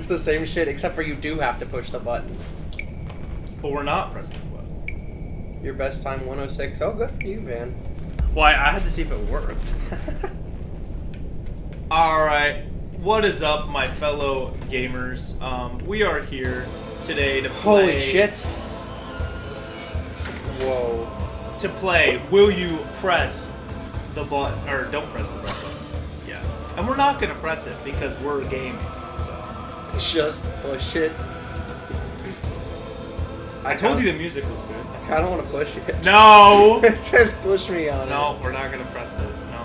It's the same shit, except for you do have to push the button. But we're not pressing the button. Your best time 106. Oh, good for you, man. Well, I had to see if it worked. Alright, what is up, my fellow gamers? We are here today to play... Holy shit. Whoa. To play Will You Press the Button, or Don't Press the Button. Yeah. And we're not going to press it because we're gaming, so... Just push it. I told you the music was good. I don't want to push it. No! It says push me on it. No, we're not going to press it. No.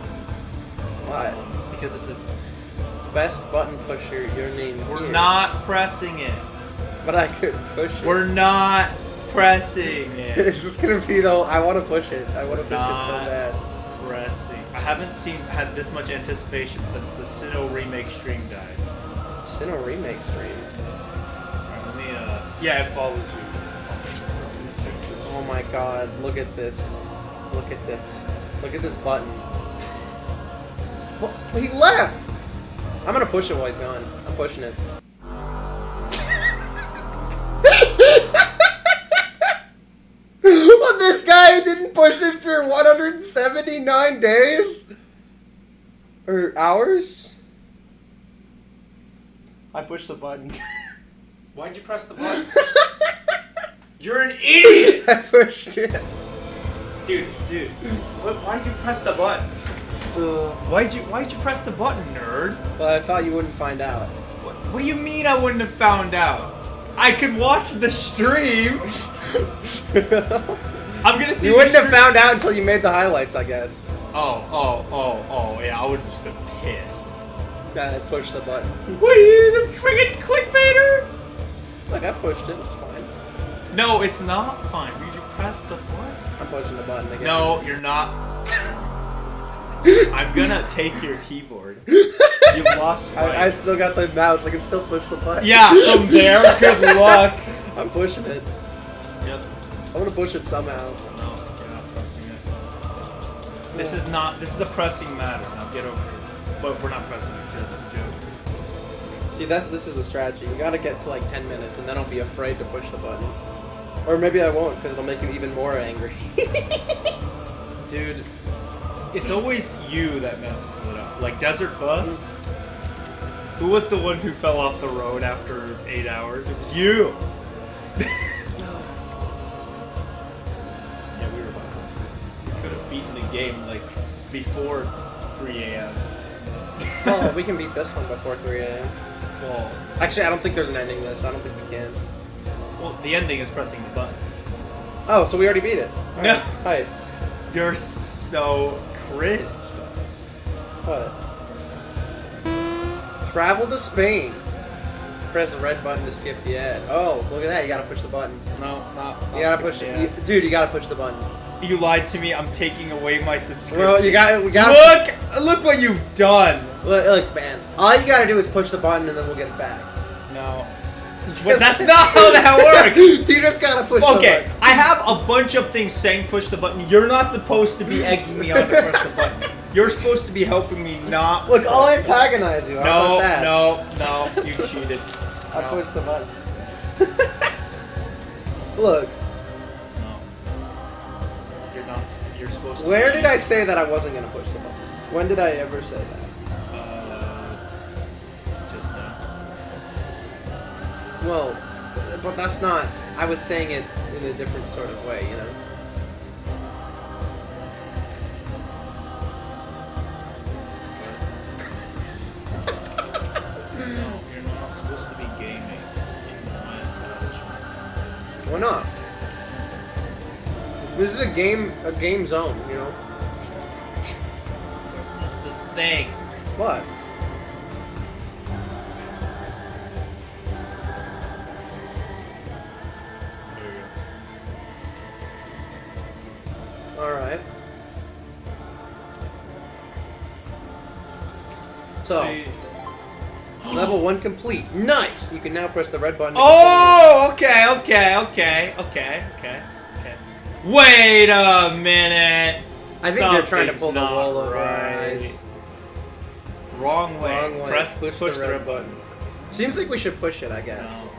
Why? Because it's a... Best button pusher, your name We're here. not pressing it. But I could push it. We're not pressing it. It's just gonna be though. I want to push it. I want to push it so Not bad. Pressing. I haven't had this much anticipation since the Sinnoh remake stream died. Sinnoh remake stream. Alright, let me, yeah, it follows you. Oh my god! Look at this. Look at this. Look at this button. What? He left. I'm gonna push it while he's gone. I'm pushing it. Well, this guy didn't push it for 179 days? Or hours? I pushed the button. Why'd you press the button? You're an idiot! I pushed it. Dude. Why'd you press the button? Why'd you press the button, nerd? Well, I thought you wouldn't find out. What do you mean I wouldn't have found out? I could watch the stream. I'm gonna see. You wouldn't have found out until you made the highlights, I guess. Oh, yeah, I would have just been pissed. Yeah, I pushed the button. What are you, the friggin' clickbaiter? Look, I pushed it, it's fine. No, it's not fine. You should press the button. I'm pushing the button again. No, you're not. I'm gonna take your keyboard. You lost I still got the mouse, I can still push the button. Yeah, from there, good luck. I'm pushing it. Yep. I'm gonna push it somehow. No, you're not pressing it. This is a pressing matter. Now get over it. But we're not pressing it, so that's the joke. See, this is the strategy. You gotta get to like 10 minutes and then I'll be afraid to push the button. Or maybe I won't, because it'll make you even more angry. Dude, it's always you that messes it up. Like Desert Bus. Who was the one who fell off the road after 8 hours? It was you! Yeah, we were behind. We could have beaten the game, like, before 3 a.m. Well, we can beat this one before 3 a.m. Well, Actually, I don't think there's an ending to this. I don't think we can. well, the ending is pressing the button. Oh, so we already beat it. All No. right. Hi. You're so cringe. What? Travel to Spain. Press the red button to skip the ad. Oh, look at that. You gotta push the button. No, not You gotta push it. Dude, you gotta push the button. You lied to me. I'm taking away my subscription. Well, we gotta... Look what you've done. Look, man. All you gotta do is push the button and then we'll get it back. No. But that's not how that works. You just gotta push the button. Okay, I have a bunch of things saying push the button. You're not supposed to be egging me on to press the button. You're supposed to be helping me not. Look, I'll antagonize you. How about that? No, you cheated. I No. pushed the button. Look, No. You're not. You're supposed to. where did I say that I wasn't gonna push the button? When did I ever say that? Just now. Well, but that's not... I was saying it in a different sort of way, you know? No, you're not supposed to be gaming in my establishment. Why not? This is a game zone, you know? That's the thing. What? Alright. So, See. level 1 complete. Nice! You can now press the red button. To Oh, okay. Wait a minute. I think they're trying to Something's pull the not wool over our right. eyes. Wrong way. Wrong way. Press Push the the red red button. Seems like we should push it, I guess. No.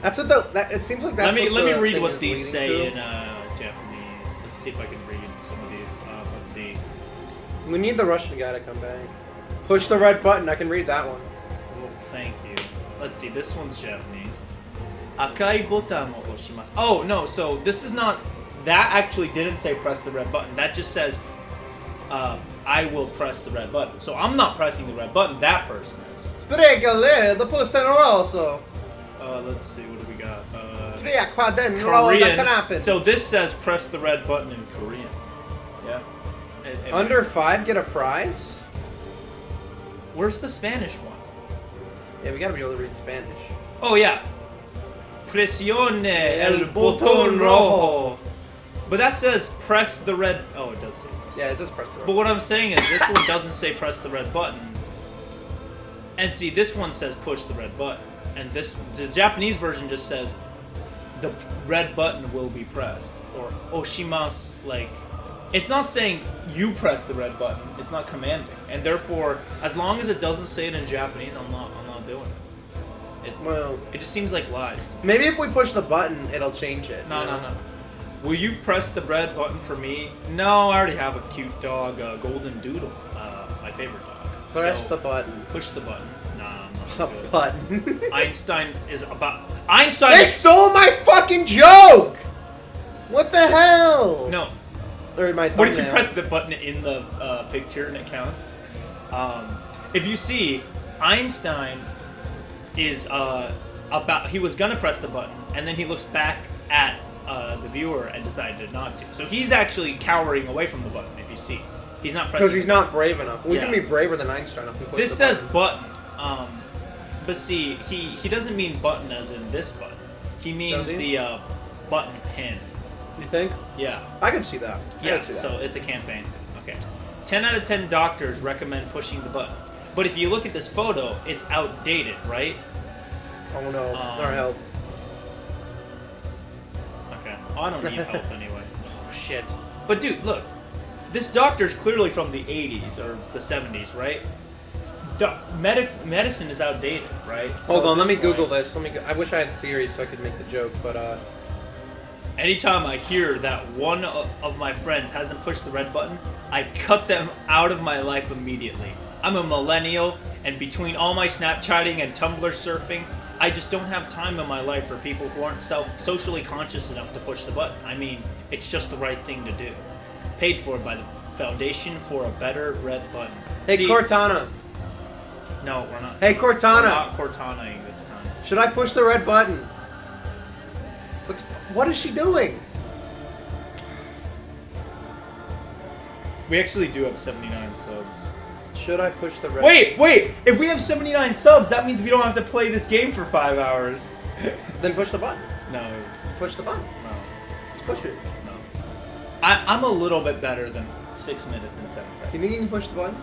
That's what it seems like that's Let me the read thing what is these leading say to. in Japanese. Let's see if I can read some of these. Let's see. We need the Russian guy to come back. Push the red button. I can read that one. Well, thank you. Let's see. This one's Japanese. Akai botan o oshimasu. Oh no. So this is not. That actually didn't say press the red button. That just says I will press the red button. So I'm not pressing the red button. That person is. Spregale the posten also. Let's see. What do we got? Korean. So this says press the red button in Korean. Yeah. Under 5 get a prize? Where's the Spanish one? Yeah, we gotta be able to read Spanish. Oh yeah. Presione el botón rojo. But that says press the red. Oh, it does say press. Yeah, it just press the red But what I'm saying is this one doesn't say press the red button. And see, this one says push the red button. And the Japanese version just says the red button will be pressed. Or oshimasu, like, it's not saying you press the red button. It's not commanding. And therefore, as long as it doesn't say it in Japanese, I'm not doing it. It just seems like lies. Maybe if we push the button, it'll change it. No. Will you press the red button for me? No, I already have a cute dog, Golden Doodle, my favorite dog. Press So, the button. Push the button. Nah, I'm A not good. button. Einstein is about... Einstein They is... stole my fucking joke! What the hell? No. Or my What if you thumbnail. press the button in the picture and it counts? If you see, Einstein is about... He was gonna press the button, and then he looks back at the viewer and decided not to. So he's actually cowering away from the button, if you see. He's not pressing... Because he's not brave enough. We Yeah. can be braver than Einstein if we push This the says button. button. But see, he doesn't mean button as in this button. He means Does he? the button pin. You think? Yeah. I can see that. I Yeah, can see that. so it's a campaign. Okay. 10 out of 10 doctors recommend pushing the button. But if you look at this photo, it's outdated, right? Oh no, our health. Okay. Oh, I don't need health anyway. Oh shit. But dude, look. This doctor's clearly from the 80s or the 70s, right? Medicine is outdated, right? Hold So on, at let me this Google point, this. I wish I had Siri so I could make the joke, but Anytime I hear that one of my friends hasn't pushed the red button, I cut them out of my life immediately. I'm a millennial, and between all my Snapchatting and Tumblr surfing, I just don't have time in my life for people who aren't socially conscious enough to push the button. I mean, it's just the right thing to do. Paid for by the Foundation for a Better Red Button. hey See, Cortana, No, we're not. Hey, Cortana. We're not Cortana-ing this time. should I push the red button? What is she doing? We actually do have 79 subs. Should I push the red? Wait! If we have 79 subs, that means we don't have to play this game for 5 hours. Then push the button. No, it's... Push the button. No. Push it. No. I'm a little bit better than 6 minutes and 10 seconds. You think you can push the button?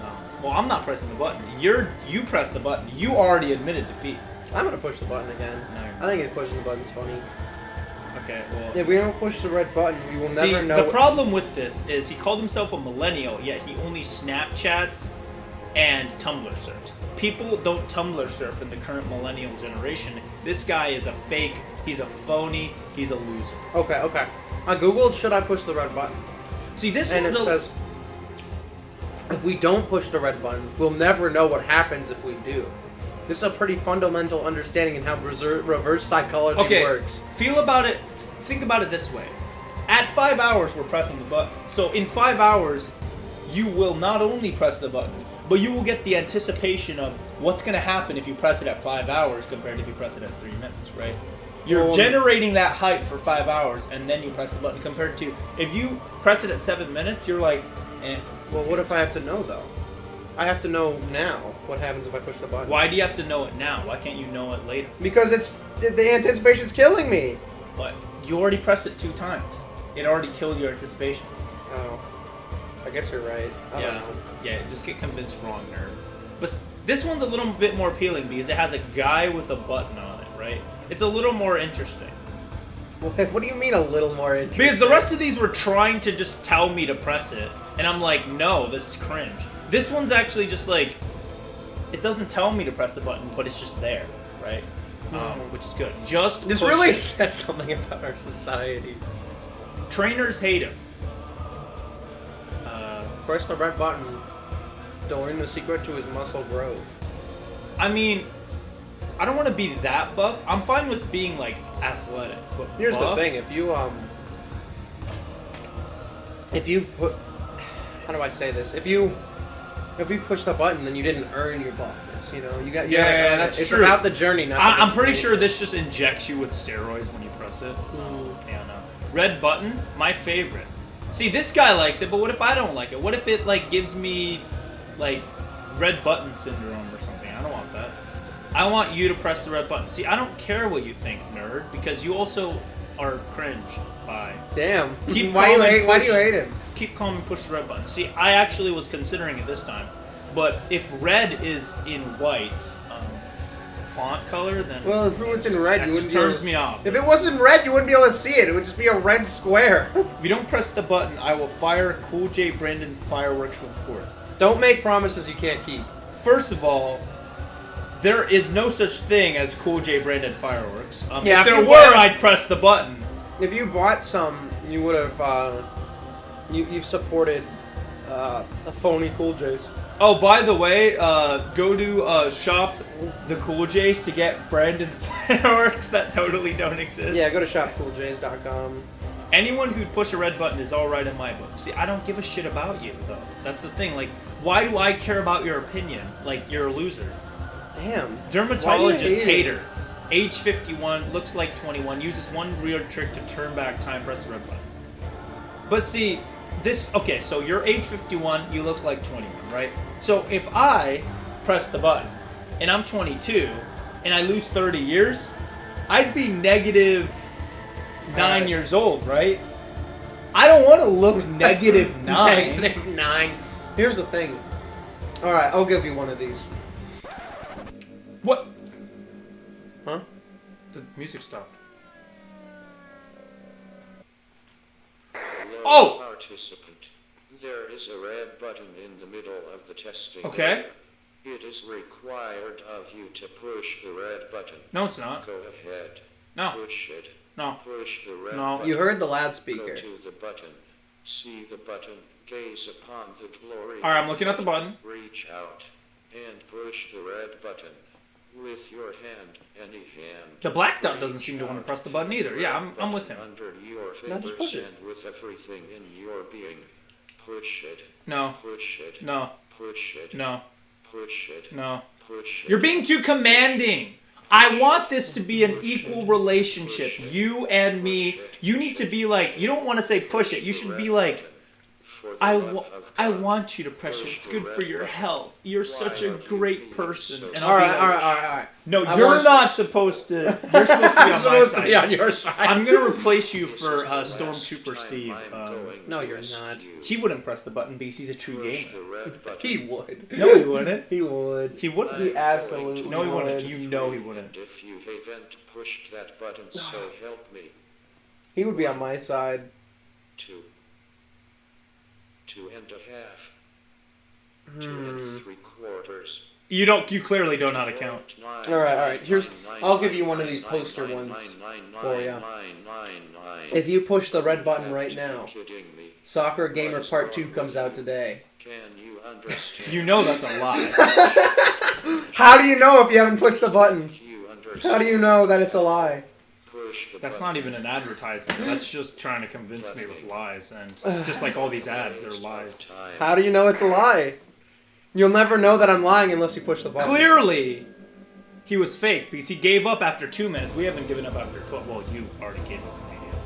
No. Well, I'm not pressing the button. You press the button. You already admitted defeat. I'm gonna push the button again. No, you're not. I think it's pushing the button's funny. Okay, well... If we don't push the red button, we will See, never know. the problem with this is he called himself a millennial, yet he only Snapchats and Tumblr surfs. People don't Tumblr surf in the current millennial generation. This guy is a fake, he's a phony, he's a loser. Okay. I googled should I push the red button, See, this and it one's says if we don't push the red button, we'll never know what happens if we do. This is a pretty fundamental understanding in how reverse psychology works. Think about it this way. At 5 hours, we're pressing the button. So in 5 hours, you will not only press the button, but you will get the anticipation of what's going to happen if you press it at 5 hours compared to if you press it at 3 minutes, right? You're Well, generating that hype for 5 hours, and then you press the button, compared to if you press it at 7 minutes, you're like, eh. Well, what if I have to know though? I have to know now what happens if I push the button. Why do you have to know it now? Why can't you know it later? Because the anticipation's killing me. But you already pressed it 2 times. It already killed your anticipation. Oh, I guess you're right. I don't know. Yeah, just get convinced wrong, nerd. But this one's a little bit more appealing because it has a guy with a button on it, right? It's a little more interesting. What do you mean a little more interesting? Because the rest of these were trying to just tell me to press it, and I'm like, no, this is cringe. This one's actually just like, it doesn't tell me to press the button, but it's just there, right? Which is good. Just This push really it. says something about our society. Trainers hate him. Press the red button to learn the secret to his muscle growth. I mean, I don't want to be that buff. I'm fine with being like athletic, but Here's buff, the thing: if you put, how do I say this? If you push the button, then you didn't earn your buffness. You know, you got. Yeah, gotta, that's it's true. about the journey, not. I'm the pretty destination. sure this just injects you with steroids when you press it. So, yeah, no. Red button, my favorite. See, this guy likes it, but what if I don't like it? What if it like gives me like red button syndrome or something? I don't want that. I want you to press the red button. See, I don't care what you think, nerd, because you also are cringed by. Damn. Keep why calm and do you push- hate him? Keep calm and push the red button. See, I actually was considering it this time, but if red is in white font color, then Well, if it was in red, that you just wouldn't be able turns to me off. If it wasn't red, you wouldn't be able to see it. It would just be a red square. If you don't press the button, I will fire Cool J Brandon fireworks for the 4th. Don't make promises you can't keep. First of all, there is no such thing as Cool J Brandon fireworks. Yeah, if if there you were, were- I'd press the button. If you bought some, you would have. You've supported a phony Cool J's. Oh, by the way, go to shop the Cool J's to get Brandon fireworks that totally don't exist. Yeah, go to shopcooljs.com. Anyone who'd push a red button is alright in my book. See, I don't give a shit about you, though. That's the thing. Like, why do I care about your opinion? Like, you're a loser. Damn. Dermatologist Why do you hate hater. Age 51, looks like 21, uses one weird trick to turn back time, press the red button. But see, this, okay, so you're age 51, you look like 21, right? So if I press the button, and I'm 22, and I lose 30 years, I'd be negative 9 Alright. years old, right? I don't want to look negative 9. Negative 9. Here's the thing. Alright, I'll give you one of these. What? Huh? The music stopped. Hello, Oh! participant. There is a red button in the middle of the testing Okay. area. It is required of you to push the red button. No, it's not. Go ahead. No. Push it. No. Push the red No. button. You heard the Go loudspeaker. to the button. See the button. Gaze upon the glory. Alright, I'm looking at the button. Reach out and push the red button with your hand, any hand. The black dot doesn't Reach seem to want to out press the to button either. Yeah, red I'm with him. button Under your Now just fingers push it. and with everything in your being. Push it. No. Push it. No. Push it. No. Push it. No. Push it. You're being too commanding. I want this to be an equal relationship. You and me. You need to be like, you don't want to say push it. You should be like, For the I love of I God. want you to press it. It's good for your health. You're such a great person. And I'll be Alright, like, alright. No, I you're want- not supposed to. You're supposed to be I'm on my supposed to be on side. your side. I'm gonna replace you for Last Stormtrooper time Steve. I'm going no, to you're ask not. you. He wouldn't press the button because he's a true Push gamer. the red button. He would. No, he wouldn't. He would. He wouldn't. He absolutely No, he wouldn't. would. You know he wouldn't. And if you haven't pushed that button, so help me. He would be on my side. 2. 2.5. Hmm. 2 3/4. You don't. You clearly don't know how to count. Alright. I'll give you one of these poster ones for ya. If you push the red button right now, Soccer Gamer Part 2 comes out today. Can you understand? You know that's a lie. How do you know if you haven't pushed the button? You How do you know that it's a lie? Push the That's button. not even an advertisement. That's just trying to convince me with lies. And just like all these ads, they're lies. How do you know it's a lie? You'll never know that I'm lying unless you push the button. Clearly, he was fake because he gave up after 2 minutes. We haven't given up after 12. Well, you already gave up immediately.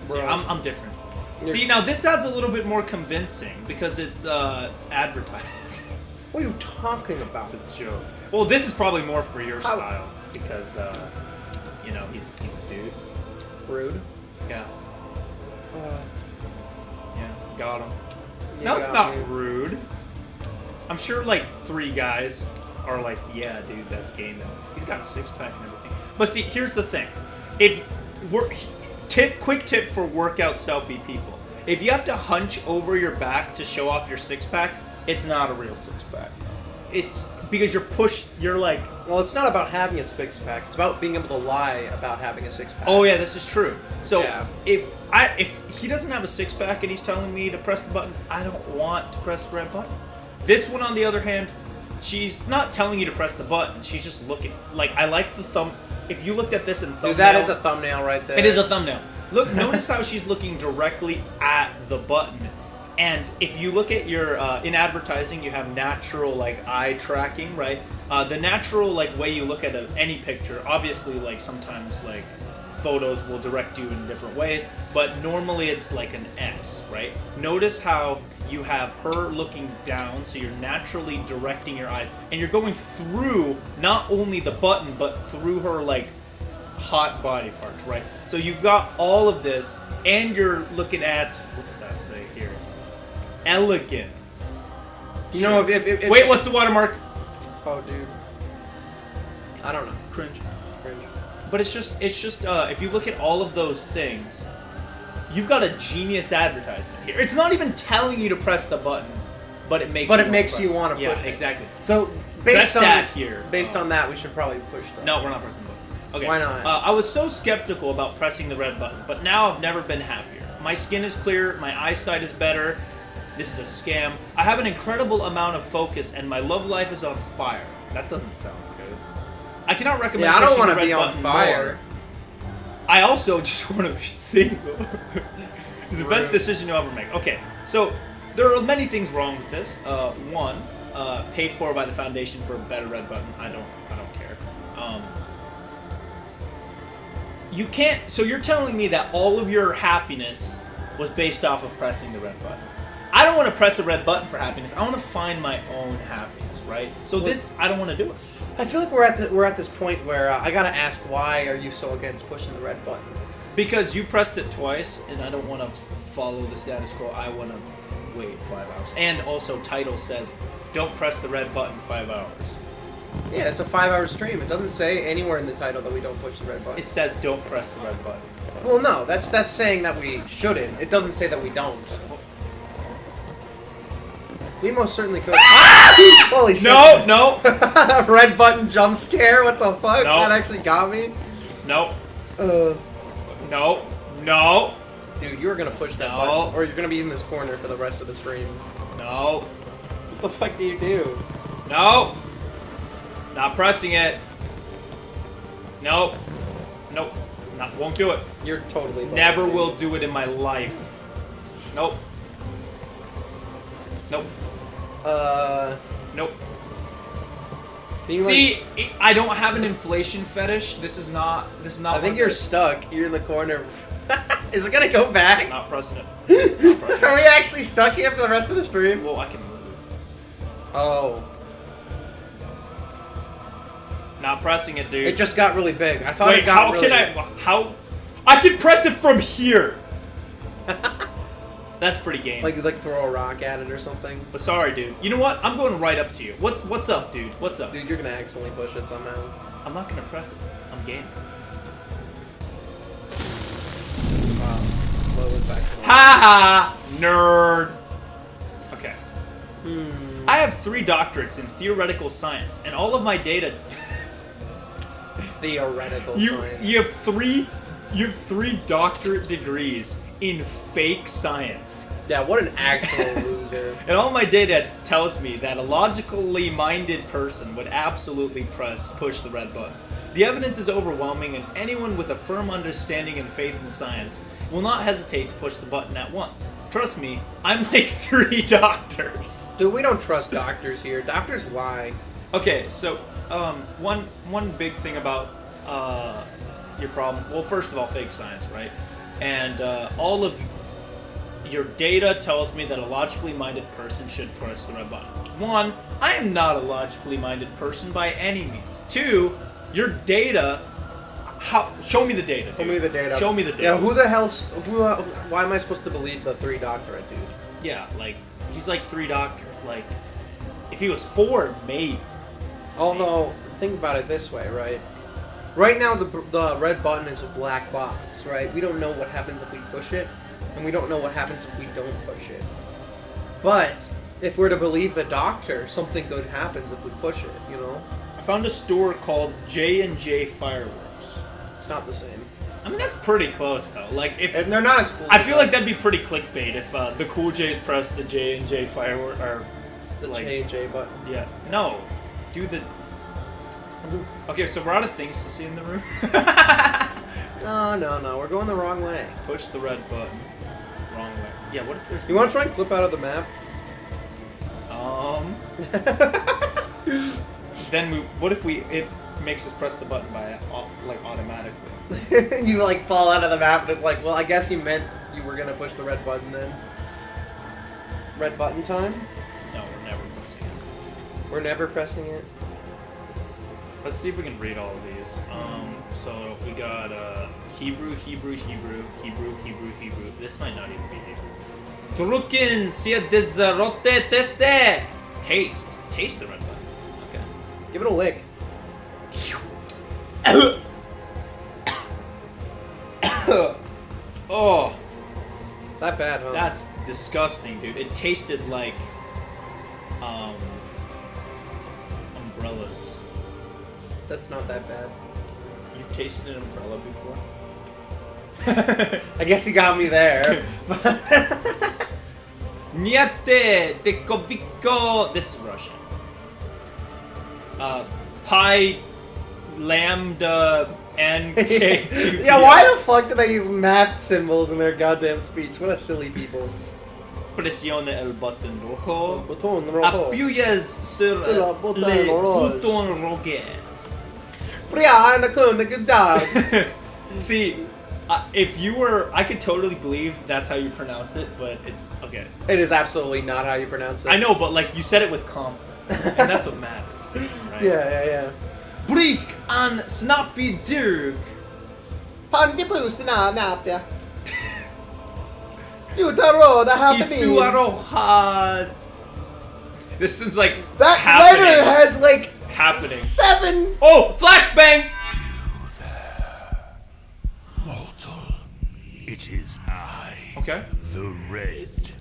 So Bro. I'm different. You're- See, now this ad's a little bit more convincing because it's advertising. What are you talking about? It's a joke. Well, this is probably more for your How- style because, you know, he's a dude. Rude. Yeah, Uh, yeah, got him. you No, it's got not me. rude. I'm sure like 3 guys are like, yeah, dude, that's gaming. He's got a 6-pack and everything. But see, here's the thing. If we're quick tip for workout selfie people. If you have to hunch over your back to show off your 6-pack, it's not a real 6-pack. It's because you're like, Well, it's not about having a six-pack. It's about being able to lie about having a six-pack. oh yeah, this is true. So Yeah. if he doesn't have a six pack and he's telling me to press the button, I don't want to press the red button. This one, on the other hand, she's not telling you to press the button. She's just looking. Like, I like the thumb. If you looked at this in thumbnail, Dude, that is a thumbnail right there. it is a thumbnail. Look, notice how she's looking directly at the button. And if you look at your in advertising, you have natural like eye tracking, right? The natural like way you look at any picture. Obviously, like sometimes like photos will direct you in different ways, but normally it's like an S, right? Notice how you have her looking down, so you're naturally directing your eyes, and you're going through not only the button but through her like hot body parts, right? So you've got all of this, and you're looking at, what's that say here? Elegance. You know, if Wait, what's the watermark? Oh, dude. I don't know. Cringe. Cringe. But it's just if you look at all of those things, you've got a genius advertisement here. It's not even telling you to press the button, but it makes you want to yeah, push it. exactly. So Press that here. Based on that, we should probably push that. No, we're not pressing the button. Okay. Why not? I was so skeptical about pressing the red button, but now I've never been happier. My skin is clear, my eyesight is better. This is a scam. I have an incredible amount of focus, and my love life is on fire. That doesn't sound good. I cannot recommend. Yeah, I don't pushing want the to red be on button fire. more. I also just want to be single. It's the best decision you'll ever make. Okay, so there are many things wrong with this. One, paid for by the foundation for a better red button. I don't care. You can't. So you're telling me that all of your happiness was based off of pressing the red button. I don't want to press the red button for happiness. I want to find my own happiness, right? So this, I don't want to do it. I feel like we're at this point where I gotta ask, why are you so against pushing the red button? Because you pressed it twice, and I don't want to follow the status quo. I want to wait 5 hours. And also, title says, don't press the red button 5 hours. Yeah, it's a 5-hour stream. It doesn't say anywhere in the title that we don't push the red button. It says, don't press the red button. Well, no, that's saying that we shouldn't. It doesn't say that we don't. We most certainly could. Ah! Holy shit. No. Red button jump scare? What the fuck? No. That actually got me? No. Uh, No. dude, you were gonna push that No. button, or you're gonna be in this corner for the rest of the stream. No. What the fuck do you do? No. Not pressing it. Nope. Won't do it. You're totally bugged, Never dude. will do it in my life. Nope. Nope. Can you, See, I don't have an inflation fetish. This is not. I think you're stuck. You're in the corner. Is it gonna go back? Not pressing it. Not pressing Are it. we actually stuck here for the rest of the stream? Well, I can move. Oh. Not pressing it, dude. It just got really big. I thought Wait, it got really how I can press it from here. That's pretty game. like throw a rock at it or something. But sorry, dude. You know what? I'm going right up to you. What's up, dude? What's up? Dude, you're gonna accidentally push it somehow. I'm not gonna press it. I'm game. Wow. Load back to Ha ha! Nerd. Okay. Hmm. I have 3 doctorates in theoretical science, and all of my data. Theoretical science. You have three doctorate degrees in fake science. Yeah, what an actual loser. And all my data tells me that a logically minded person would absolutely push the red button. The evidence is overwhelming, and anyone with a firm understanding and faith in science will not hesitate to push the button at once. Trust me, I'm like 3 doctors. Dude, we don't trust doctors here. Doctors lie. Okay, so one big thing about your problem. Well, first of all, fake science, right? And all of your data tells me that a logically minded person should press the red button. 1, I am not a logically minded person by any means. 2, your data. Show me the data. Dude. Show me the data. Show me the data. Yeah, why am I supposed to believe the 3 doctorate dude? Yeah, like he's like 3 doctors. Like if he was 4, maybe. Although, think about it this way, right? Right now, the red button is a black box, right? We don't know what happens if we push it, and we don't know what happens if we don't push it. But If we're to believe the doctor, something good happens if we push it, you know? I found a store called J&J Fireworks. It's not the same. I mean, that's pretty close, though. Like, if And they're not as cool. I feel like as that'd be pretty clickbait if the Cool J's press the J&J Firework, or the like, J&J button. yeah. No. Do the... Okay, so we're out of things to see in the room. No. We're going the wrong way. Push the red button. Wrong way. Yeah, what if there's... You want to try and clip out of the map? Then what if it makes us press the button by like automatically? You like fall out of the map and it's like, well, I guess you meant you were gonna push the red button then. Red button time? No, we're never pressing it. We're never pressing it. Let's see if we can read all of these. So we got Hebrew. This might not even be Hebrew. Trukin sia desarote teste. Taste the red button. Okay. Give it a lick. Oh, That bad, huh? that's disgusting, dude. It tasted like umbrellas. That's not that bad. You've tasted an umbrella before? I guess you got me there. Niente dekoviko. This is Russian. Pi lambda NK2. Yeah, why the fuck do they use math symbols in their goddamn speech? What a silly people. Presione el button rojo. Botón rojo. Apuyas sur Sur la botón le rojo. bouton rogue. Brianna Kunde, good dog. See, if you were, I could totally believe that's how you pronounce it, but okay. It is absolutely not how you pronounce it. I know, but like you said it with confidence, and that's what matters, right? Yeah. Break on snappy dirk. Panti pusten napja. Utaro, the happening. Ituaroha. This is like That happening. letter has like Happening. 7. Oh, flashbang! Mortal, it is I, Okay. the Red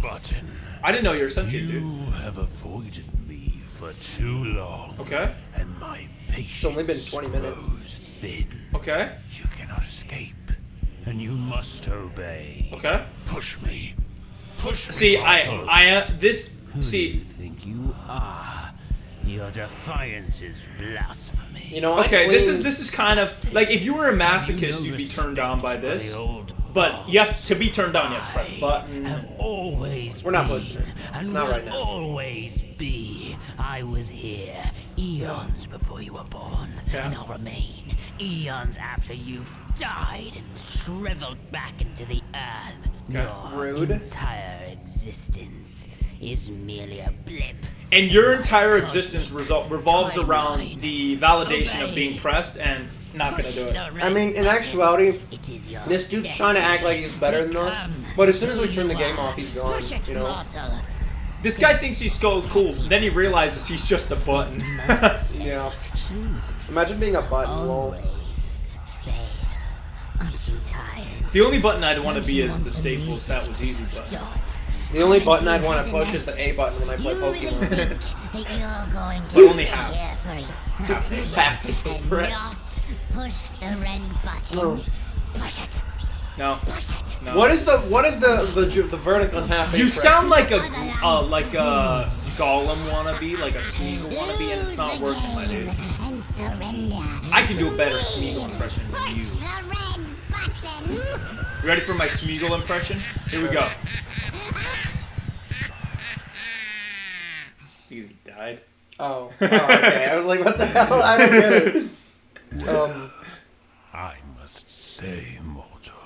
Button. I didn't know you were sentient, You dude. have avoided me for too long. Okay. And my patience only been 20 minutes. grows thin. Okay. You cannot escape, and you must obey. Okay. Push me. Push me, See, mortal. this. Who do you See. think you are? Your defiance is blasphemy. You know, Okay, I this cleaned- is kind of like if you were a masochist, you'd be turned down by Respect for this. the old But you have to be turned down. You have to press the button. have always We're not been, pushing it. and Not will right now. always be. I was here eons before you were born, Yeah. and I'll remain eons after you've died and shriveled back into the earth. Okay. Your Rude. entire existence is merely a blip. And your entire existence revolves around the validation of being pressed and not gonna do it. I mean, in actuality, this dude's trying to act like he's better than us, but as soon as we turn the game off, he's gone, you know? This guy thinks he's so cool, then he realizes he's just a button. Yeah. Imagine being a button, lol. Always fail. Aren't you tired? The only button I'd want to be is the Staples That Was Easy button. The only button I'd want to push is the A button when I play Pokemon. That you're going But to only sit half. here for eternity Half to and for it. not push the red button. No. Push it. No. Push it. No. What is the verdict on half? You sound like a Gollum wannabe, like a Smeagol wannabe, and it's not working, my dude. And surrender. I can do a better Smeagol impression than Push you. the red button. You ready for my Smeagol impression? Here we go. He died. Oh, okay. I was like, what the hell? I don't get it. I must say, mortal,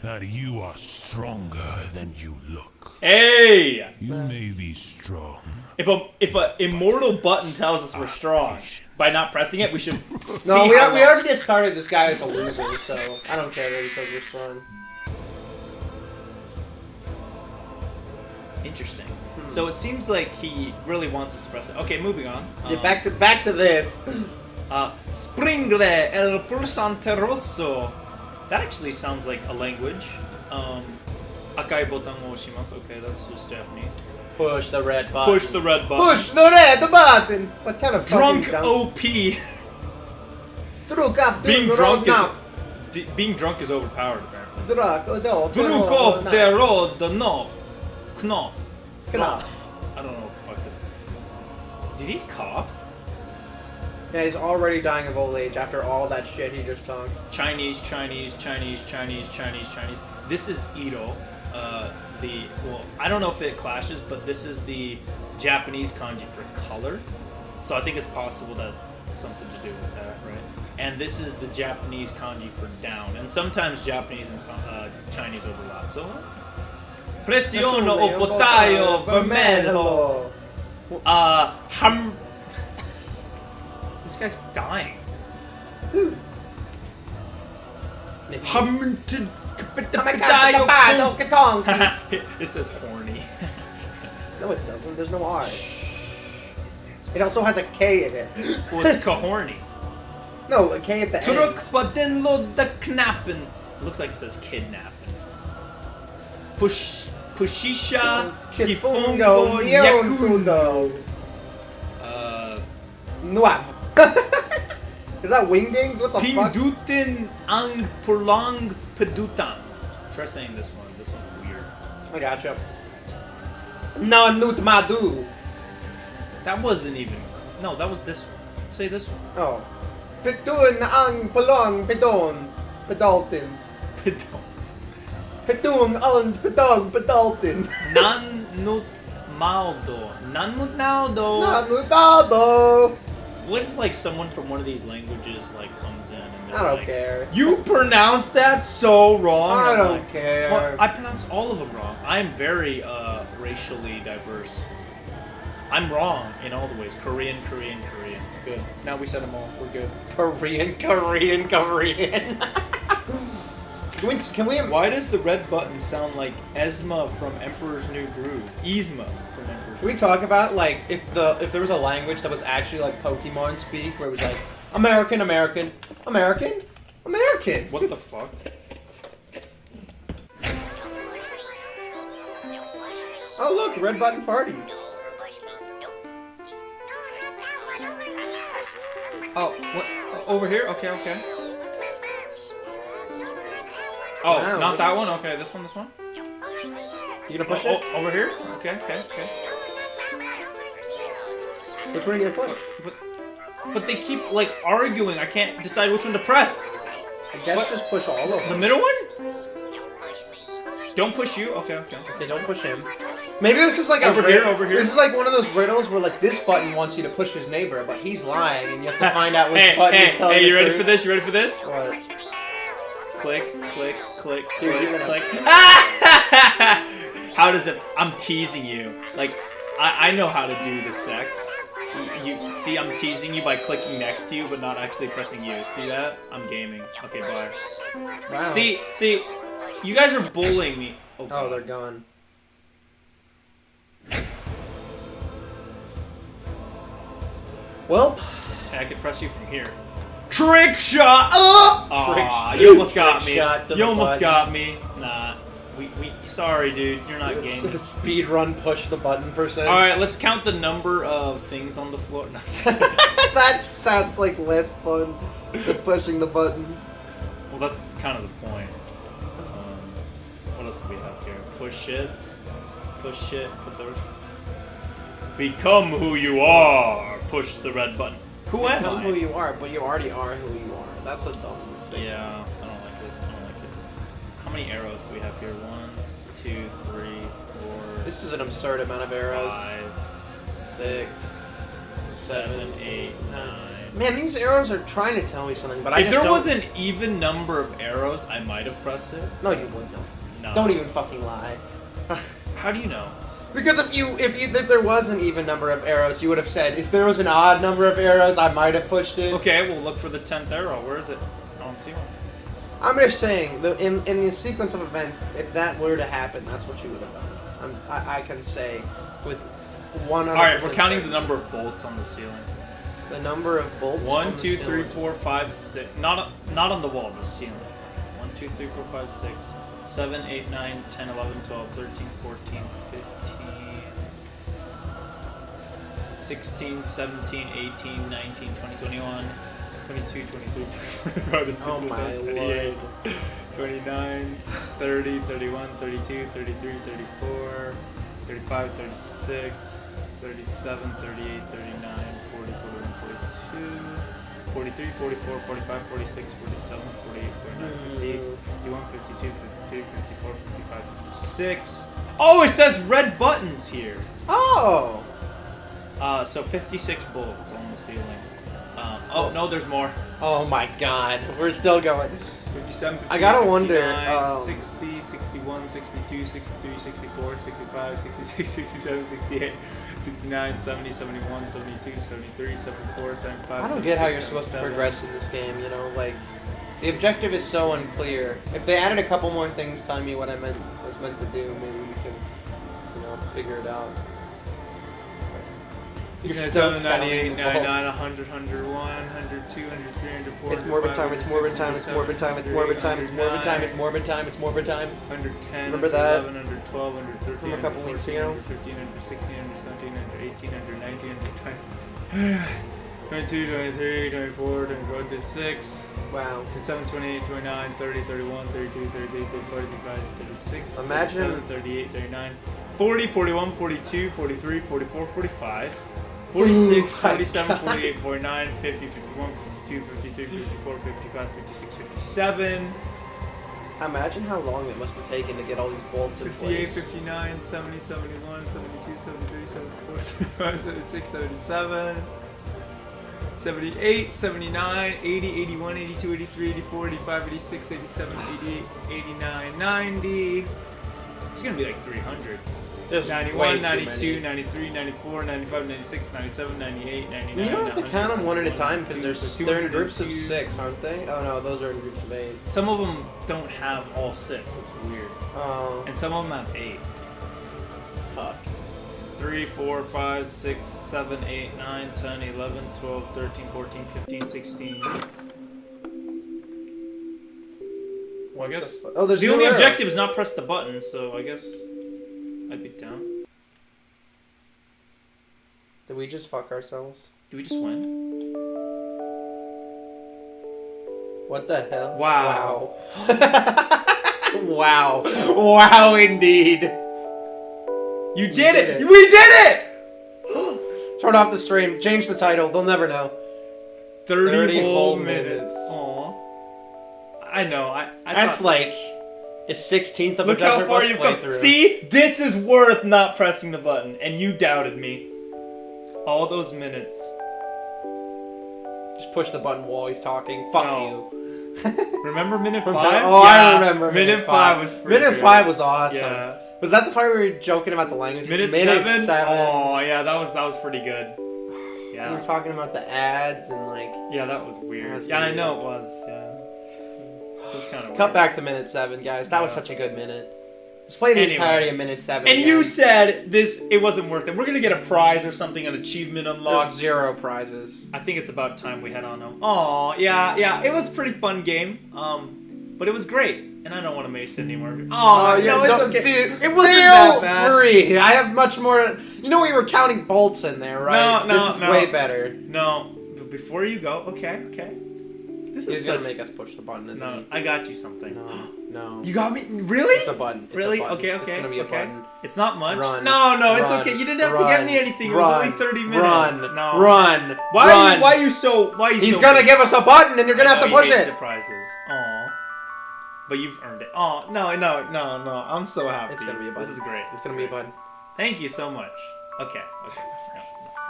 that you are stronger than you look. Hey! You may be strong. If a immortal button tells us we're strong by not pressing it, we should. No, see we how long- already discarded this guy as a loser, so I don't care that he says we're strong. Interesting. So it seems like he really wants us to press it. Okay, moving on. Yeah, back to this. Springle el pulsante rosso. That actually sounds like a language. Akai botan wo oshimasu. Okay, that's just Japanese. Push the red button. Push the red button. Push the red button. What kind of Drunk fucking OP. Being drunk is overpowered apparently. Drunk off the road, no. Knop. Knop. I don't know what the fuck. Did he cough? Yeah, he's already dying of old age after all that shit he just talked. Chinese. This is Ito. Well, I don't know if it clashes, but this is the Japanese kanji for color. So I think it's possible that it's something to do with that, right? And this is the Japanese kanji for down. And sometimes Japanese and Chinese overlap. So, pressiono o potaio vermelho. This guy's dying. Dude. Hamilton. It It says horny. No, it doesn't. There's no R. It also has a K in it. Well, it's kahorny. No, a K at the end. Terugpadinlo the knappen. Looks like it says kidnapping. Pushisha Kifungo Yekundo. Nuav. Is that wingdings? What the fuck? Pindutin ang purlang pedutan. Try saying this one. This one's weird. I gotcha. No, nut madu. That wasn't even. No, that was this one. Say this one. Oh. Pitun ang pulong pedon. Pedaltin. Pedon. Pitun ang pedong pedaltin. Nan nut maldo. Nan nut naldo. Nanutado. What if like someone from one of these languages like comes in and they're I don't like, care. You pronounced that so wrong. I I'm don't like, care. Well, I pronounce all of them wrong. I'm very racially diverse. I'm wrong in all the ways. Korean. Good. Now we said them all. We're good. Korean. Can we? Why does the red button sound like Esma from Emperor's New Groove? Yzma from Emperor's Can we talk about like if there was a language that was actually like Pokemon speak, where it was like American. What the fuck? Oh look, red button party. Oh, what? Over here? Okay. Oh, Wow. not that one? Okay, this one? You gonna push it? Over here? Okay. Which one are you gonna push? But they keep, like, arguing. I can't decide which one to press. I guess What? just push all of them. The middle one? Don't push you? Okay. Okay, don't push him. Maybe this is like Over here. This is like one of those riddles where like this button wants you to push his neighbor, but he's lying, and you have to find out which button is telling Hey, the you ready truth. for this? You ready for this? What? Click. Dude, you're gonna- How does it? I'm teasing you. Like, I know how to do the sex. You see, I'm teasing you by clicking next to you, but not actually pressing you. See that? I'm gaming. Okay, bye. Wow. See, you guys are bullying me. Oh, they're gone. Well, I could press you from here. Trick shot! Trick You almost got me. shot to You the almost button. got me. Nah. We sorry, dude. You're not gaming. Speed run, push the button percent. Alright, let's count the number of things on the floor. No. That sounds like less fun than pushing the button. Well, that's kind of the point. What else do we have here? Push it. Put the... Become who you are. Push the red button. Who am Become I? who you are, but you already are who you are. That's a dumb mistake. Yeah, I don't like it. How many arrows do we have here? 1, 2, 3, 4. This is an absurd amount of arrows. 5, 6, 7, 8, 9. Man, these arrows are trying to tell me something, but I If just there don't... was an even number of arrows, I might have pressed it. No, you wouldn't have. No. Don't even fucking lie. How do you know? Because if there was an even number of arrows, you would have said, if there was an odd number of arrows, I might have pushed it. Okay, we'll look for the 10th arrow. Where is it? I don't see one. I'm just saying, in the sequence of events, if that were to happen, that's what you would have done. I can say with 100%. Alright, we're counting the number of bolts on the ceiling. The number of bolts. 1, on the 2, 3, ceiling. 4, 5, 6. Not on the wall, the ceiling. 1, 2, 3, 4, 5, 6, 7, 8, 9, 10, 11, 12, 13, 14, 15. 16, 17, 18, 19, 20, 21, 22, 23, 24, 25, Oh my 38, lord. 29, 30, 31, 32, 33, 34, 35, 36, 37, 38, 39, 40, 41, 42, 43, 44, 45, 46, 47, 48, 49, 50, 51, 52, 53, 54, 55, 56. Oh, it says red buttons here. Oh! So 56 bulbs on the ceiling. Oh, no, there's more. Oh my god. We're still going. 57, 58, I gotta wonder, 59, 60, 61, 62, 63, 64, 65, 66, 67, 68, 69, 70, 71, 72, 73, 74, 75, I don't get how 76, you're supposed to 77. progress in this game, you know, like the objective is so unclear. If they added a couple more things telling me what I was meant to do, maybe we could, you know, figure it out. You're still 98, counting 99, bolts. 100, 101, 102, 103, 104, It's morbid time, it's morbid time, it's morbid time, it's morbid time, it's morbid time, it's morbid time, it's morbid time. 110, Remember that? 111, 112, 113, From a couple weeks ago? 115, 116, 117, 118, 119, 120, 22, 23, 24, 24, 26, Wow. 27, 28, 29, 30, 31, 32, 33, 34, 35, 36, Imagine- 37, 38, 39, 40, 41, 42, 43, 44, 45. 46, my 47, God. 48, 49, 50, 51, 52, 53, 54, 55, 56, 57, Imagine how long it must have taken to get all these bolts in 58, place. 59, 70, 71, 72, 73, 74, 75, 76, 77, 78, 79, 80, 81, 82, 83, 84, 85, 86, 87, 88, 89, 90. It's gonna be like 300. There's way 91, too 92, many. 93, 94, 95, 96, 97, 98, 99. You don't have to count them one at a time because 102, they're in groups of 202. 6, aren't they? Oh no, those are in groups of 8. Some of them don't have all 6. It's weird. Oh, And some of them have 8. fuck. 3, 4, 5, 6, 7, 8, 9, 10, 11, 12, 13, 14, 15, 16. Well, I guess Oh, there's the no only arrow. objective is not press the button, so I guess I'd be down. Did we just fuck ourselves? Do we just win? What the hell? Wow. Wow. Wow, indeed. You did did it! it. We did it! Turn off the stream. Change the title. They'll never know. 30 whole whole minutes. minutes. Aw. I know. I That's thought, like a 16th of look a how Desert far Bus you've come. playthrough. See, this is worth not pressing the button, and you doubted me. All those minutes. Just push the button while he's talking. Fuck No. you. Remember minute From 5? oh, I remember. Minute 5 was pretty Minute good. 5 was awesome. Yeah. Was that the part where we were joking about the languages? Minute 7? Oh, yeah, that was pretty good. We Yeah. were talking about the ads and like. Yeah, that was weird. That's Yeah, I weird. know it was. Yeah. It was kind of Cut weird. back to minute 7, guys. That was Yeah. such a good minute. Let's play the Anyway. entirety of minute 7. And again. you said it wasn't worth it. We're gonna get a prize or something, an achievement There's unlocked. 0 prizes. I think it's about time we head on home. Aw, yeah, it was a pretty fun game. But it was great, and I don't want to waste any more of it. Aw, no, it's okay. It wasn't that bad. Free. I have much more. You know we were counting bolts in there, right? No, This is no. way better. No, but before you go, okay. This is He's such. gonna make us push the button, isn't No, he? I got you something. No. You got me? Really? It's a button. It's Really? A button. Okay. It's gonna be a button. It's not much. Run. No, it's Run. okay. You didn't have to Run. get me anything. It was Run. only 30 minutes. Run. No. Run. Why Run. are you so? Why are you He's so gonna big? give us a button, and you're gonna I have to know you push hate it. Surprises. Aw. But you've earned it. Oh no! I'm so happy. It's gonna be a button. This is great. It's gonna be a button. Thank you so much. Okay.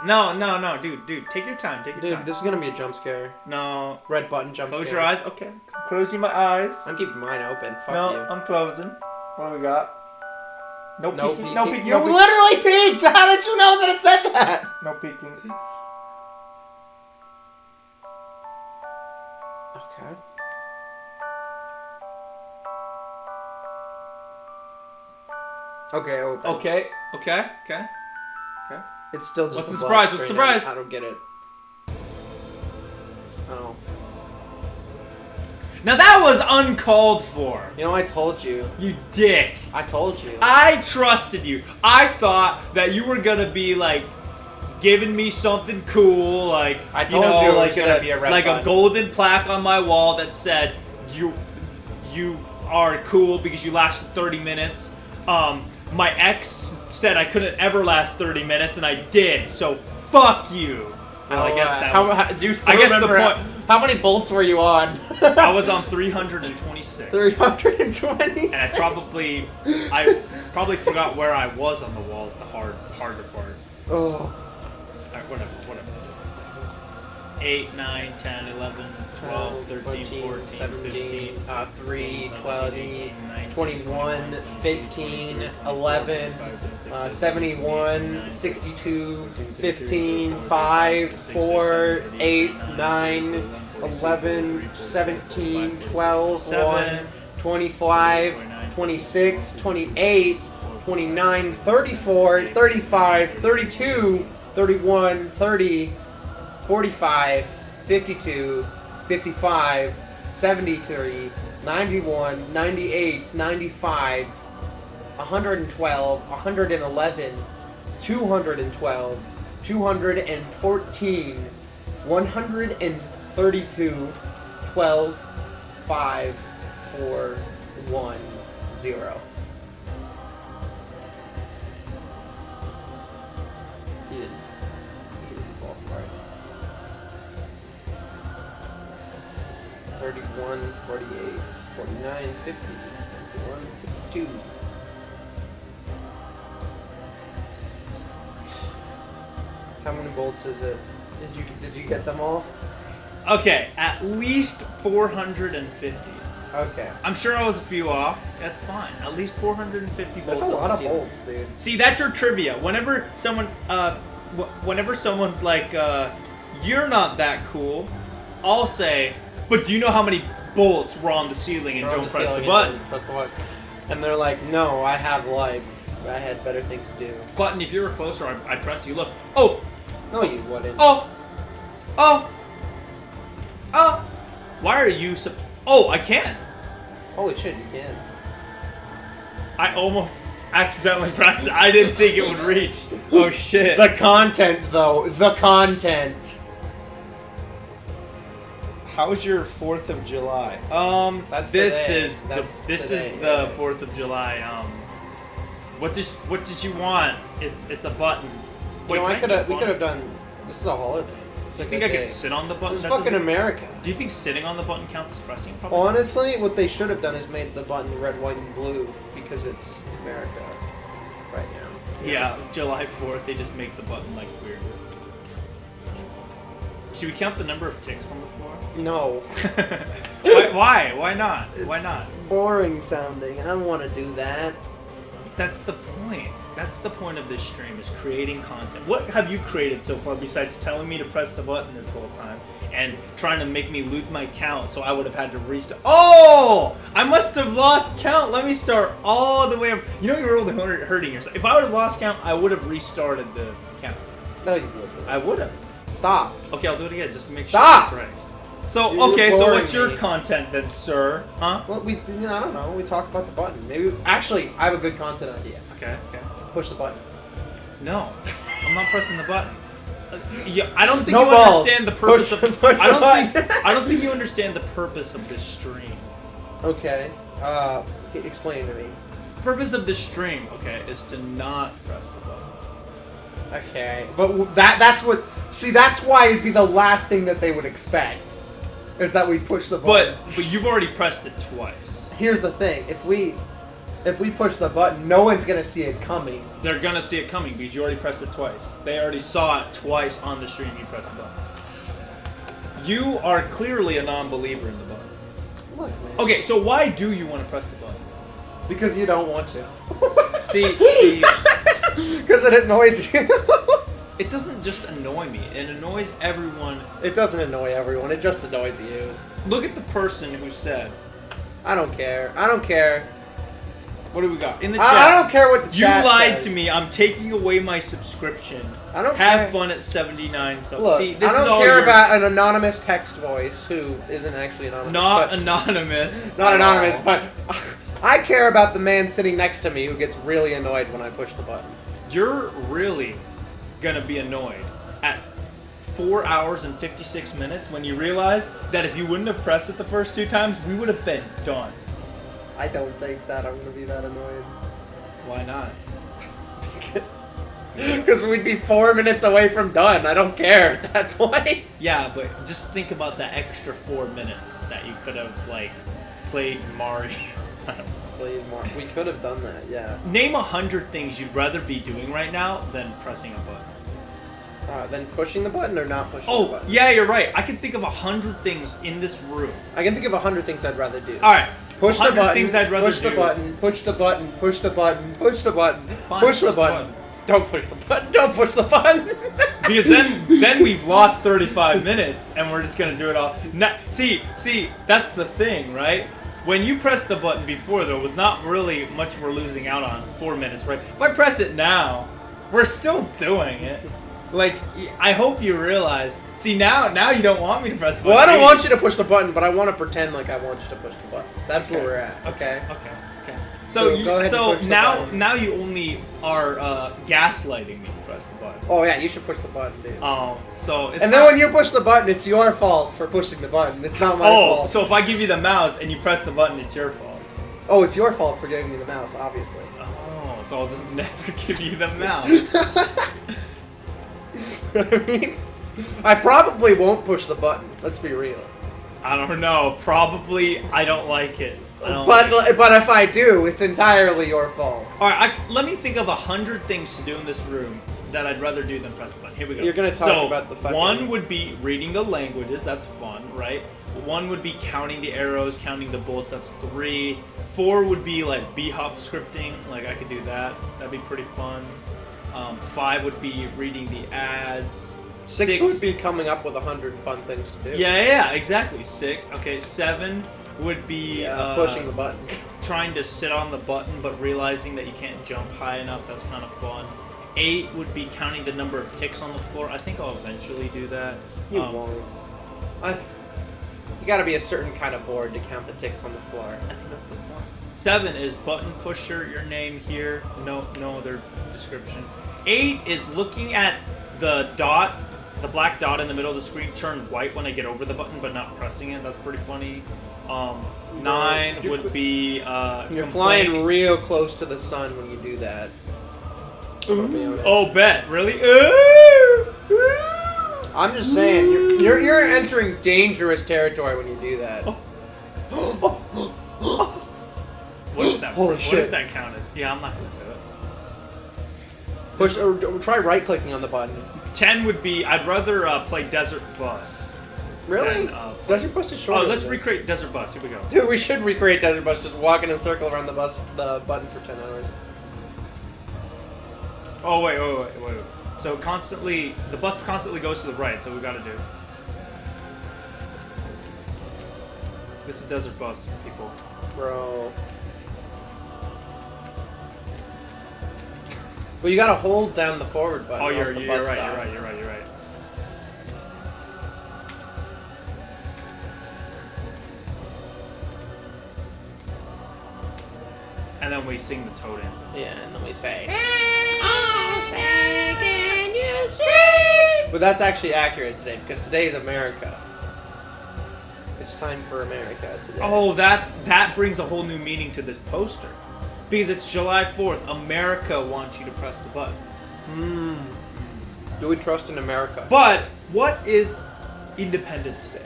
No, dude. Take your time. Take your Dude, time. this is gonna be a jump scare. No. Red button jump Close scare. your eyes. Okay. Closing my eyes. I'm keeping mine open. Fuck No, you. I'm closing. What do we got? No No peeking. peeking. No peeking. You No peeking. literally peeked! How did you know that it said that? No peeking. Okay. Okay, open. Okay. It's still just What's a the black surprise? What's the screen. surprise? I don't get it. Oh. Now that was uncalled for. You know, I told you. You dick. I told you. I trusted you. I thought that you were gonna be like giving me something cool, like I told you it was gonna be a red like button. a golden plaque on my wall that said you are cool because you lasted 30 minutes. My ex said I couldn't ever last 30 minutes, and I did. So fuck you. Well, I guess that was. do you still I guess the remember point. how many bolts were you on? I was on 326. 320. And I probably forgot where I was on the walls. The harder part. Oh. Alright, whatever. 8, 9, 10, 11, 12, 13, 14, 15, 3, 12, 18, 19, 21, 15, 11, 71, 62, 15, 5, 4, 8, 9, 11, 17, 12, 1, 25, 26, 28, 29, 34, 35, 32, 31, 30, 45, 52, 55, 73, 91, 98, 95, 112, 111, 212, 214, 132, 12, 5, 4, 1, 0. He didn't fall for it. 31, 48, 49, 50, 51, 52. How many bolts is it? Did you get them all? Okay, at least 450. Okay. I'm sure I was a few off. That's fine. At least 450 bolts. That's a on lot the of ceiling. bolts, dude. See, that's your trivia. Whenever someone's like, "You're not that cool," I'll say, "But do you know how many bolts were on the ceiling and don't press the button?" Press the button. And they're like, "No, I have life. I had better things to do." Button. If you were closer, I'd press you. Look. Oh. No, you wouldn't. Oh. Oh. Oh. Why are you so? Oh, I can. Holy shit, you can. I almost accidentally pressed it. I didn't think it would reach. Oh shit. The content, though. The content. How's your 4th of July? That's this today. is That's the this today, is the yeah. 4th of July. What did you want? It's a button. You know, can we jump could on it? have done. This is a holiday. It's Do a you think good I could day. sit on the button? This is That fucking doesn't- America. Do you think sitting on the button counts as pressing? Probably. Honestly, what they should have done is made the button red, white, and blue because it's America right now. Yeah, July 4th, they just make the button like weird. Should we count the number of ticks on the floor? No. Why? Why not? Why It's not? boring sounding. I don't want to do that. That's the point. That's the point of this stream, is creating content. What have you created so far besides telling me to press the button this whole time and trying to make me lose my count so I would have had to restart? Oh! I must have lost count. Let me start all the way up. You know you're really hurting yourself. If I would have lost count, I would have restarted the count. No, you wouldn't. I would have. Stop. Okay, I'll do it again just to make Stop! sure it's right. So, You're okay, so boring what's your me. content then, sir? Huh? Well, I don't know. We talked about the button. Maybe. Actually, I have a good content idea. Okay. Push the button. No, I'm not pressing the button. Yeah, I don't think No you balls. understand the purpose Push- of. push the button. I don't think you understand the purpose of this stream. Okay. Explain to me. The purpose of this stream, okay, is to not press the button. Okay, but that's what. See, that's why it'd be the last thing that they would expect, is that we push the button. But you've already pressed it twice. Here's the thing: if we push the button, no one's gonna see it coming. They're gonna see it coming because you already pressed it twice. They already saw it twice on the stream. You pressed the button. You are clearly a non-believer in the button. Look, man. Okay, so why do you want to press the button? Because you don't want to. See. Because it annoys you. It doesn't just annoy me. It annoys everyone. It doesn't annoy everyone. It just annoys you. Look at the person who said, I don't care. I don't care. what do we got? In the chat. I don't care what the You chat lied says. to me. I'm taking away my subscription. I don't Have care. fun at 79 subs. Look, See, this I is don't all care yours. about an anonymous text voice who isn't actually anonymous. Not but, anonymous. not at anonymous, all. but I care about the man sitting next to me who gets really annoyed when I push the button. You're really gonna be annoyed 4 hours and 56 minutes when you realize that if you wouldn't have pressed it the first 2 times, we would have been done. I don't think that I'm gonna be that annoyed. Why not? Because we'd be 4 minutes away from done. I don't care at that point. Yeah, but just think about the extra 4 minutes that you could have, like, played Mario. Played more. We could have done that, yeah. Name 100 things you'd rather be doing right now than pressing a button. Then pushing the button or not pushing the Oh, button? yeah, you're right. I can think of 100 things in this room. I can think of 100 things I'd rather do. All right. Push the 100 button, things I'd rather push the do. button, push the button, push the button, push the button, Fine, push the button. Don't push the button, don't push the button! Because then we've lost 35 minutes and we're just gonna do it all. See, that's the thing, right? When you press the button before, there was not really much we're losing out on. 4 minutes, right? If I press it now, we're still doing it. Like, I hope you realize. See, now you don't want me to press the button. Well, I don't want you to push the button, but I want to pretend like I want you to push the button. That's where we're at, okay? Okay. So So, go ahead and push the button. now you only are gaslighting me to press the button. Oh yeah, you should push the button, dude. So it's And then when you push the button, it's your fault for pushing the button. It's not my fault. so if I give you the mouse and you press the button, it's your fault. Oh, it's your fault for giving me the mouse, obviously. Oh, so I'll just never give you the mouse. I mean, I probably won't push the button. Let's be real. I don't know. Probably I don't like it. But if I do, it's entirely your fault. All right, let me think of 100 things to do in this room that I'd rather do than press the button. Here we go. You're gonna talk about the fucking... One would be reading the languages. That's fun, right? One would be counting the arrows, counting the bullets. That's 3. 4 would be like B-hop scripting. Like I could do that. That'd be pretty fun. 5 would be reading the ads. 6 would be coming up with 100 fun things to do. Yeah, exactly. 6. Okay, 7 would be pushing the button. Trying to sit on the button, but realizing that you can't jump high enough. That's kind of fun. 8 would be counting the number of ticks on the floor. I think I'll eventually do that. You won't. You gotta be a certain kind of board to count the ticks on the floor. I think that's the point. 7 is button pusher, your name here. No other description. 8 is looking at the dot, the black dot in the middle of the screen turn white when I get over the button, but not pressing it. That's pretty funny. 9 would be You're flying real close to the sun when you do that. Oh, bet. Really? I'm just saying, you're entering dangerous territory when you do that. What if that? Holy what shit. if that counted? Yeah, I'm not gonna do it. Push or try right-clicking on the button. 10 would be I'd rather play Desert Bus. Really? Desert Bus is short. Oh, let's recreate Desert Bus. Here we go. Dude, we should recreate Desert Bus. Just walk in a circle around the button for 10 hours. Oh wait. So the bus constantly goes to the right. So we got to do. This is Desert Bus, people. Bro. Well, you gotta hold down the forward button. Oh, else you're the right. bus You're stops. right. And then we sing the Toad Anthem. Yeah, and then we say, can you see? But that's actually accurate today, because today is America. It's time for America today. Oh, that brings a whole new meaning to this poster. Because it's July 4th. America wants you to press the button. Do we trust in America? But what is Independence Day?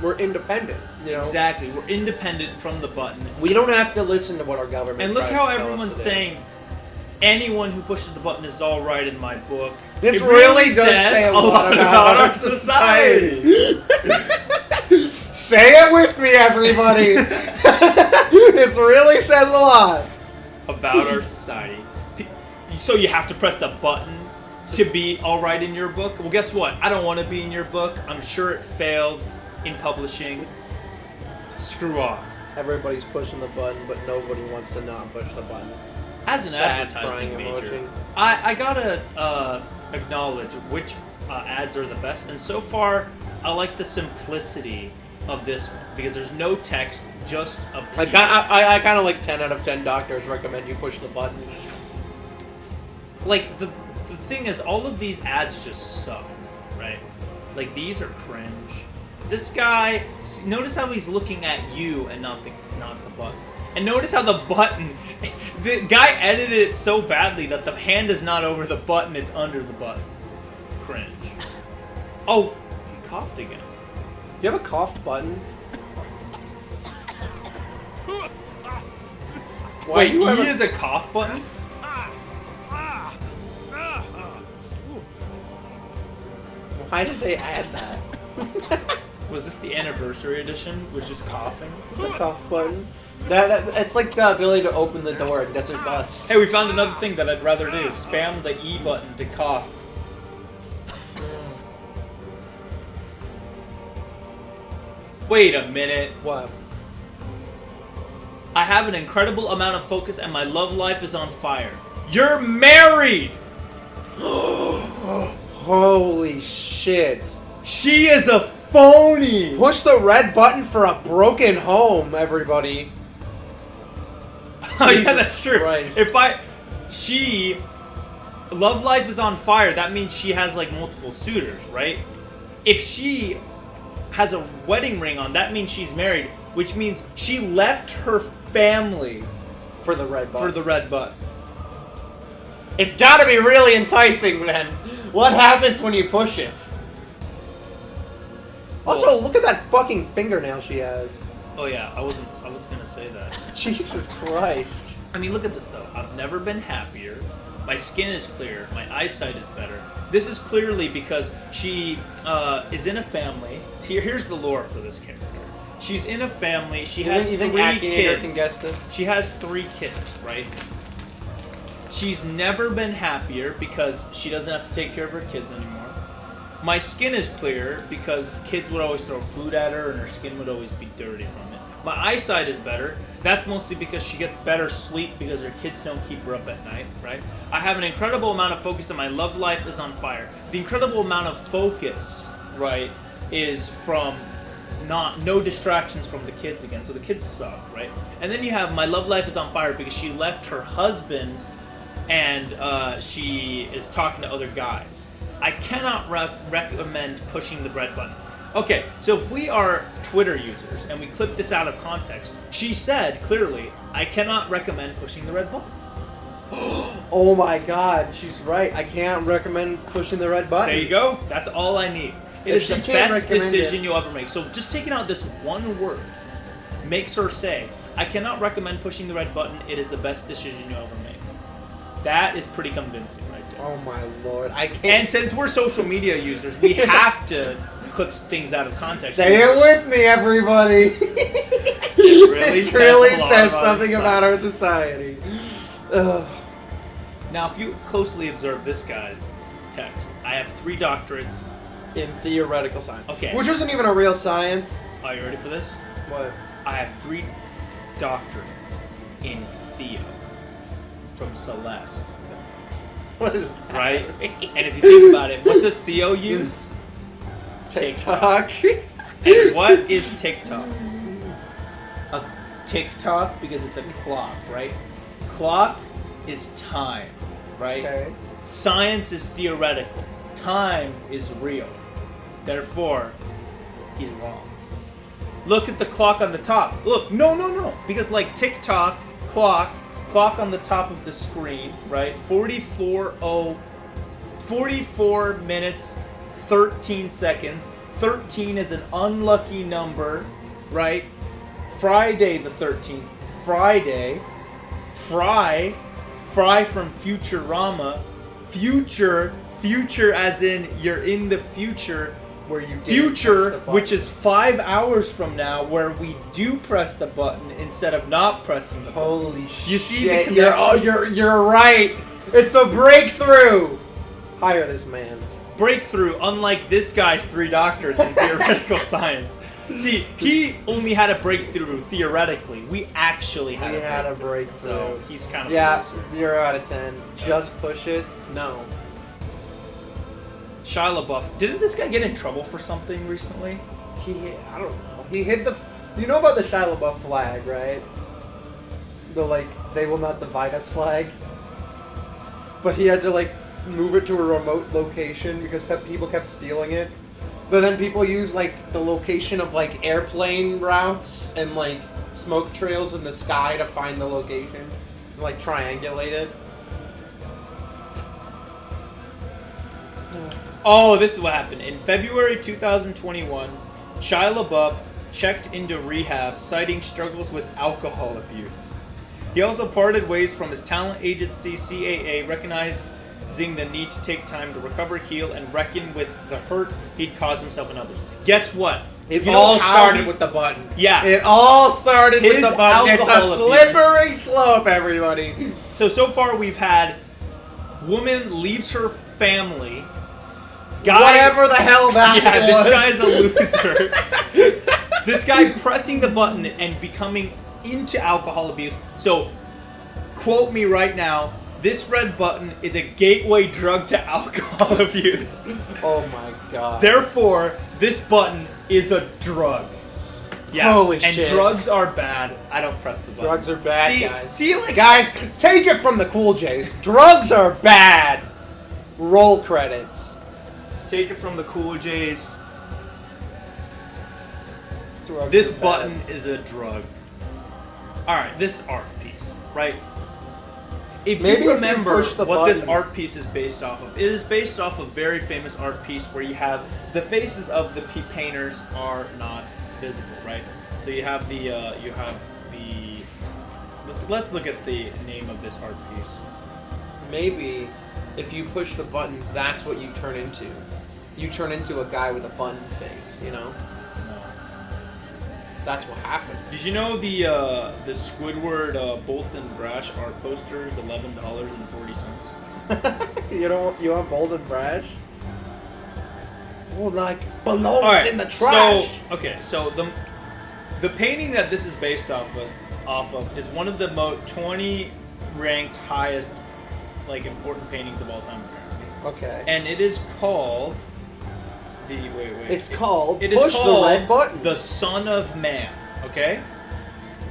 We're independent, you know? Exactly. We're independent from the button. We don't have to listen to what our government And look tries how to tell us everyone's to do. saying anyone who pushes the button is all right in my book. This It really does says say a lot about our society. Say it with me, everybody. This really says a lot. About our society. So you have to press the button to be all right in your book? Well, guess what? I don't want to be in your book. I'm sure it failed in publishing. Screw off. Everybody's pushing the button, but nobody wants to not push the button. As an Sad advertising crying major, emoji. I gotta acknowledge which ads are the best, and so far I like the simplicity of this one because there's no text, just a. I kind of like 10 out of 10 doctors recommend you push the button. Like the thing is, all of these ads just suck, right? Like, these are cringe. This guy, notice how he's looking at you and not the button. And notice how the button, the guy edited it so badly that the hand is not over the button, it's under the button. Cringe. Oh, he coughed again. You have a cough button? Wait, do you have E is a cough button? Why did they add that? Was this the anniversary edition, which is coughing? It's a cough button. That it's like the ability to open the door in Desert Bus. Hey, we found another thing that I'd rather do. Spam the E button to cough. Wait a minute. What? I have an incredible amount of focus and my love life is on fire. You're married! Holy shit. She is a phony! Push the red button for a broken home, everybody. Oh yeah, Jesus that's true. Christ. Love life is on fire, that means she has like multiple suitors, right? If she has a wedding ring on, that means she's married, which means she left her family For the red button. for the red button. It's gotta be really enticing, then. What happens when you push it? Also, look at that fucking fingernail she has. Oh yeah, I was gonna say that. Jesus Christ. I mean, look at this though. I've never been happier. My skin is clear. My eyesight is better. This is clearly because she is in a family. Here's the lore for this character. She's in a family. She has You think 3 Akinator kids. can guess this? She has 3 kids, right? She's never been happier because she doesn't have to take care of her kids anymore. My skin is clear because kids would always throw food at her and her skin would always be dirty from it. My eyesight is better. That's mostly because she gets better sleep because her kids don't keep her up at night, right? I have an incredible amount of focus and my love life is on fire. The incredible amount of focus, right, is from no distractions from the kids again. So the kids suck, right? And then you have my love life is on fire because she left her husband and she is talking to other guys. I cannot recommend pushing the red button. Okay, so if we are Twitter users and we clip this out of context, she said clearly, I cannot recommend pushing the red button. Oh my god, she's right. I can't recommend pushing the red button. There you go. That's all I need. It If is she the can't best recommend decision it- you'll ever make. So just taking out this one word makes her say, I cannot recommend pushing the red button. It is the best decision you'll ever make. That is pretty convincing right there. Oh my lord, I can't. And since we're social media users, we have to clip things out of context. Say it with me, everybody. really This really says a lot says about our something society. about our society. Ugh. Now, if you closely observe this guy's text, I have 3 doctorates. In theoretical science. Okay. Which isn't even a real science. Are you ready for this? What? I have 3 doctorates in Theo from Celeste. What is that? Right? And if you think about it, what does Theo use? TikTok. What is TikTok? A TikTok because it's a clock, right? Clock is time, right? Okay. Science is theoretical. Time is real. Therefore, he's wrong. Look at the clock on the top. Look, no. Because like TikTok, clock on the top of the screen, right? 44 minutes, 13 seconds. 13 is an unlucky number, right? Friday the 13th. Friday. Fry from Futurama. Future as in you're in the future. Where you didn't Future, press the button. which is 5 hours from now, where we do press the button instead of not pressing the button. Holy shit! You see the connection? You're right. It's a breakthrough. Hire this man. Breakthrough, unlike this guy's 3 doctorates in theoretical science. See, he only had a breakthrough theoretically. We actually had We a had a breakthrough. breakthrough. So he's kind of Yeah, a loser. 0 out of 10. Just push it. No. Shia LaBeouf. Didn't this guy get in trouble for something recently? I don't know. He hit the. You know about the Shia LaBeouf flag, right? The they will not divide us flag. But he had to move it to a remote location because people kept stealing it. But then people use like the location of like airplane routes and like smoke trails in the sky to find the location, and, like triangulate it. Oh, this is what happened. In February 2021, Shia LaBeouf checked into rehab, citing struggles with alcohol abuse. He also parted ways from his talent agency, CAA, recognizing the need to take time to recover, heal, and reckon with the hurt he'd caused himself and others. Guess what? It You know all how started he- with the button. Yeah. It all started with His the button. It's a alcohol slippery slope, everybody. So far we've had woman leaves her family. Guy, Whatever the hell that yeah, was. this guy's a loser. This guy pressing the button and becoming into alcohol abuse. So, quote me right now, this red button is a gateway drug to alcohol abuse. Oh my god. Therefore, this button is a drug. Yeah, Holy and shit. drugs are bad. I don't press the button. Drugs are bad, See- guys. see, like- guys, take it from the Cool J's. Drugs are bad. Roll credits. Take it from the Cool J's. Drugs This are bad. button is a drug. Alright, this art piece, right? If Maybe if you you remember push the what this button- art piece is based off of, it is based off of a very famous art piece where you have the faces of the painters are not visible, right? So you have the let's look at the name of this art piece. Maybe if you push the button, that's what you turn into. You turn into a guy with a button face, you know? That's what happens. Did you know the Squidward Bolt and Brash art posters $11.40? You want Bold and Brash? Well, like belongs Alright, in the trash. So the painting that this is based off of is one of the 20 ranked highest important paintings of all time apparently. Okay. And it is called It's called It is Push called the Red Button. The Son of Man, okay?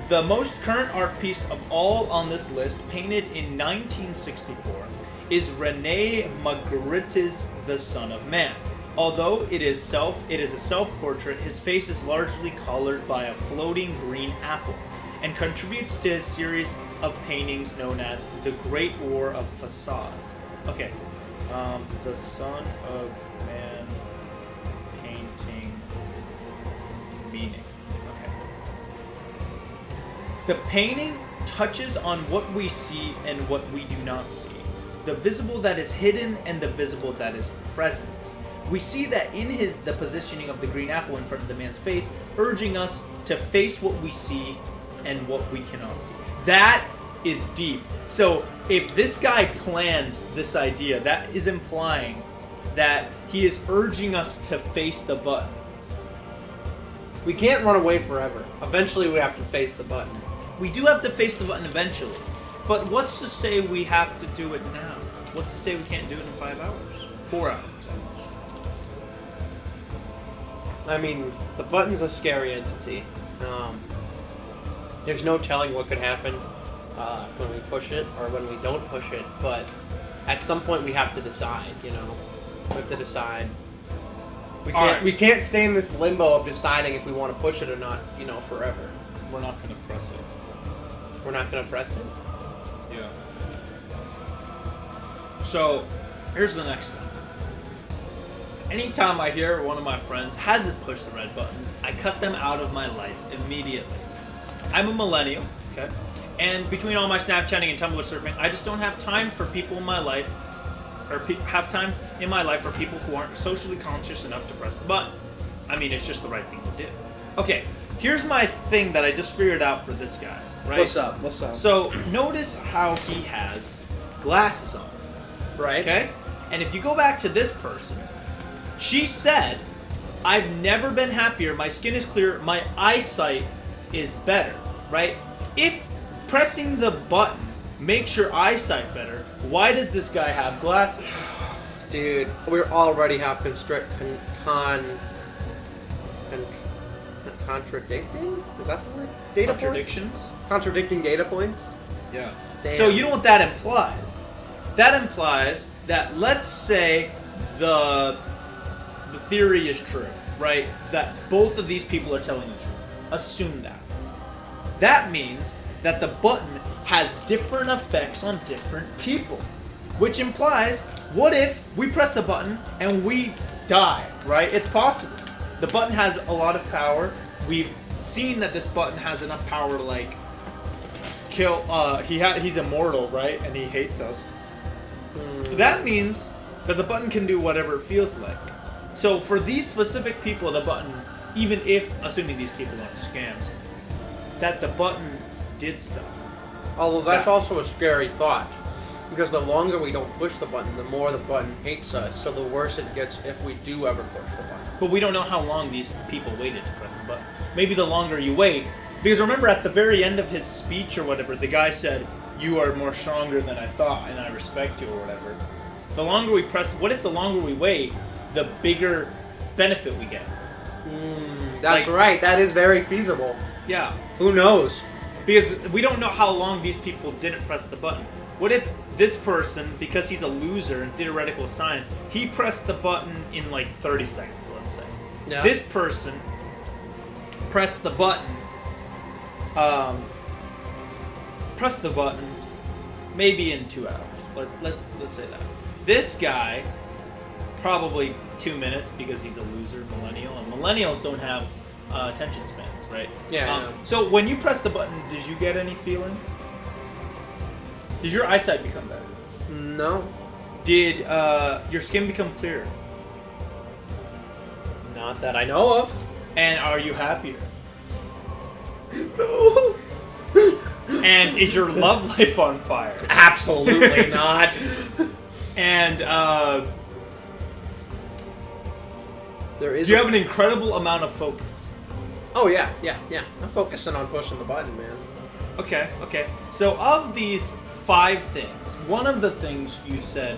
The most current art piece of all on this list, painted in 1964, is Rene Magritte's The Son of Man. Although it is a self-portrait, his face is largely colored by a floating green apple, and contributes to his series of paintings known as The Great War of Facades. Okay, The Son of Man painting meaning. Okay. The painting touches on what we see and what we do not see, the visible that is hidden and the visible that is present. We see that in the positioning of the green apple in front of the man's face, urging us to face what we see and what we cannot see. That is deep. So if this guy planned this idea, that is implying that he is urging us to face the button. We can't run away forever. Eventually, we have to face the button. We do have to face the button eventually. But what's to say we have to do it now? What's to say we can't do it in 5 hours? 4 hours almost. I mean, the button's a scary entity. There's no telling what could happen when we push it or when we don't push it, but at some point we have to decide, you know? We have to decide. We can't stay in this limbo of deciding if we want to push it or not, you know, forever. We're not going to press it. We're not going to press it. Yeah. So, here's the next one. Anytime I hear one of my friends hasn't pushed the red buttons, I cut them out of my life immediately. I'm a millennial, okay? And between all my Snapchatting and Tumblr surfing, I just don't have time for people in my life, or have time in my life for people who aren't socially conscious enough to press the button. I mean, it's just the right thing to do. Okay, here's my thing that I just figured out for this guy, right? What's up? What's up? So, notice how he has glasses on, Right. okay? And if you go back to this person, she said, I've never been happier, my skin is clear, my eyesight is better, right? If pressing the button makes your eyesight better, why does this guy have glasses? Dude, we already have contradicting? Is that the word? Data Contradictions? points? Contradicting data points? Yeah. Damn. So you know what that implies? That implies that, let's say the the theory is true, right? That both of these people are telling the truth. Assume that. That means that the button has different effects on different people. Which implies, what if we press a button and we die, right? It's possible. The button has a lot of power. We've seen that this button has enough power to, like, kill, he's immortal, right? And he hates us. That means that the button can do whatever it feels like. So for these specific people, the button, even if, assuming these people aren't scams, that the button did stuff. Although that's Yeah. also a scary thought. Because the longer we don't push the button, the more the button hates us. So the worse it gets if we do ever push the button. But we don't know how long these people waited to press the button. Maybe the longer you wait, because remember at the very end of his speech or whatever, the guy said, "You are more stronger than I thought, and I respect you," or whatever. The longer we press, what if the longer we wait, the bigger benefit we get? That's Like- right. That is very feasible. Yeah. Who knows? Because we don't know how long these people didn't press the button. What if this person, because he's a loser in theoretical science, he pressed the button in like 30 seconds, let's say. Yeah. This person pressed the button, maybe in 2 hours. Let's say that. This guy, probably 2 minutes because he's a loser millennial, and millennials don't have attention spans, right? Yeah, I know. So when you press the button, did you get any feeling? Did your eyesight become better? No. Did your skin become clearer? Not that I know of. And are you happier? No. And is your love life on fire? Absolutely not. And There is. do you have an incredible amount of focus? Oh yeah. I'm focusing on pushing the button, man. Okay. So of these 5 things, one of the things you said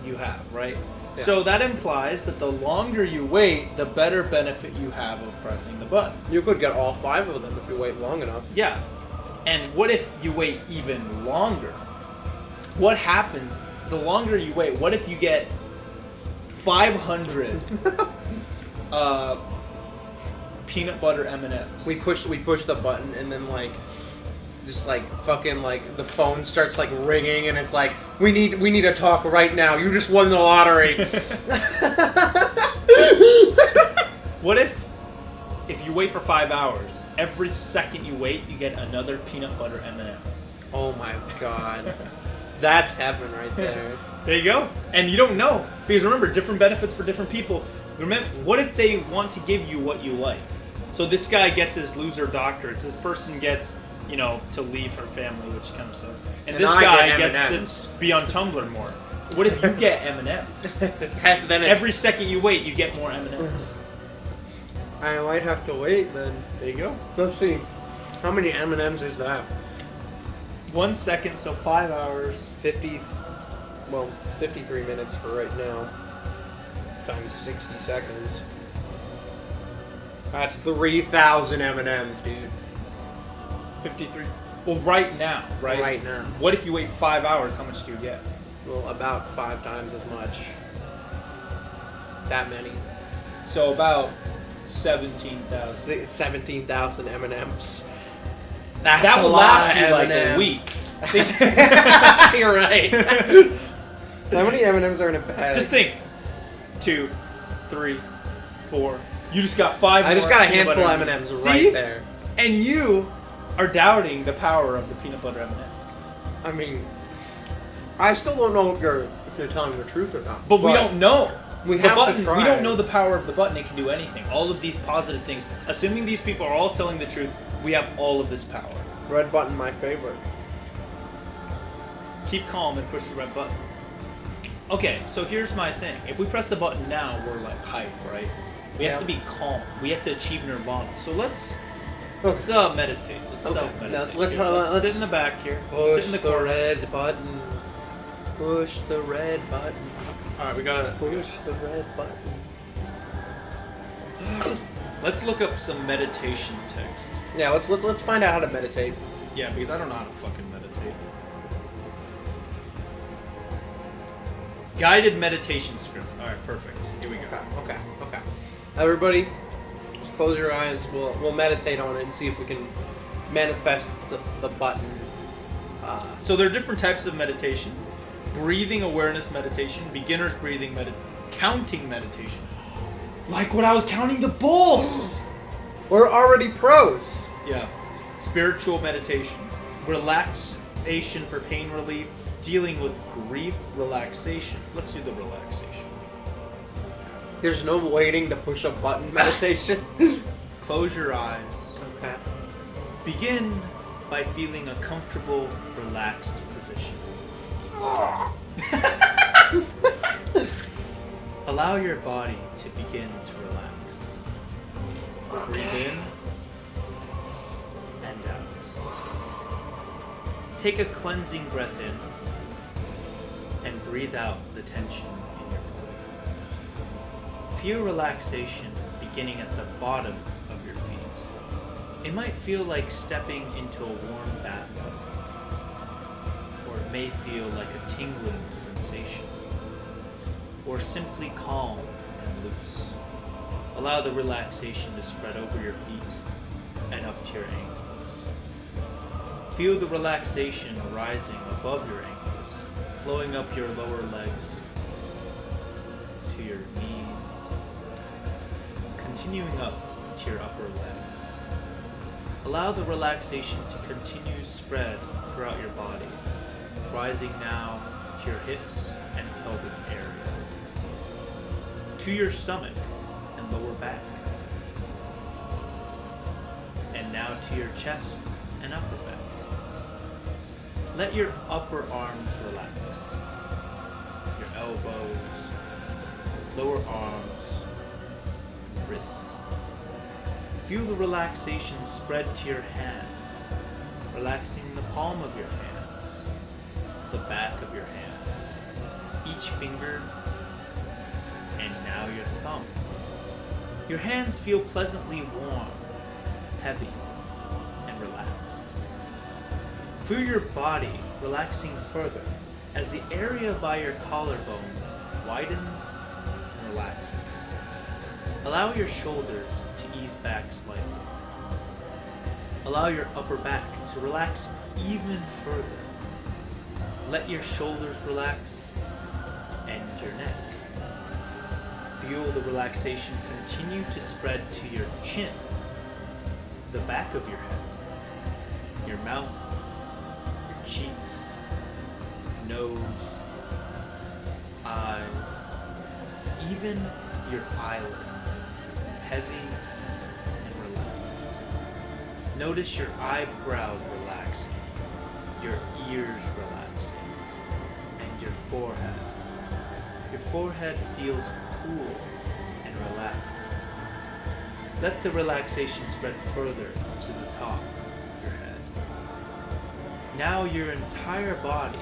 you have, right? Yeah. So that implies that the longer you wait, the better benefit you have of pressing the button. You could get all 5 of them if you wait long enough. Yeah. And what if you wait even longer? What happens the longer you wait? What if you get 500 peanut butter M&Ms? We push the button and then like just like fucking like the phone starts like ringing and it's like we need to talk right now. You just won the lottery. What if you wait for 5 hours, every second you wait, you get another peanut butter M&M? Oh my god. That's heaven right there. There you go. And you don't know. Because remember, different benefits for different people. Remember, what if they want to give you what you like? So this guy gets his loser doctorates. This person gets, to leave her family, which kind of sucks. And this I guy get gets M&Ms. to be on Tumblr more. What if you get M&Ms? Then Every second you wait, you get more M&Ms. I might have to wait then. There you go. Let's see. How many M&Ms is that? 1 second, so 5 hours. 53 minutes for right now. Times 60 seconds. That's 3,000 M&Ms, dude. 53. Well, right now, right? Right now. What if you wait 5 hours? How much do you get? Well, about 5 times as much. That many. So about 17,000. 17,000 M&Ms. That a will lot last of you like a M&Ms. week. You're right. How many M&Ms are in a bag? Just think. 2, 3, 4. You just got 5 I just more got a peanut handful of butter M&Ms See? right there. And you are doubting the power of the peanut butter M&Ms. I mean, I still don't know if you're telling the truth or not. But we don't know. We The have button, to try. We don't know the power of the button. It can do anything. All of these positive things. Assuming these people are all telling the truth, we have all of this power. Red button, my favorite. Keep calm and push the red button. Okay, so here's my thing. If we press the button now, we're like hype, right? We have to be calm. We have to achieve nirvana. So let's meditate. Let's Okay. self-meditate. Now, let's- here. let's sit in the back here. Push sit in the the corner. red button. Push the red button. All right, we gotta. Push the red button. Let's look up some meditation text. Yeah, let's find out how to meditate. Yeah, because I don't know how to fucking meditate. Guided meditation scripts. All right, perfect. Here we go. Okay. Everybody, just close your eyes. We'll meditate on it and see if we can manifest the button. So there are different types of meditation. Breathing awareness meditation, beginner's breathing counting meditation. Like when I was counting the bulls. We're already pros. Yeah. Spiritual meditation, relaxation for pain relief, dealing with grief, relaxation. Let's do the relaxation. There's no waiting to push a button meditation. Close your eyes. Okay. Begin by feeling a comfortable, relaxed position. Allow your body to begin to relax. Breathe in and out. Take a cleansing breath in and breathe out the tension in your body. Feel relaxation beginning at the bottom of your feet. It might feel like stepping into a warm bathtub, or it may feel like a tingling sensation, or simply calm and loose. Allow the relaxation to spread over your feet and up to your ankles. Feel the relaxation rising above your ankles, flowing up your lower legs to your knees, continuing up to your upper legs. Allow the relaxation to continue to spread throughout your body, rising now to your hips and pelvic area, to your stomach and lower back, and now to your chest and upper back. Let your upper arms relax, your elbows, lower arms, wrists. Feel the relaxation spread to your hands, relaxing the palm of your hands, the back of your hands, each finger, and now your thumb. Your hands feel pleasantly warm, heavy, and relaxed. Feel your body relaxing further as the area by your collarbones widens and relaxes. Allow your shoulders to ease back slightly. Allow your upper back to relax even further. Let your shoulders relax and your neck. Feel the relaxation continue to spread to your chin, the back of your head, your mouth, your cheeks, nose, eyes, even your eyelids, heavy and relaxed. Notice your eyebrows relaxing, your ears relaxing, and your forehead. Your forehead feels cool and relaxed. Let the relaxation spread further to the top of your head. Now your entire body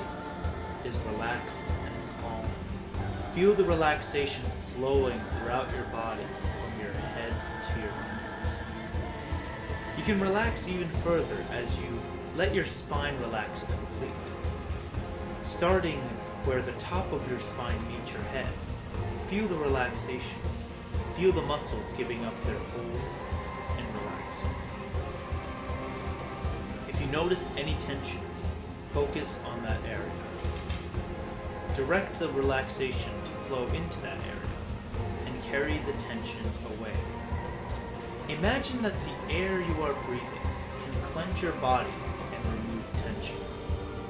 is relaxed and calm. Feel the relaxation flowing throughout your body from your head to your feet. You can relax even further as you let your spine relax completely. Starting where the top of your spine meets your head, feel the relaxation. Feel the muscles giving up their hold and relaxing. If you notice any tension, focus on that area. Direct the relaxation to flow into that area and carry the tension away. Imagine that the air you are breathing can cleanse your body and remove tension.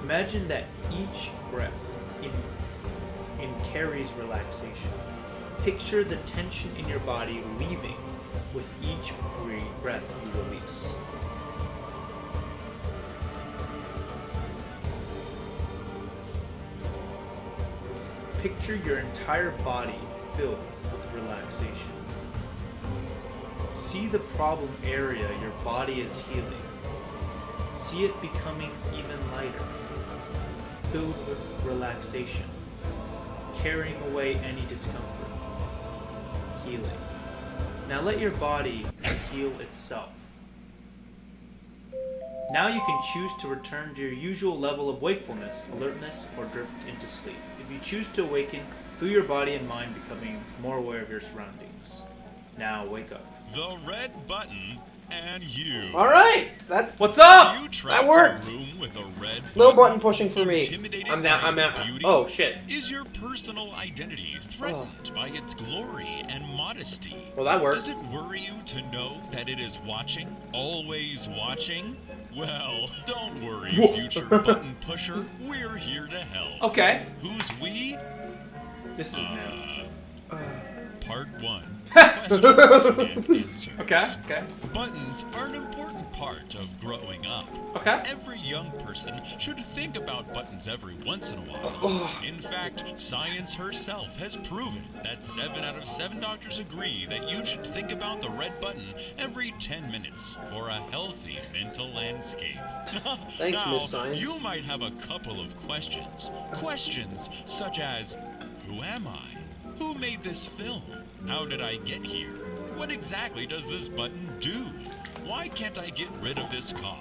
Imagine that each breath in carries relaxation. Picture the tension in your body leaving with each breath you release. Picture your entire body filled with relaxation. See the problem area your body is healing. See it becoming even lighter, filled with relaxation, carrying away any discomfort, healing. Now let your body heal itself. Now you can choose to return to your usual level of wakefulness, alertness, or drift into sleep. If you choose to awaken, feel your body and mind becoming more aware of your surroundings. Now wake up. The red button and you. All right, that What's up? You trapped worked. a room with a red no button pushing for me. Intimidated I'm by out. I'm its out. beauty? Oh shit. Is your personal identity threatened by its glory and modesty? Well, that worked. Does it worry you to know that it is watching? Always watching? Well, don't worry, future button pusher. We're here to help. Okay. Who's we? This is new. Part 1. Questions and answers. Okay. Okay. Buttons are an important part of growing up. Okay. Every young person should think about buttons every once in a while. In fact, science herself has proven that 7 out of 7 doctors agree that you should think about the red button every 10 minutes for a healthy mental landscape. Thanks, now, Miss Science. you might have a couple of questions. Questions such as, who am I? Who made this film? How did I get here? What exactly does this button do? Why can't I get rid of this cough?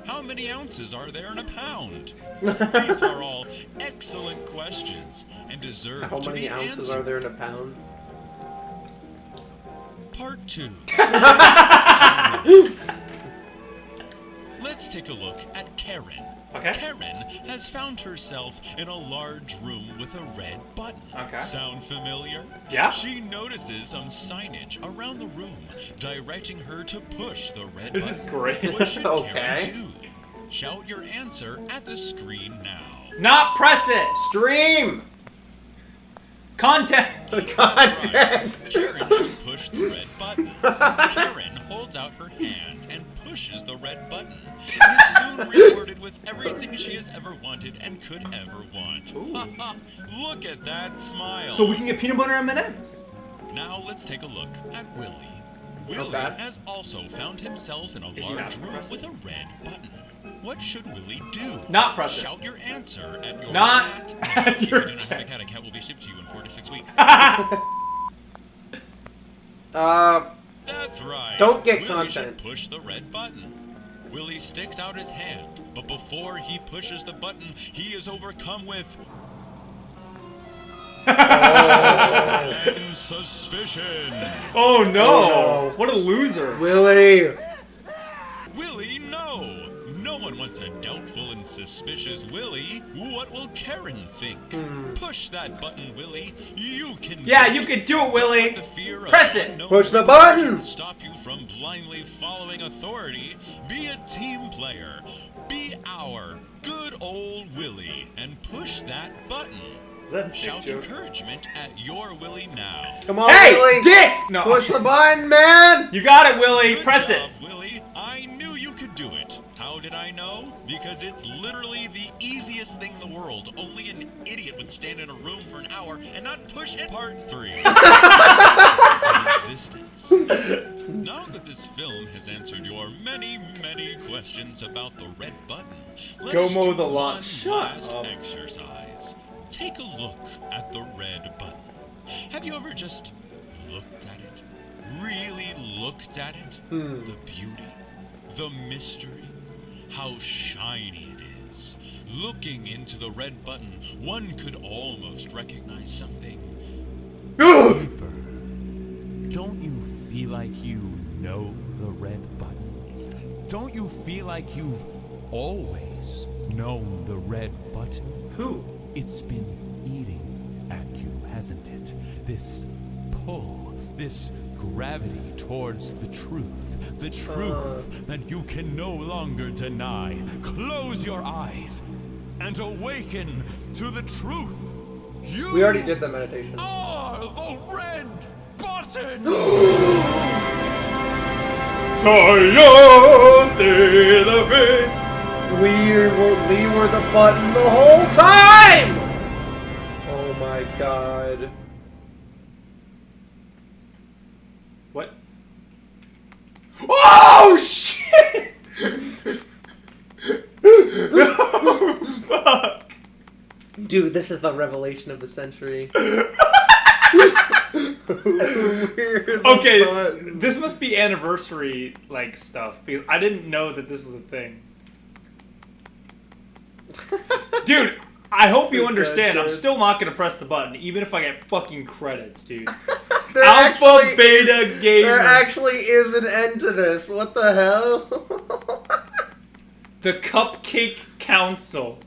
How many ounces are there in a pound? These are all excellent questions and deserve How to many be ounces answered. are there in a pound? Part 2. Let's take a look at Karen. Okay. Karen has found herself in a large room with a red button. Okay. Sound familiar? Yeah. She notices some signage around the room directing her to push the red This button. is great. What should Okay. Karen do? Shout your answer at the screen now. Not press it. Stream Content. the content. Karen should push the red button. Karen holds out her hand and pushes the red button. She is soon rewarded with everything she has ever wanted and could ever want. Look at that smile. So we can get peanut butter M&Ms. Now let's take a look at Willie. Willie Okay. has also found himself in a Is he large not room pressing? with a red button. What should Willie do? Not press it. Shout your answer at your Not cat. at If your you do not have a cat, a cat will be shipped to you in 4 to 6 weeks. That's right. Don't get Willie content. should push the red button. Willie sticks out his hand, but before he pushes the button, he is overcome with and suspicion. Oh no. Oh, no. What a loser. Willie. Willie, no! No one wants a doubtful and suspicious Willie. What will Karen think? Push that button, Willie. You can. Yeah, do you it. can do it, Willie. The fear of Press it. unknown Push the button. will stop you from blindly following authority. Be a team player. Be our good old Willie and push that button. Is that a Shout encouragement at your Willie now. Come on, Hey, Willie. Dick! No. Push the button, man. You got it, Willie. Good Press job, it. Willie. I knew you could do it. How did I know? Because it's literally the easiest thing in the world. Only an idiot would stand in a room for an hour and not push it. Part 3. Existence. Now that this film has answered your many, many questions about the red button, let Go us mow do the lawn. one Shut last up. exercise. Take a look at the red button. Have you ever just looked at it? Really looked at it? The beauty, the mystery, how shiny it is. Looking into the red button, one could almost recognize something. Don't you feel like you know the red button? Don't you feel like you've always known the red button? Who? It's been eating at you, hasn't it? This pull, this gravity towards the truth that you can no longer deny. Close your eyes and awaken to the truth. You We already did the meditation. are the red button! We were the button the whole time! Oh my god. What? Oh shit! Oh, fuck. Dude, this is the revelation of the century. Weird Okay, button. this must be anniversary like stuff because I didn't know that this was a thing. Dude, I hope you understand. I'm still not gonna press the button, even if I get fucking credits, dude. There Alpha actually Beta is, Gamer. There actually is an end to this. What the hell? The Cupcake Council.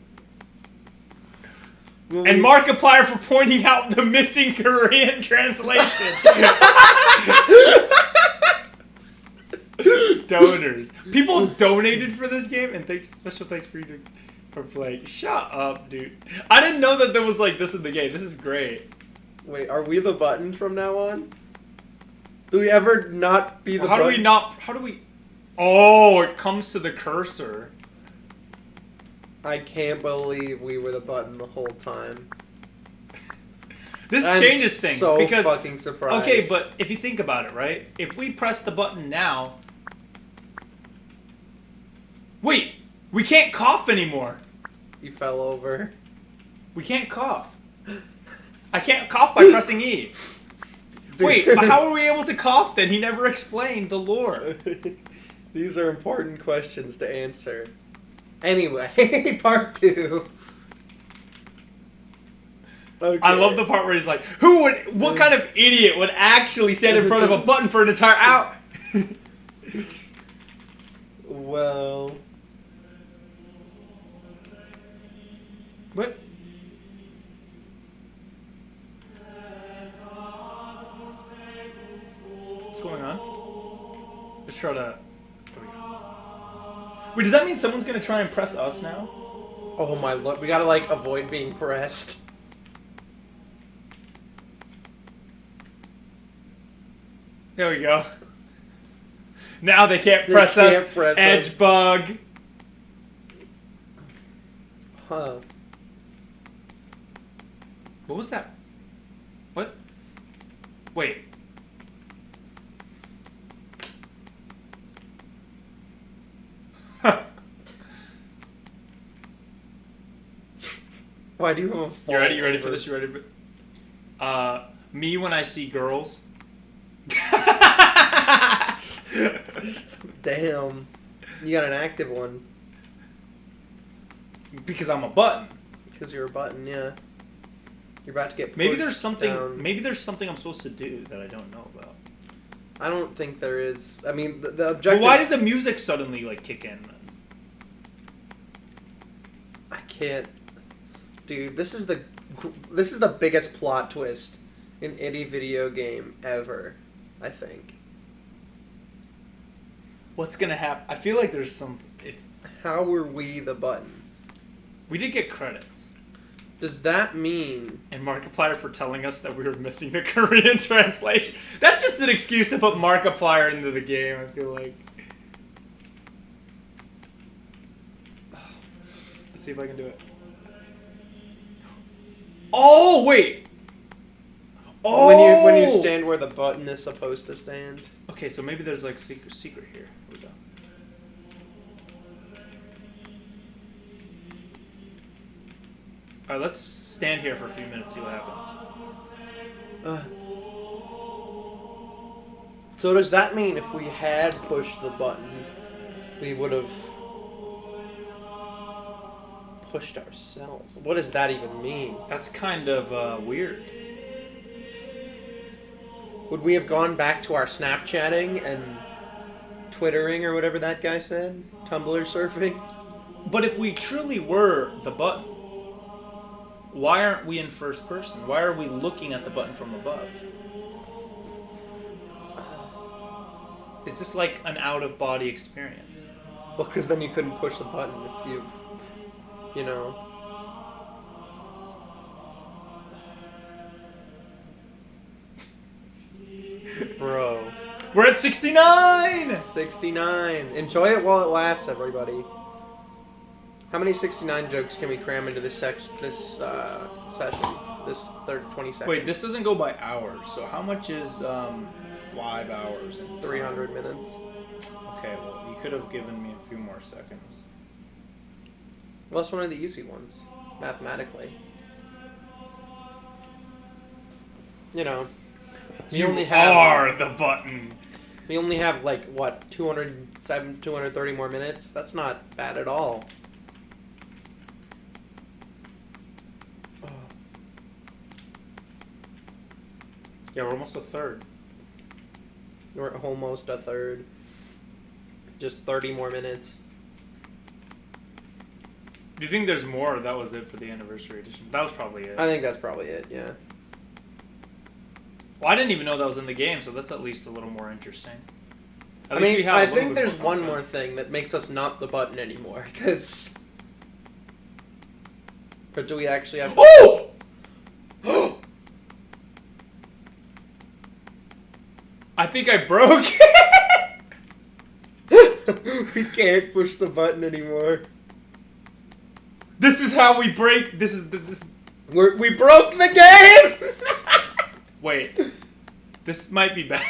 Well, And we- Markiplier for pointing out the missing Korean translation. Donors. People donated for this game, and special thanks for you for playing. Shut up, dude. I didn't know that there was like this in the game. This is great. Wait, are we the button from now on? Do we ever not be the How button? do we not? How do we? Oh, it comes to the cursor. I can't believe we were the button the whole time. This I'm changes things so because fucking surprised. okay, but if you think about it, right? If we press the button now, wait, we can't cough anymore. You fell over. We can't cough. I can't cough by pressing E. Dude. Wait, but how are we able to cough then? He never explained the lore. These are important questions to answer. Anyway, part 2. Okay. I love the part where he's like, what kind of idiot would actually stand in front of a button for an entire hour? Well... What? What's going on? Let's try to... There we go. Wait, does that mean someone's gonna try and press us now? Oh my lord, we gotta like avoid being pressed. There we go. Now they can't They press can't us. press Edge us. bug. Huh. What was that? What? Wait. Why do you have a fall You ready? You ready for over? this? You ready for? Me when I see girls. Damn. You got an active one. Because I'm a button. Because you're a button, yeah. You're about to get Maybe pushed there's something. down. Maybe there's something I'm supposed to do that I don't know about. I don't think there is. I mean, the But objective... why did the music suddenly like kick in? I can't... Dude, this is the biggest plot twist in any video game ever, I think. What's gonna happen? I feel like there's some. If How were we the button? we did get credits, Does that mean... and Markiplier for telling us that we were missing the Korean translation. That's just an excuse to put Markiplier into the game. I feel like. Let's see if I can do it. Oh wait. Oh. When you stand where the button is supposed to stand. Okay, so maybe there's like secret here. Here we go. All right, let's stand here for a few minutes, see what happens. So does that mean if we had pushed the button, we would have pushed ourselves? What does that even mean? That's kind of weird. Would we have gone back to our Snapchatting and Twittering or whatever that guy said? Tumblr surfing? But if we truly were the button, why aren't we in first person? Why are we looking at the button from above? Is this like an out-of-body experience? Well, because then you couldn't push the button if you know. Bro. We're at 69! 69. Enjoy it while it lasts, everybody. How many 69 jokes can we cram into this session? This 20 seconds. Wait, this doesn't go by hours, so how much is 5 hours and 300 minutes. Okay, well, you could have given me a few more seconds. Well, that's one of the easy ones, mathematically. You know. We You only have are the button. we only have like what 230 more minutes. That's not bad at all. Oh. Yeah, we're almost a third. We're almost a third. Just 30 more minutes. Do you think there's more, or that was it for the anniversary edition? That was probably it. I think that's probably it. Yeah. Well, I didn't even know that was in the game, so that's at least a little more interesting. At I least we mean, have a I little think bit there's more one content. more thing that makes us not the button anymore. Because. Or do we actually have to? Oh! I think I broke. We can't push the button anymore. This is how we break. This. We broke the game. Wait, this might be bad.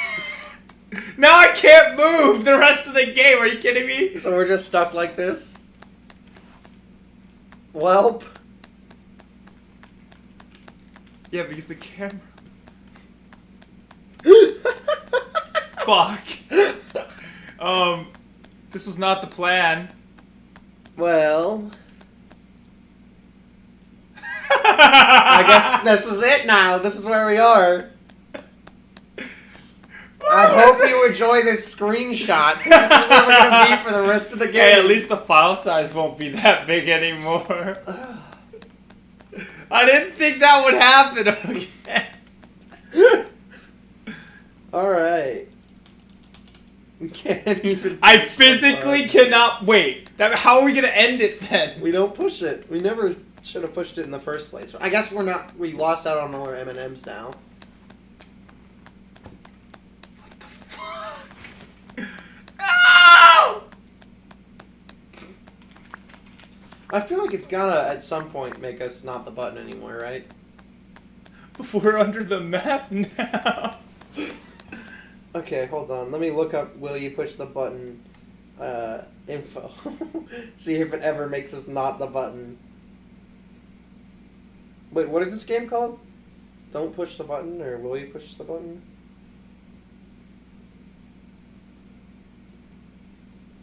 Now I can't move the rest of the game. Are you kidding me? So we're just stuck like this. Welp. Yeah, because the camera. Fuck. This was not the plan. Well. I guess this is it now. This is where we are. I hope you enjoy this screenshot. This is where we're gonna be for the rest of the game. Hey, at least the file size won't be that big anymore. I didn't think that would happen again. Alright. Can't even. I physically cannot wait. How are we gonna end it then? We don't push it. We never should have pushed it in the first place. I guess we're not. We lost out on all our M&Ms now. No! I feel like it's gotta at some point make us not the button anymore, right? We're under the map now. Okay, hold on. Let me look up will you push the button info. See if it ever makes us not the button. Wait, what is this game called? Don't push the button, or will you push the button?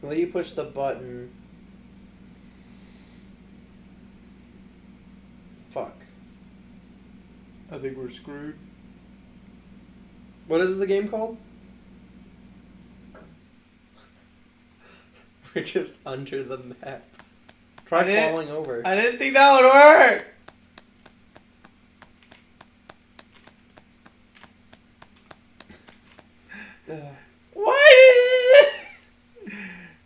Will you push the button? Fuck. I think we're screwed. What is the game called? We're just under the map. Try I didn't- falling over. I didn't think that would work. Ugh.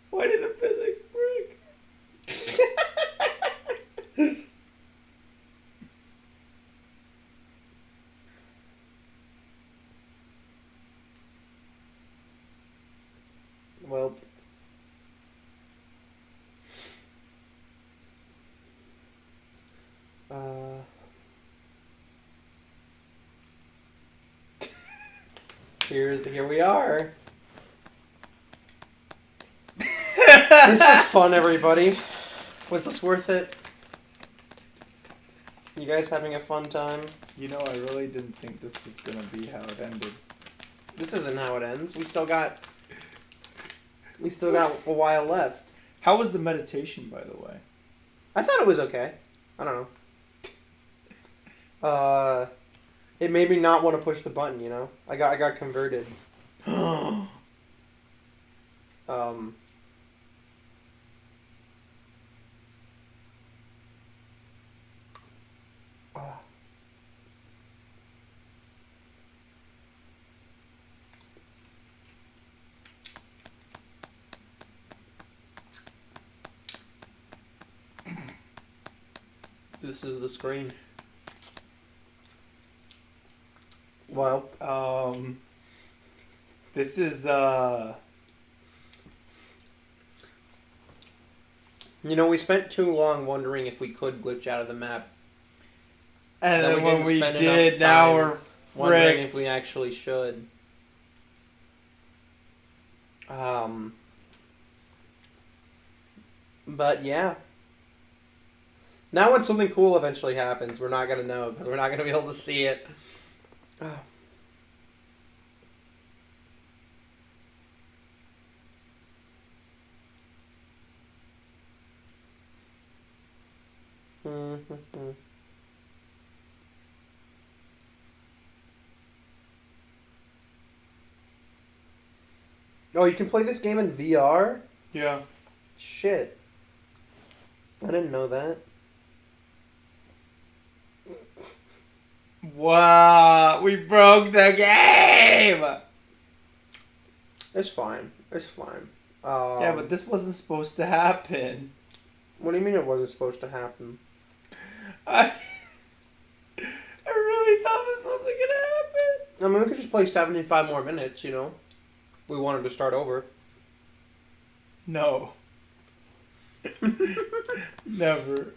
Why did the physics break? Well. Here we are. This was fun, everybody. Was this worth it? You guys having a fun time? You know, I really didn't think this was gonna be how it ended. This isn't how it ends. We still got a while left. How was the meditation, by the way? I thought it was okay. I don't know. It made me not want to push the button, you know? I got converted. This is the screen. Well, This is, you know, we spent too long wondering if we could glitch out of the map. and Then then we when didn't we spend did, enough now time we're Wondering fricked. if we actually should. But yeah. Now when something cool eventually happens, we're not going to know because we're not going to be able to see it. Oh, you can play this game in VR? Yeah. Shit. I didn't know that. Wow, we broke the game! It's fine. It's fine. Yeah, but this wasn't supposed to happen. What do you mean it wasn't supposed to happen? I really thought this wasn't gonna happen. I mean, we could just play 75 more minutes, you know? We wanted to start over. No. Never.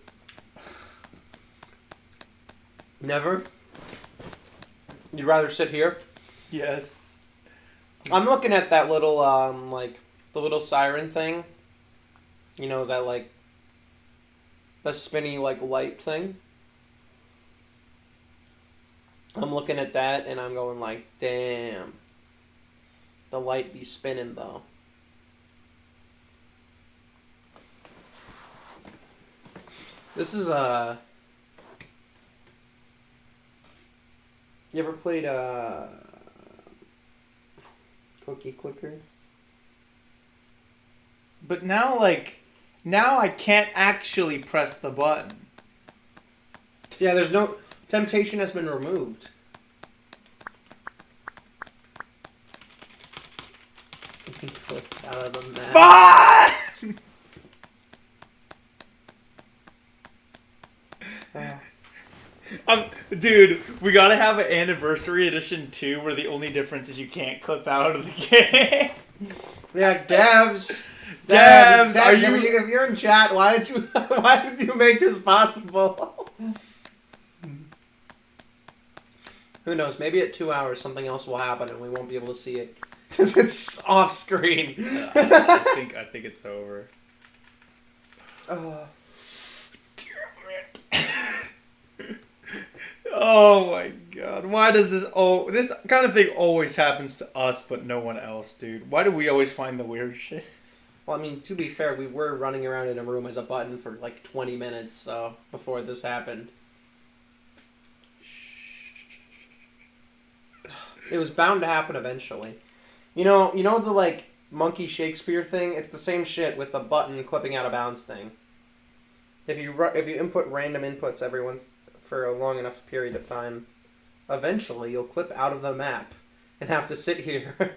Never? You'd rather sit here? Yes. I'm looking at that little, like, the little siren thing. You know, that, like, the spinny, like, light thing. I'm looking at that, and I'm going like, damn. The light be spinning, though. This is, You ever played, Cookie Clicker? But now, like, now I can't actually press the button. Yeah, there's no... Temptation has been removed. You can click out of the map. Dude, we gotta have an anniversary edition too, where the only difference is you can't clip out of the game. Yeah, Devs. Devs, are you? If you're in chat, why did you make this possible? Who knows? Maybe at 2 hours something else will happen and we won't be able to see it because it's off screen. I think it's over. Oh my god. Why does this this kind of thing always happens to us but no one else, dude? Why do we always find the weird shit? Well, I mean, to be fair, we were running around in a room as a button for like 20 minutes, so before this happened. It was bound to happen eventually. You know the like Monkey Shakespeare thing? It's the same shit with the button clipping out of bounds thing. If you input random inputs for a long enough period of time, eventually you'll clip out of the map and have to sit here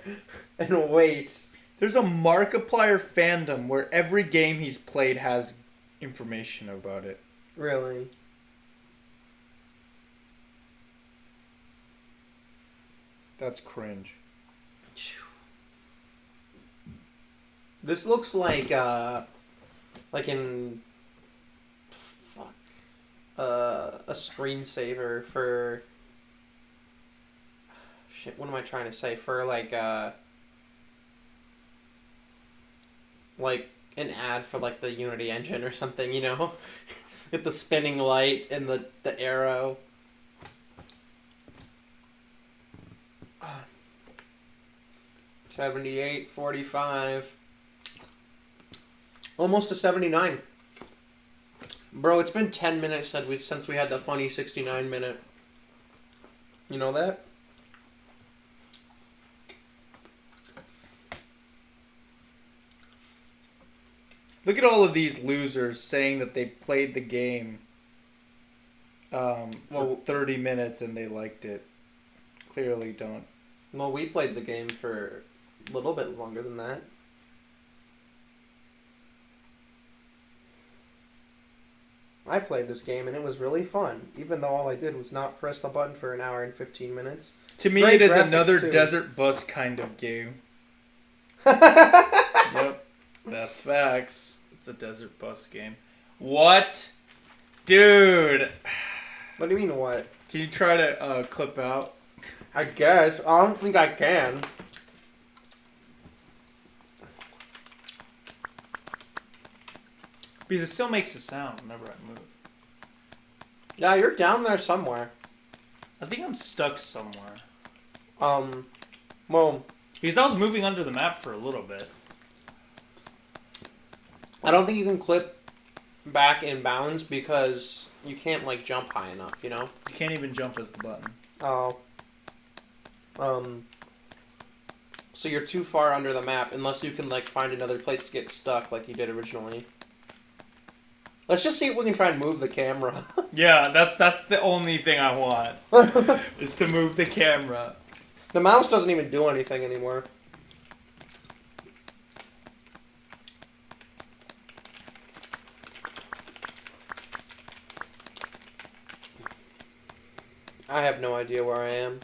and wait. There's a Markiplier fandom where every game he's played has information about it. Really? That's cringe. This looks like in a screensaver for shit. What am I trying to say? For like an ad for like the Unity engine or something, you know, with the spinning light and the arrow. $78.45. Almost to 79. Bro, it's been 10 minutes since we had the funny 69 minute. You know that? Look at all of these losers saying that they played the game for 30 minutes and they liked it. Clearly don't. Well, we played the game for a little bit longer than that. I played this game and it was really fun, even though all I did was not press the button for an hour and 15 minutes. To me, Great it is graphics, another too. desert bus kind of game. Yep, that's facts. It's a desert bus game. What? Dude. What do you mean, what? Can you try to clip out? I guess. I don't think I can. Because it still makes a sound whenever I move. Yeah, you're down there somewhere. I think I'm stuck somewhere. Well, Because I was moving under the map for a little bit. I don't think you can clip back in bounds because you can't, like, jump high enough, you know? You can't even jump as the button. Oh. So you're too far under the map unless you can like find another place to get stuck like you did originally. Let's just see if we can try and move the camera. Yeah, that's the only thing I want. Is to move the camera. The mouse doesn't even do anything anymore. I have no idea where I am.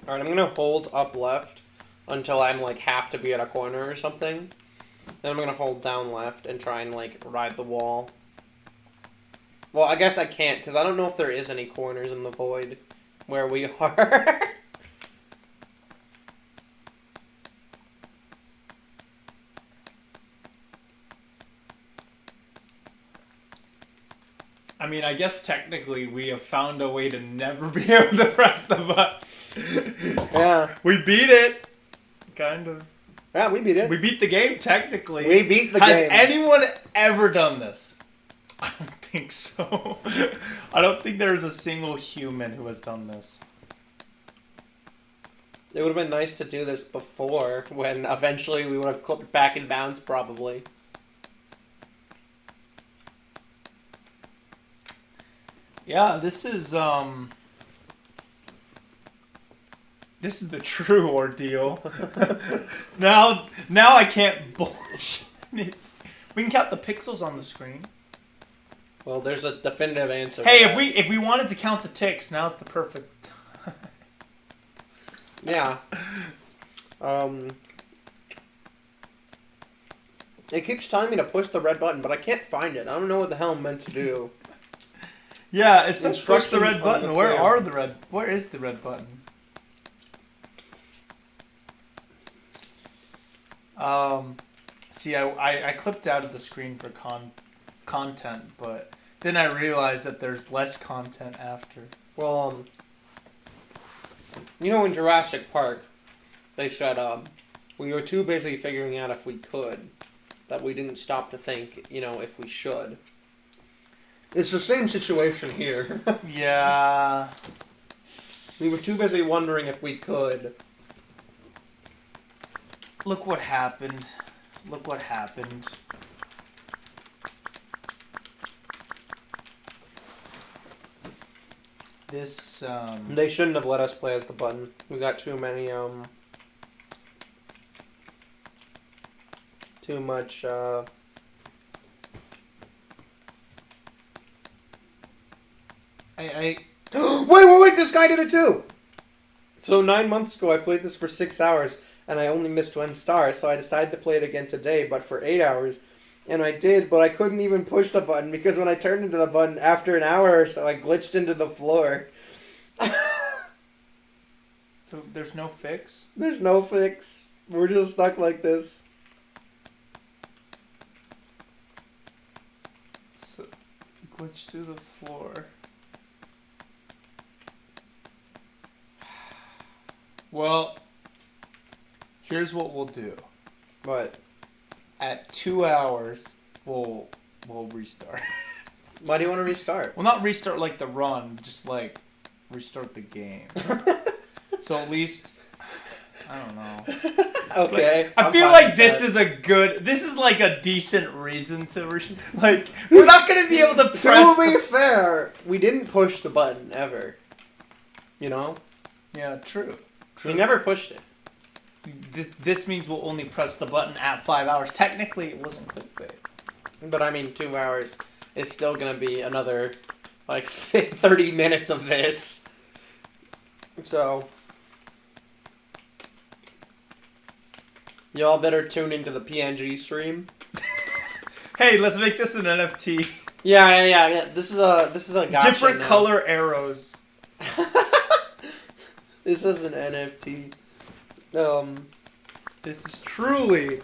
Alright, I'm gonna hold up left until I'm like have to be at a corner or something. Then I'm gonna hold down left and try and like ride the wall. Well, I guess I can't because I don't know if there is any corners in the void where we are. I mean, I guess technically we have found a way to never be able to press the button. Yeah. We beat it. Kind of. Yeah, we beat it. We beat the game, technically. We beat the Has game. anyone ever done this? I don't think so. I don't think there's a single human who has done this. It would have been nice to do this before, when eventually we would have clipped back in bounds, probably. Yeah, this is the true ordeal. now I can't bullshit it. We can count the pixels on the screen. Well, there's a definitive answer. Hey, to that. if we wanted to count the ticks, now's the perfect time. Yeah. It keeps telling me to push the red button, but I can't find it. I don't know what the hell I'm meant to do. Yeah, it says push the Instruction red on button. the Where is the red button? See, I clipped out of the screen for content, but then I realized that there's less content after. Well, you know, in Jurassic Park, they said, we were too busy figuring out if we could, that we didn't stop to think, you know, if we should. It's the same situation here. Yeah. We were too busy wondering if we could. Look what happened. Look what happened. This, They shouldn't have let us play as the button. We got too many, too much, I Wait, this guy did it too! So 9 months ago I played this for 6 hours, and I only missed 1 star, so I decided to play it again today, but for 8 hours. And I did, but I couldn't even push the button, because when I turned into the button, after an hour or so, I glitched into the floor. So there's no fix? There's no fix. We're just stuck like this. So, glitch through the floor. Well, here's what we'll do. But At 2 hours, we'll restart. why do you want to restart? Well, not restart like the run, just like restart the game. So at least, I don't know. Okay. I I'm feel fine like with this that. this is like a decent reason to like, we're not going to be able to press. To be fair, we didn't push the button ever. You know? Yeah, true. We never pushed it. This means we'll only press the button at 5 hours. Technically, it wasn't clickbait. But I mean, 2 hours is still gonna be another, like, 30 minutes of this. So, y'all better tune into the PNG stream. Hey, let's make this an NFT. Yeah. This is a gotcha Different now. color arrows. This is an NFT. This is truly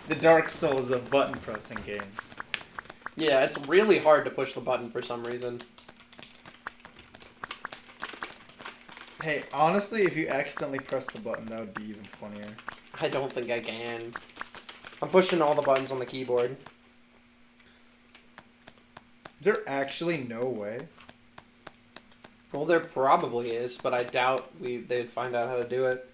the Dark Souls of button pressing games. Yeah, it's really hard to push the button for some reason. Hey, honestly, if you accidentally press the button, that would be even funnier. I don't think I can. I'm pushing all the buttons on the keyboard. Is there actually no way? Well, there probably is, but I doubt they'd find out how to do it.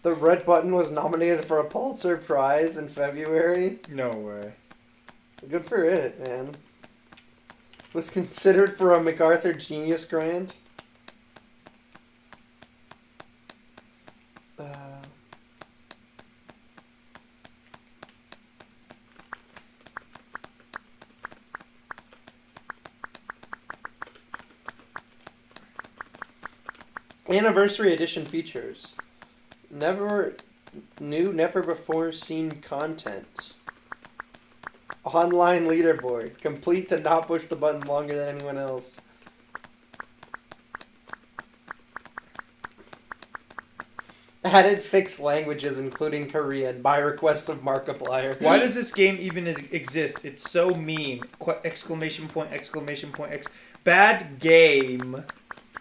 The Red Button was nominated for a Pulitzer Prize in February. No way. Good for it, man. Was considered for a MacArthur Genius Grant. Anniversary edition features never before seen content. Online leaderboard, complete to not push the button longer than anyone else. Added fixed languages including Korean by request of Markiplier. Why does this game even exist? It's so mean. Exclamation point, exclamation point, bad game.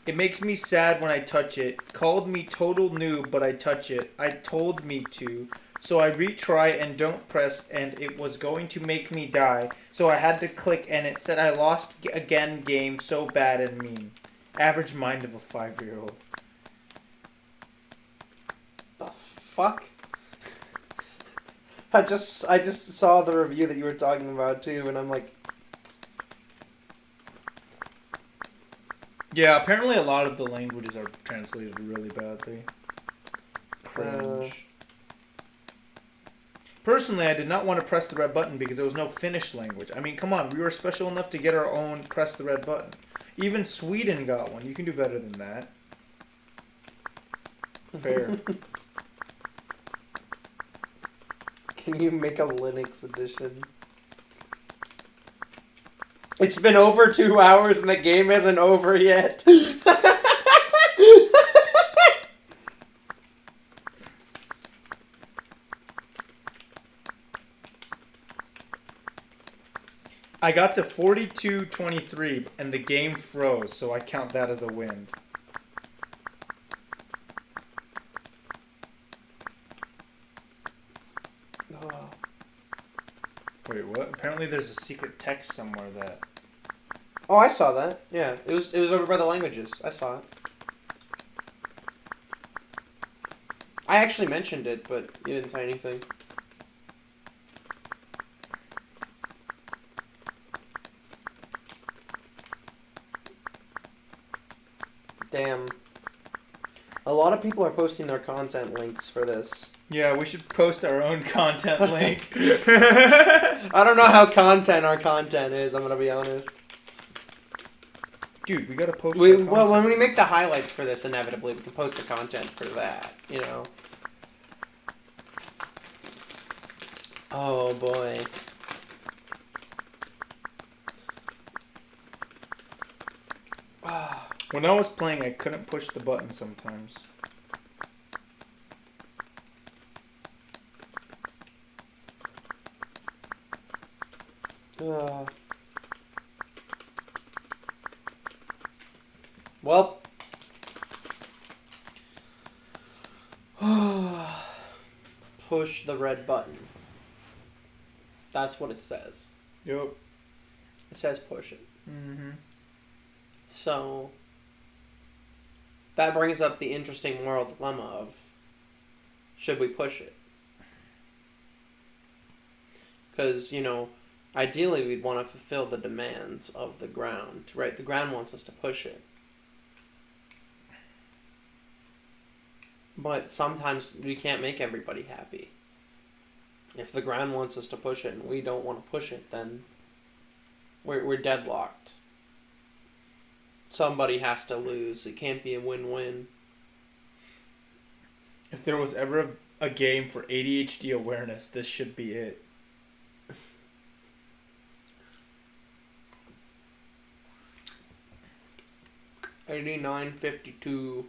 It makes me sad when I touch it. Called me total noob, but I touch it. I told me to. So I retry and don't press, and it was going to make me die. So I had to click, and it said I lost again game, so bad and mean. Average mind of a 5-year-old. The fuck? I just saw the review that you were talking about too, and I'm like, yeah, apparently a lot of the languages are translated really badly. Cringe. Personally, I did not want to press the red button because there was no Finnish language. I mean, come on, we were special enough to get our own press the red button. Even Sweden got one. You can do better than that. Fair. can you make a Linux edition? It's been over 2 hours and the game isn't over yet. I got to 42-23 and the game froze, so I count that as a win. Oh. Wait, what? Apparently there's a secret text somewhere that... Oh, I saw that. Yeah, it was over by the languages. I saw it. I actually mentioned it, but you didn't say anything. Damn. A lot of people are posting their content links for this. Yeah, we should post our own content link. I don't know how our content is, I'm gonna be honest. Dude, we gotta post Well, content. when we make the highlights for this, inevitably, we can post the content for that, you know? Oh, boy. When I was playing, I couldn't push the button sometimes. Well. Push the red button. That's what it says. Yep. It says push it. Mm-hmm. So, that brings up the interesting moral dilemma of, should we push it? Because, you know, ideally we'd want to fulfill the demands of the ground, right? The ground wants us to push it. But sometimes we can't make everybody happy. If the ground wants us to push it and we don't want to push it, then we're deadlocked. Somebody has to lose. It can't be a win-win. If there was ever a game for ADHD awareness, this should be it. $89.52.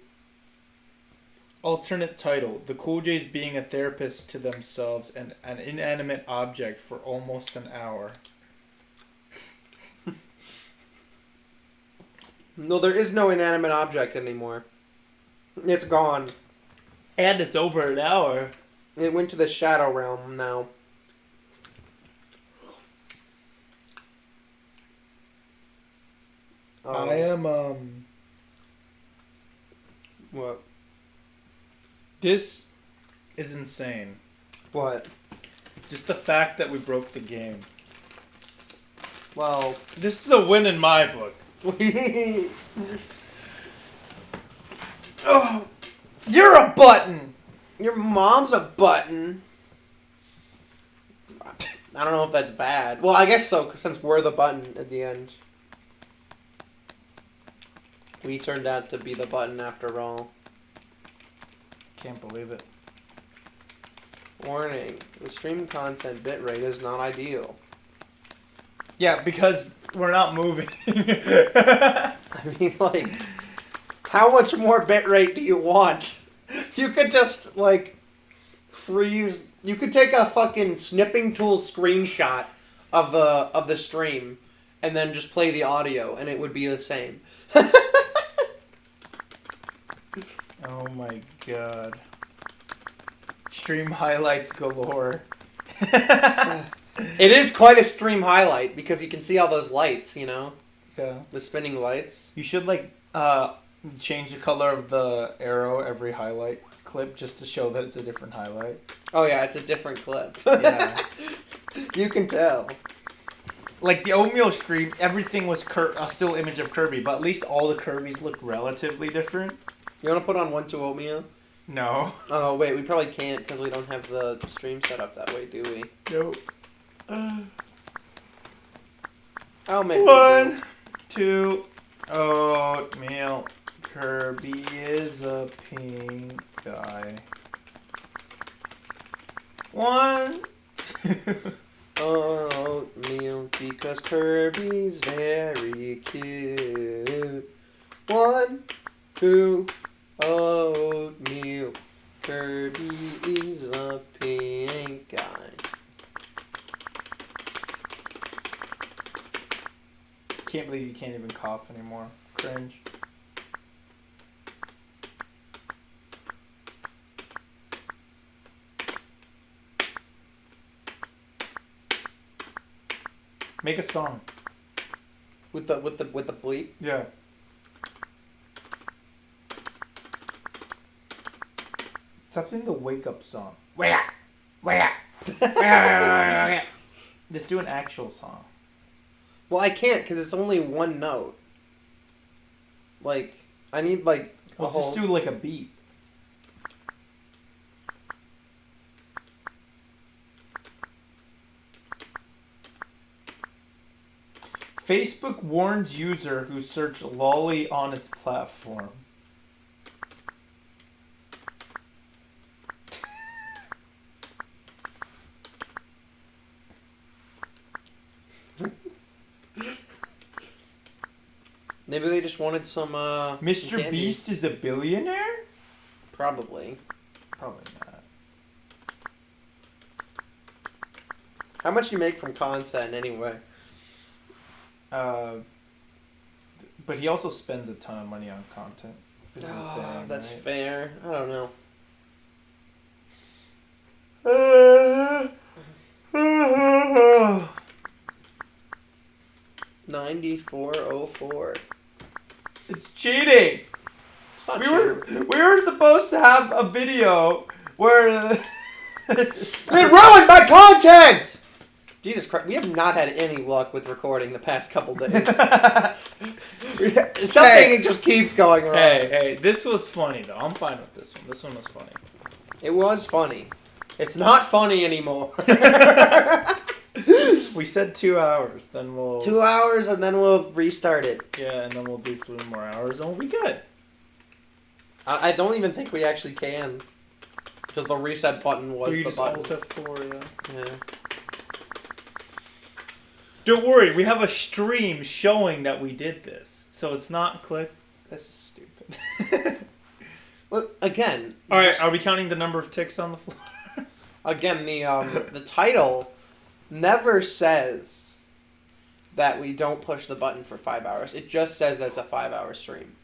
Alternate title: The Cool J's being a therapist to themselves and an inanimate object for almost an hour. No, there is no inanimate object anymore. It's gone. And it's over an hour. It went to the shadow realm now. I am, What? This is insane. What? Just the fact that we broke the game. Well, This is a win in my book. oh, You're a button! your mom's a button. I don't know if that's bad. Well, I guess so, since we're the button at the end. We turned out to be the button after all. Can't believe it. Warning: the stream content bitrate is not ideal. Yeah, because we're not moving. I mean, like, how much more bitrate do you want? You could just, like, freeze. You could take a fucking snipping tool screenshot of the stream and then just play the audio, and it would be the same. Oh my god. Stream highlights galore. It is quite a stream highlight because you can see all those lights, you know, Yeah. the spinning lights. You should, like, change the color of the arrow every highlight clip just to show that it's a different highlight. Oh yeah, it's a different clip. Yeah. You can tell. Like, the oatmeal stream, everything was a still image of Kirby, but at least all the Kirbys look relatively different. You want to put on 1-2 oatmeal? No. Oh wait, we probably can't because we don't have the stream set up that way, do we? Nope. Oh, maybe. 1, 2, oatmeal. Kirby is a pink guy. 1, 2. Oatmeal because Kirby's very cute. 1, 2, oatmeal. Kirby is a pink guy. Can't believe you can't even cough anymore. Cringe. Make a song. With the bleep. Yeah. Something the wake up song. Wake up! Wake up! Let's do an actual song. Well, I can't because it's only one note. Like, I need like a Well, whole. just do like a beat. Facebook warns user who search lolly on its platform. Maybe they just wanted some. Mr. candy. Beast is a billionaire? Probably. Probably not. How much do you make from content anyway? But he also spends a ton of money on content. is the Oh, thing, that's right? fair. I don't know. 9404. It's cheating. It's not We true. were supposed to have a video where this is It ruined my content! Jesus Christ, we have not had any luck with recording the past couple days. Something just keeps going wrong. Hey, this was funny though. I'm fine with this one. This one was funny. It was funny. It's not funny anymore. We said 2 hours, then we'll 2 hours and then we'll restart it. yeah, and then we'll do 3 more hours, and we'll be good. I don't even think we actually can. Because the reset button was We the just button. Alt F4, yeah. Yeah. Don't worry, we have a stream showing that we did this, so it's not click. This is stupid. Well, again. All right, are we counting the number of ticks on the floor? Again, the title never says that we don't push the button for 5 hours. It just says that it's a 5-hour stream.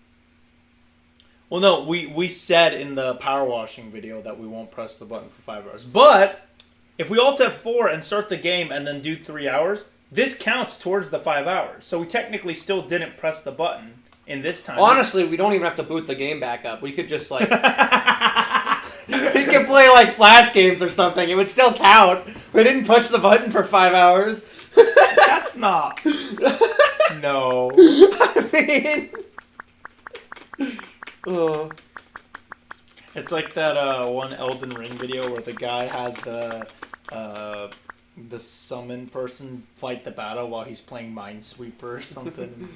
Well, no, we said in the power washing video that we won't press the button for 5 hours. But if we alt F4 and start the game and then do 3 hours, this counts towards the 5 hours. So we technically still didn't press the button in this time. Honestly, we don't even have to boot the game back up. We could just like we could play like Flash games or something. It would still count. We didn't push the button for 5 hours. That's not. No. I mean, It's like that one Elden Ring video where the guy has the summon person fight the battle while he's playing Minesweeper or something.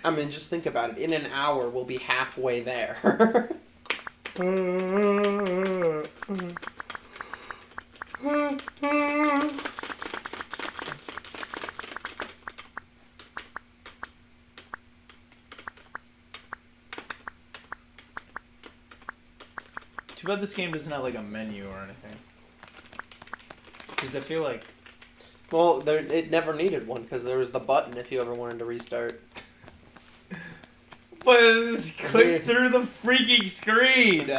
I mean, just think about it. In an hour, we'll be halfway there. Too bad this game doesn't have like a menu or anything. Because I feel like... Well, it never needed one because there was the button if you ever wanted to restart. But it's click through the freaking screen!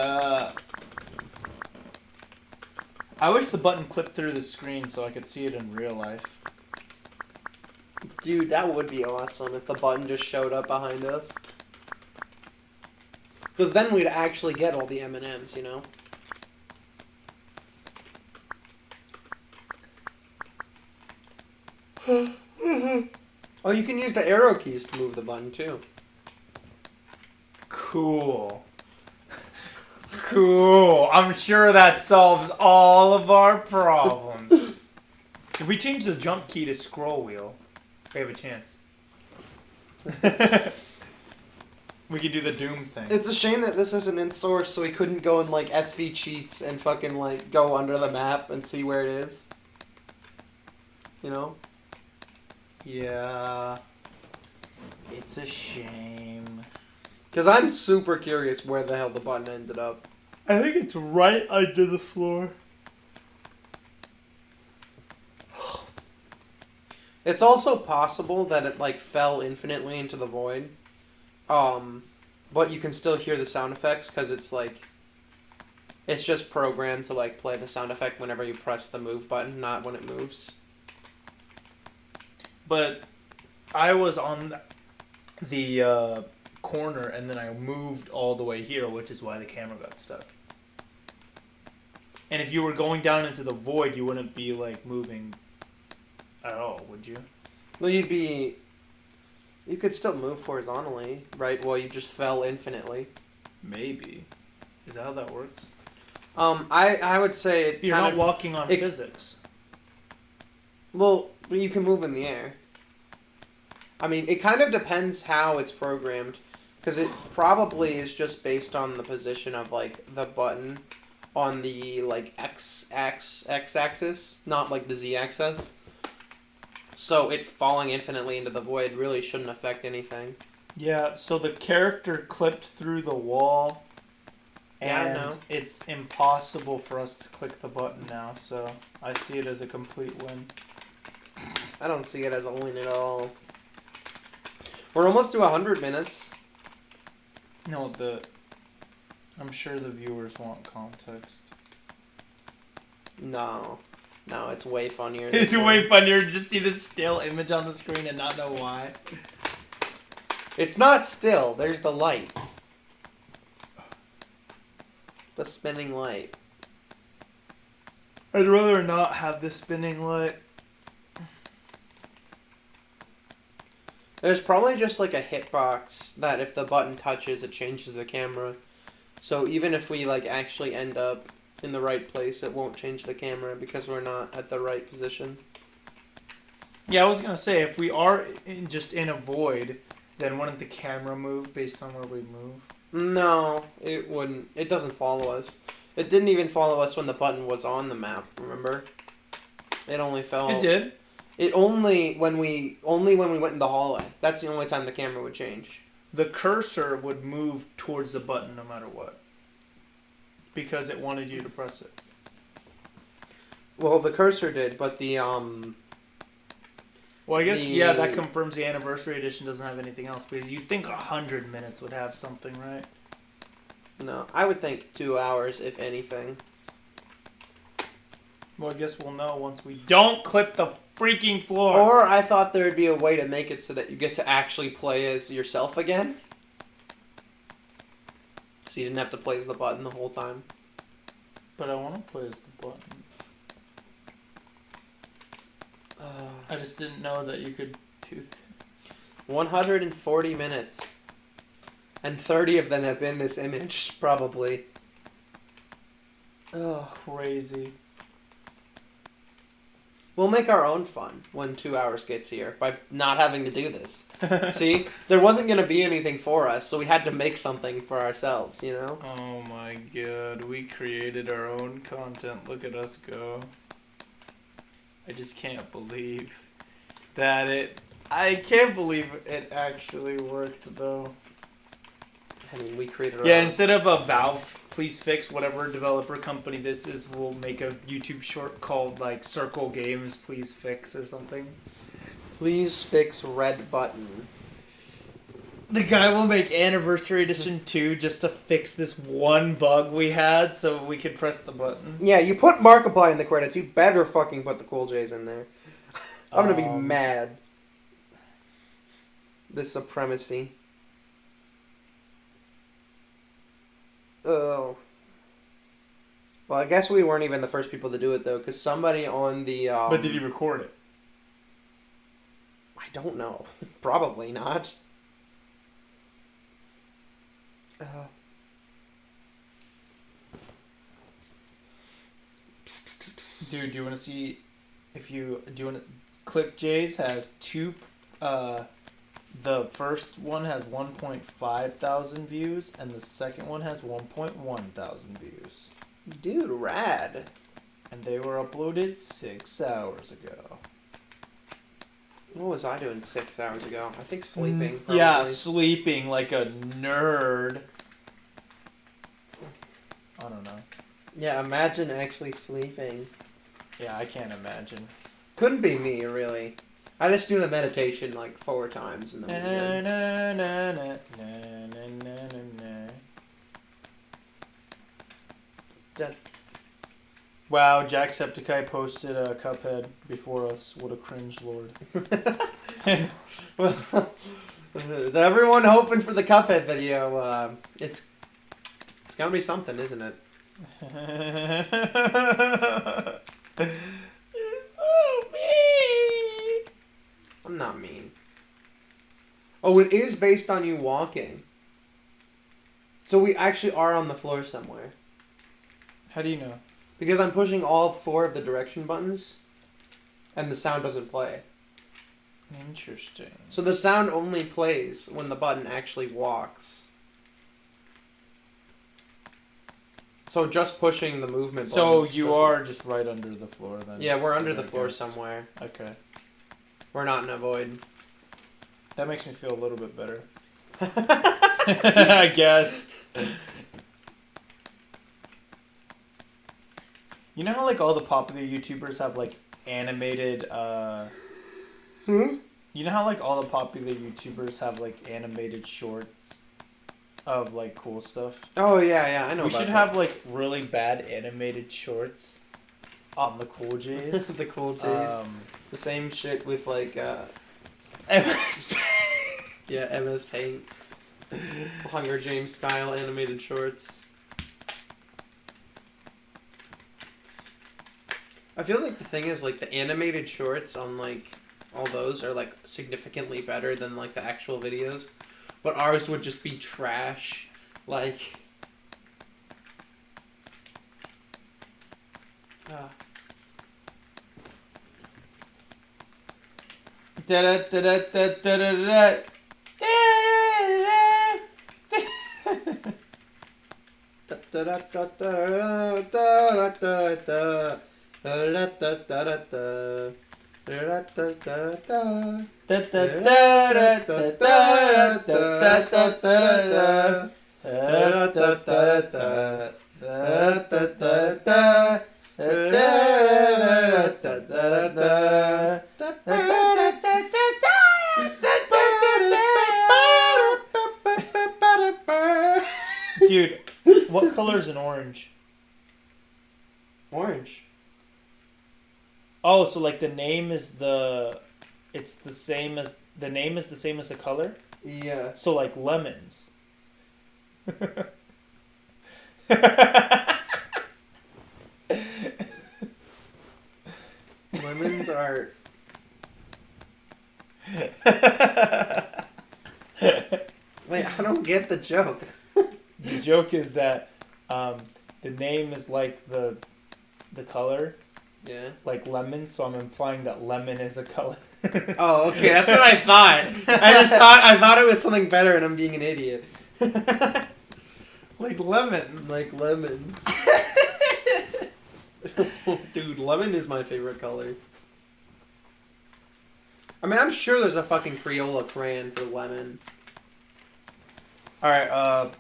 I wish the button clipped through the screen so I could see it in real life. Dude, that would be awesome if the button just showed up behind us. Because then we'd actually get all the M&Ms, you know? Oh, you can use the arrow keys to move the button, too. Cool. Cool. I'm sure that solves all of our problems. If we change the jump key to scroll wheel, we have a chance. We could do the Doom thing. It's a shame that this isn't in Source, so we couldn't go in, like, SV cheats and fucking, like, go under the map and see where it is. You know? Yeah. It's a shame. Because I'm super curious where the hell the button ended up. I think it's right under the floor. It's also possible that it, like, fell infinitely into the void. But you can still hear the sound effects because it's, like... It's just programmed to, like, play the sound effect whenever you press the move button, not when it moves. But I was on the corner and then I moved all the way here, which is why the camera got stuck. And if you were going down into the void, you wouldn't be, like, moving at all, would you? Well, you'd be... You could still move horizontally, right? Well, you just fell infinitely. Maybe. Is that how that works? I would say it You're kind not of... walking on physics. Well, you can move in the air. I mean, it kind of depends how it's programmed. Because it probably is just based on the position of, like, the button on the, like, x-axis, not, like, the z-axis. So it falling infinitely into the void really shouldn't affect anything. Yeah, so the character clipped through the wall. Yeah, I And know. it's impossible for us to click the button now, so I see it as a complete win. I don't see it as a win at all. We're almost to 100 minutes. No, I'm sure the viewers want context. No, it's way funnier. It's way funnier to just see this still image on the screen and not know why. It's not still. There's the light. The spinning light. I'd rather not have the spinning light. There's probably just like a hitbox that if the button touches, it changes the camera. So even if we like actually end up in the right place, it won't change the camera because we're not at the right position. Yeah, I was gonna say, if we are just in a void, then wouldn't the camera move based on where we move? No, it wouldn't. It doesn't follow us. It didn't even follow us when the button was on the map, remember? It only fell... It did. It only when we went in the hallway. That's the only time the camera would change. The cursor would move towards the button no matter what. Because it wanted you to press it. Well, the cursor did, but the Well, Well, I guess, The- yeah, that confirms the Anniversary Edition doesn't have anything else, because you'd think 100 minutes would have something, right? No, I would think 2 hours, if anything. Well, I guess we'll know once we don't clip the freaking floor. Or I thought there would be a way to make it so that you get to actually play as yourself again. So you didn't have to play as the button the whole time. But I want to play as the button. I just didn't know that you could do this. 140 minutes. And 30 of them have been this image, probably. Ugh. Crazy. We'll make our own fun when 2 hours gets here by not having to do this. See? There wasn't going to be anything for us, so we had to make something for ourselves, you know? Oh my god, we created our own content. Look at us go. I just can't believe that I can't believe it actually worked, though. I mean, we created our Yeah, own. instead of a Valve, please fix whatever developer company this is, we'll make a YouTube short called, like, Circle Games, please fix or something. Please fix red button. The guy will make Anniversary Edition 2 just to fix this one bug we had so we could press the button. Yeah, you put Markiplier in the credits. You better fucking put the Cool J's in there. I'm gonna be mad. The supremacy. Oh. Well, I guess we weren't even the first people to do it, though, because somebody on the... But did you record it? I don't know. Probably not. Dude, do you want to see if you... Do you want to... Clip J's has two... the first one has 1.5 thousand views, and the second one has 1.1 thousand views. Dude, rad. And they were uploaded 6 hours ago. What was I doing 6 hours ago? I think sleeping. Probably. Yeah, sleeping like a nerd. I don't know. Yeah, imagine actually sleeping. Yeah, I can't imagine. Couldn't be me, really. I just do the meditation like 4 times and then Done. Wow, Jacksepticeye posted a Cuphead before us. What a cringe lord. Well, everyone hoping for the Cuphead video. It's gonna be something, isn't it? You're so mean. I'm not mean. Oh, it is based on you walking. So we actually are on the floor somewhere. How do you know? Because I'm pushing all 4 of the direction buttons, and the sound doesn't play. Interesting. So the sound only plays when the button actually walks. So just pushing the movement So buttons you doesn't- are just right under the floor then? Yeah, we're under You're the a floor ghost. somewhere. Okay. We're not in a void. That makes me feel a little bit better. I guess. You know how like all the popular YouTubers have like animated You know how like all the popular YouTubers have like animated shorts of like cool stuff? Oh yeah, I know. We about should that. have like really bad animated shorts on the Cool J's. the Cool J's. The same shit with like MS yeah, MS Paint. Hunger Games style animated shorts. I feel like the thing is like the animated shorts on like all those are like significantly better than like the actual videos, but ours would just be trash. Like, color is an orange? Orange. Oh, so like the name is it's the same as the name is the same as the color. Yeah. So like lemons. Lemons are. Wait, I don't get the joke. The joke is that the name is like the color, Yeah. like lemon. So I'm implying that lemon is a color. Oh, okay, that's what I thought. I thought it was something better, and I'm being an idiot. Like lemons. Like lemons. Dude, lemon is my favorite color. I mean, I'm sure there's a fucking Crayola crayon for lemon. All right,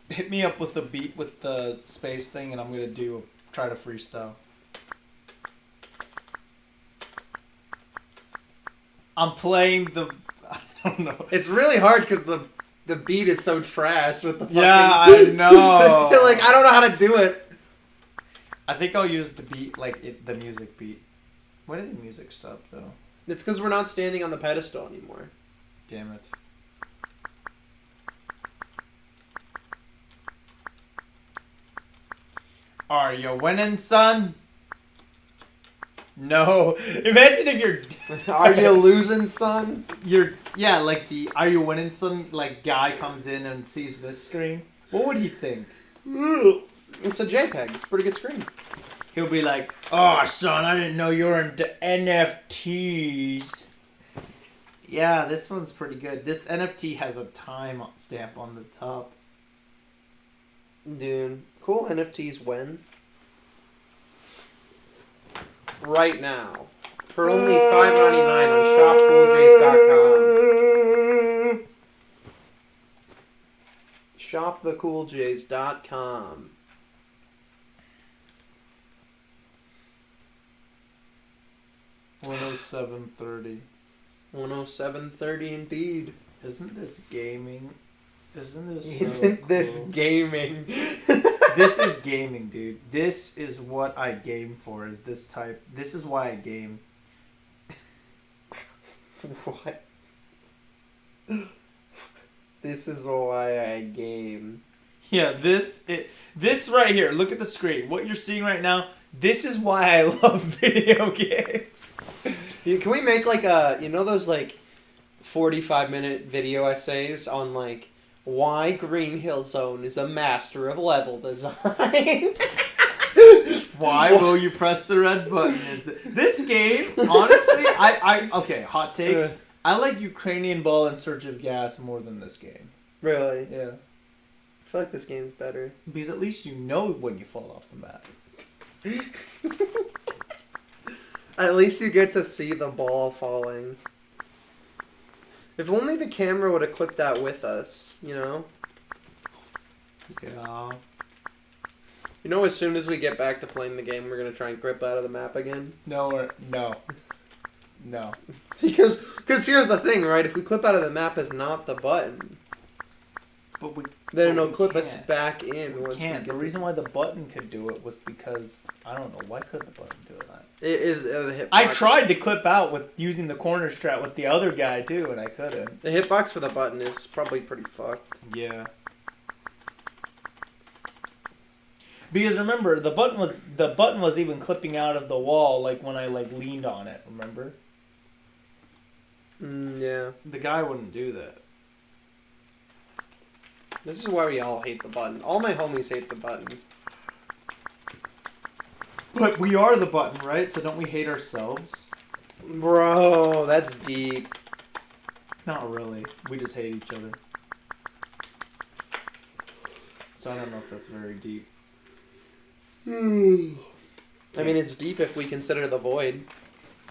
hit me up with the beat with the space thing, and I'm gonna try to freestyle. I'm playing the. I don't know. It's really hard because the beat is so trash with the fucking... Yeah, I know. Like, I don't know how to do it. I think I'll use the beat, like the music beat. When did the music stop, though? It's because we're not standing on the pedestal anymore. Damn it. Are you winning, son? No. Imagine if Are you losing, son? yeah, like the Are You Winning, son, like guy comes in and sees this screen. What would he think? It's a JPEG. It's a pretty good screen. He'll be like, "Oh, son, I didn't know you were into NFTs." Yeah, this one's pretty good. This NFT has a time stamp on the top. Dude, cool NFTs when? Right now. For only $5.99 on shopcooljays.com. Shopthecooljays.com. $107.30. 107.30 indeed. Isn't this gaming? Isn't this? Isn't this cool? gaming? This is gaming, dude. This is what I game for. Is this type? This is why I game. What? This is why I game. Yeah, this right here. Look at the screen. What you're seeing right now. This is why I love video games. Can we make like a, those like 45-minute video essays on like why Green Hill Zone is a master of level design? Why will you press the red button? This game, honestly, okay, hot take. I like Ukrainian Ball in Search of Gas more than this game. Really? Yeah. I feel like this game's better. Because at least you know when you fall off the map. At least you get to see the ball falling. If only the camera would have clipped that with us, Yeah. as soon as we get back to playing the game, we're going to try and grip out of the map again. No. Because here's the thing, right? If we clip out of the map as not the button, then it'll clip us back in. We can't. The reason why the button could do it was because, I don't know, why couldn't the button do it? It is the hitbox. I tried to clip out with using the corner strat with the other guy too, and I couldn't. The hitbox for the button is probably pretty fucked. Yeah. Because remember, the button was even clipping out of the wall, like when I leaned on it. Remember? Yeah. The guy wouldn't do that. This is why we all hate the button. All my homies hate the button. But we are the button, right? So don't we hate ourselves? Bro, that's deep. Not really. We just hate each other. So I don't know if that's very deep. I mean, it's deep if we consider the void.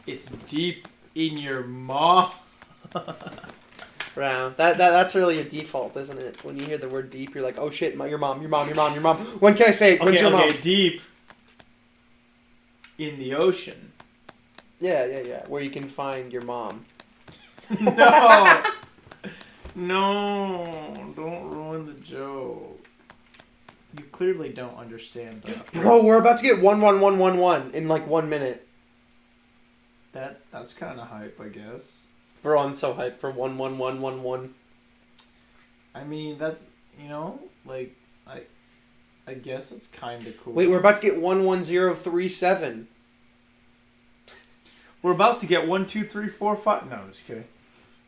It's deep in your maw. Wow, that's really a default, isn't it? When you hear the word deep, you're like, oh shit, your mom. When can I say it? When's your mom? Deep in the ocean. Yeah. Where you can find your mom. No, don't ruin the joke. clearly don't understand. Bro, we're about to get 11111 in like 1 minute. That's kind of hype, I guess. Bro, I'm so hyped for 11111. I mean, that's, like, I guess it's kind of cool. Wait, we're about to get 11037. We're about to get 1, 2, 3, 4, 5. No, I'm just kidding.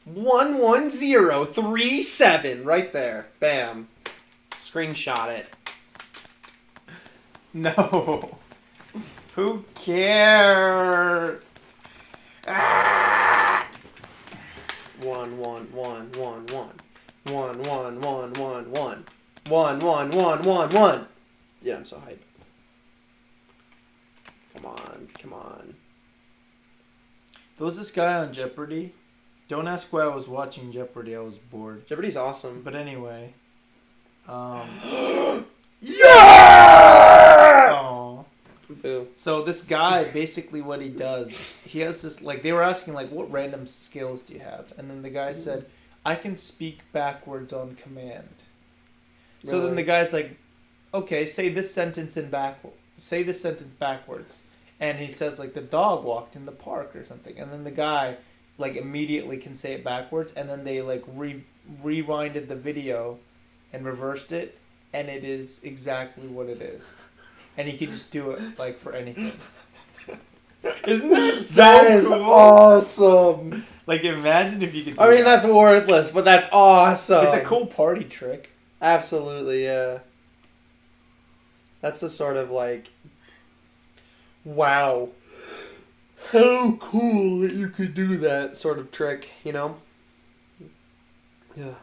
11037 right there. Bam. Screenshot it. No. Who cares? Ah! 11111. 11111. 11111. Yeah, I'm so hyped. Come on. There was this guy on Jeopardy. Don't ask why I was watching Jeopardy. I was bored. Jeopardy's awesome. But anyway. Yeah! Aw. Boo. So this guy, basically what he does, he has this, like, they were asking, like, what random skills do you have? And then the guy said, I can speak backwards on command. So then the guy's like, okay, say this sentence backwards. And he says, like, the dog walked in the park or something. And then the guy, like, immediately can say it backwards. And then they, like, rewinded the video and reversed it. And it is exactly what it is. And he can just do it, like, for anything. Isn't that so That is cool? awesome. Like, imagine if you could do I mean, that. that's worthless, but that's awesome. It's a cool party trick. Absolutely, yeah. That's the sort of, like, wow. How cool that you could do that sort of trick, you know? Yeah.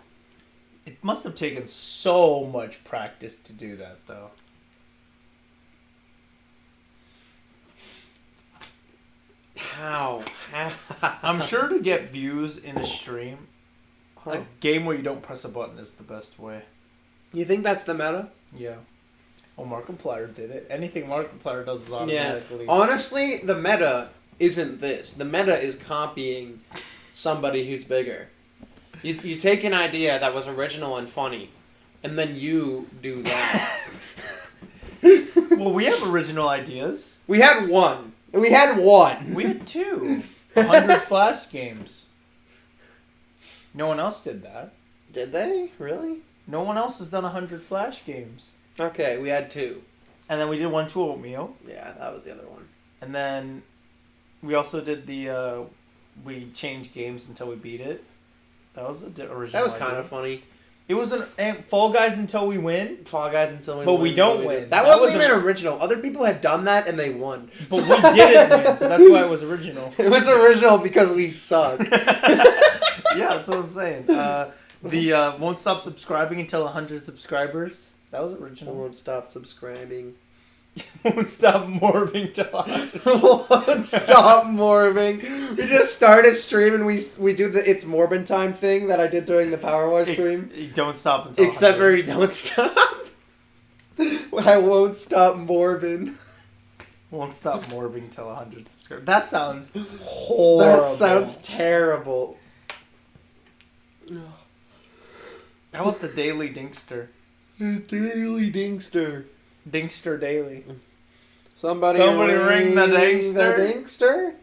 It must have taken so much practice to do that, though. How? I'm sure to get views in a stream, a game where you don't press a button is the best way. You think that's the meta? Yeah. Well, Markiplier did it. Anything Markiplier does is Yeah. automatically... Honestly, the meta isn't this. The meta is copying somebody who's bigger. You take an idea that was original and funny, and then you do that. Well, we have original ideas. We had one. We had one. We had 2. 100 Flash games. No one else did that. Did they? Really? No one else has done 100 Flash games. Okay, we had 2. And then we did 1 to Oatmeal. Yeah, that was the other one. And then we also did the, we changed games until we beat it. That was the original That was idea. kind of funny. It was Fall Guys until we win. Fall Guys until we But win. we don't win. That That wasn't was even original. Other people had done that and they won. But we didn't win, so that's why it was original. It was original because we suck. Yeah, that's what I'm saying. The Won't Stop Subscribing Until 100 Subscribers. That was I original. won't stop subscribing. Won't Stop Morbing Till 100. Won't stop morbing. We just start a stream and we do the It's Morbin Time thing that I did during the Power Wash stream. Don't stop until Except for 100. you don't stop. I won't stop morbing. Won't Stop Morbing Till 100 Subscribers. That sounds horrible. That sounds terrible. How about the Daily Dinkster? Daily Dinkster. Dinkster Daily. Somebody ring the Dinkster. The Dinkster?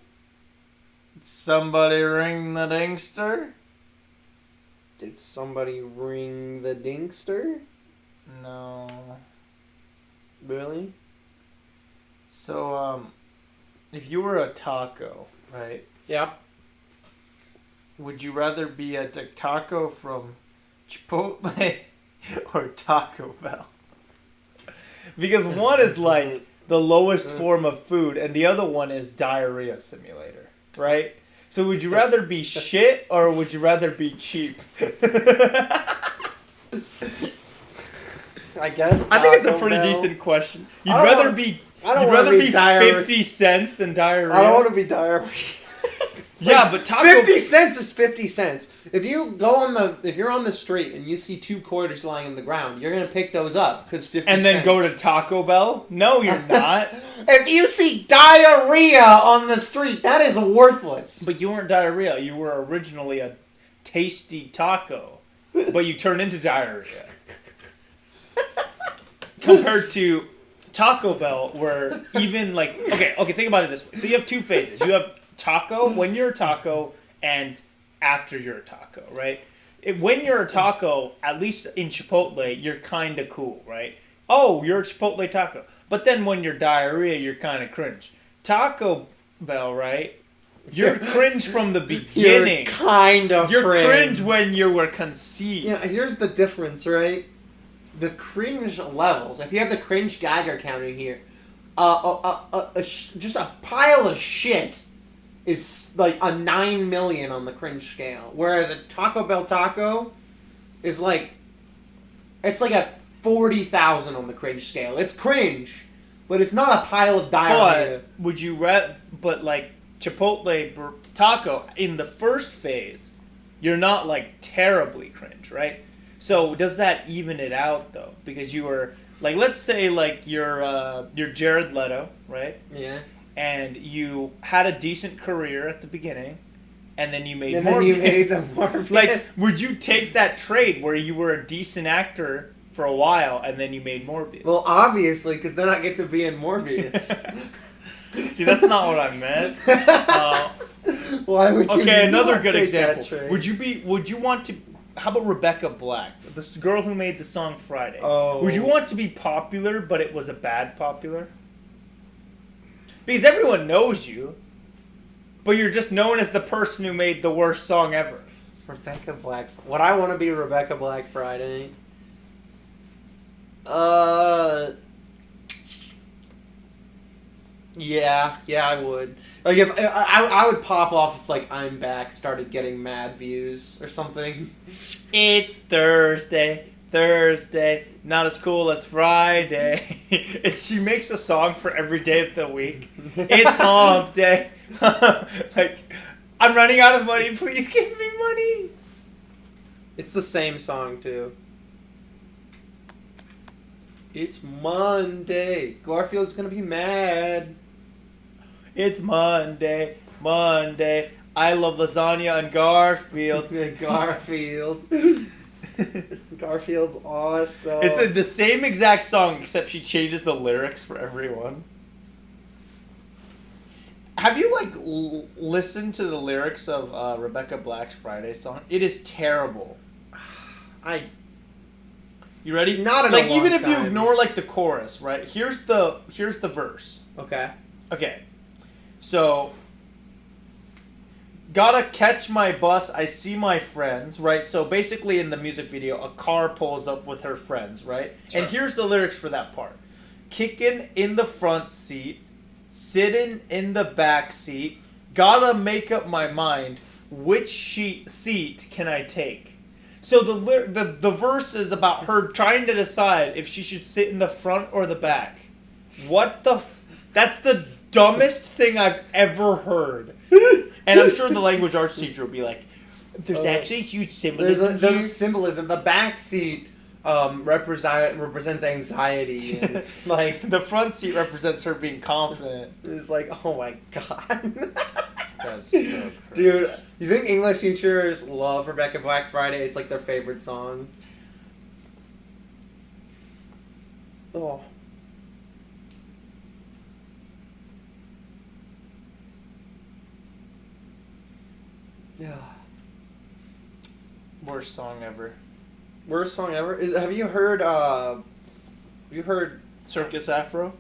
Somebody ring the Dinkster? Did somebody ring the Dinkster? No. Really? So, if you were a taco, right? Yeah. Would you rather be a taco from Chipotle or Taco Bell? Because one is like the lowest form of food, and the other one is diarrhea simulator, right? So would you rather be shit or would you rather be cheap? I guess. I think it's a Taco pretty Bell. decent question. You'd I don't rather wanna- be. I don't You'd wanna rather be be diarrhea. 50 cents than diarrhea. I don't want to be diarrhea. Yeah, but Taco 50 cents is 50 cents. If you're on the street and you see 2 quarters lying on the ground, you're gonna pick those up because 50 and then cents. go to Taco Bell? No, you're not. If you see diarrhea on the street, that is worthless. But you weren't diarrhea. You were originally a tasty taco, but you turned into diarrhea. compared to Taco Bell, where even like okay, think about it this way. So you have two phases. You have taco when you're a taco and after you're a taco, right? When you're a taco, at least in Chipotle, you're kind of cool, right? Oh, you're a Chipotle taco. But then when you're diarrhea, you're kind of cringe. Taco Bell, right? You're cringe from the beginning. You're kind of You're cringe when you were conceived. Yeah, here's the difference, right? The cringe levels. If you have the cringe Geiger counter here, just a pile of shit is like a 9 million on the cringe scale, whereas a Taco Bell taco is like it's like a 40,000 on the cringe scale. It's cringe, but it's not a pile of diarrhea. But would you but like Chipotle taco in the first phase, you're not like terribly cringe, right? So does that even it out though? Because you were like, let's say like you're Jared Leto, right? Yeah. And you had a decent career at the beginning, and then you made And Morbius. then you made the Morbius. Like, would you take that trade where you were a decent actor for a while and then you made Morbius? Well, obviously, because then I get to be in Morbius. See, that's not what I meant. Why would you? Okay, another not good take that example. trade? Would you want to? How about Rebecca Black, this girl who made the song Friday? Oh. Would you want to be popular, but it was a bad popular? Because everyone knows you, but you're just known as the person who made the worst song ever. Rebecca Black. Would I want to be Rebecca Black Friday? Yeah, I would. Like if I would pop off if like I'm Back started getting mad views or something. It's Thursday, not as cool as Friday. She makes a song for every day of the week. It's hump day. Like, I'm running out of money, please give me money. It's the same song too. It's Monday. Garfield's gonna be mad. It's Monday. I love lasagna and Garfield. Garfield. Garfield's awesome. It's the same exact song, except she changes the lyrics for everyone. Have you like listened to the lyrics of Rebecca Black's Friday song? It is terrible. You ready? Not in a like long even if you time. ignore like the chorus, right? Here's the verse. Okay. Okay. So gotta catch my bus, I see my friends, right? So basically in the music video, a car pulls up with her friends, right? Sure. And here's the lyrics for that part. Kicking in the front seat, sitting in the back seat, gotta make up my mind, which seat can I take? So the verse is about her trying to decide if she should sit in the front or the back. What the that's the dumbest thing I've ever heard. And I'm sure the language arts teacher will be like, there's actually a huge symbolism There's here. a symbolism. The back seat represents anxiety. And, like The front seat represents her being confident. it's like, oh my god. That's so crazy. Dude, you think English teachers love Rebecca Black Friday? It's like their favorite song. Oh. Yeah. Worst song ever. Worst song ever? Have you heard Circus Afro?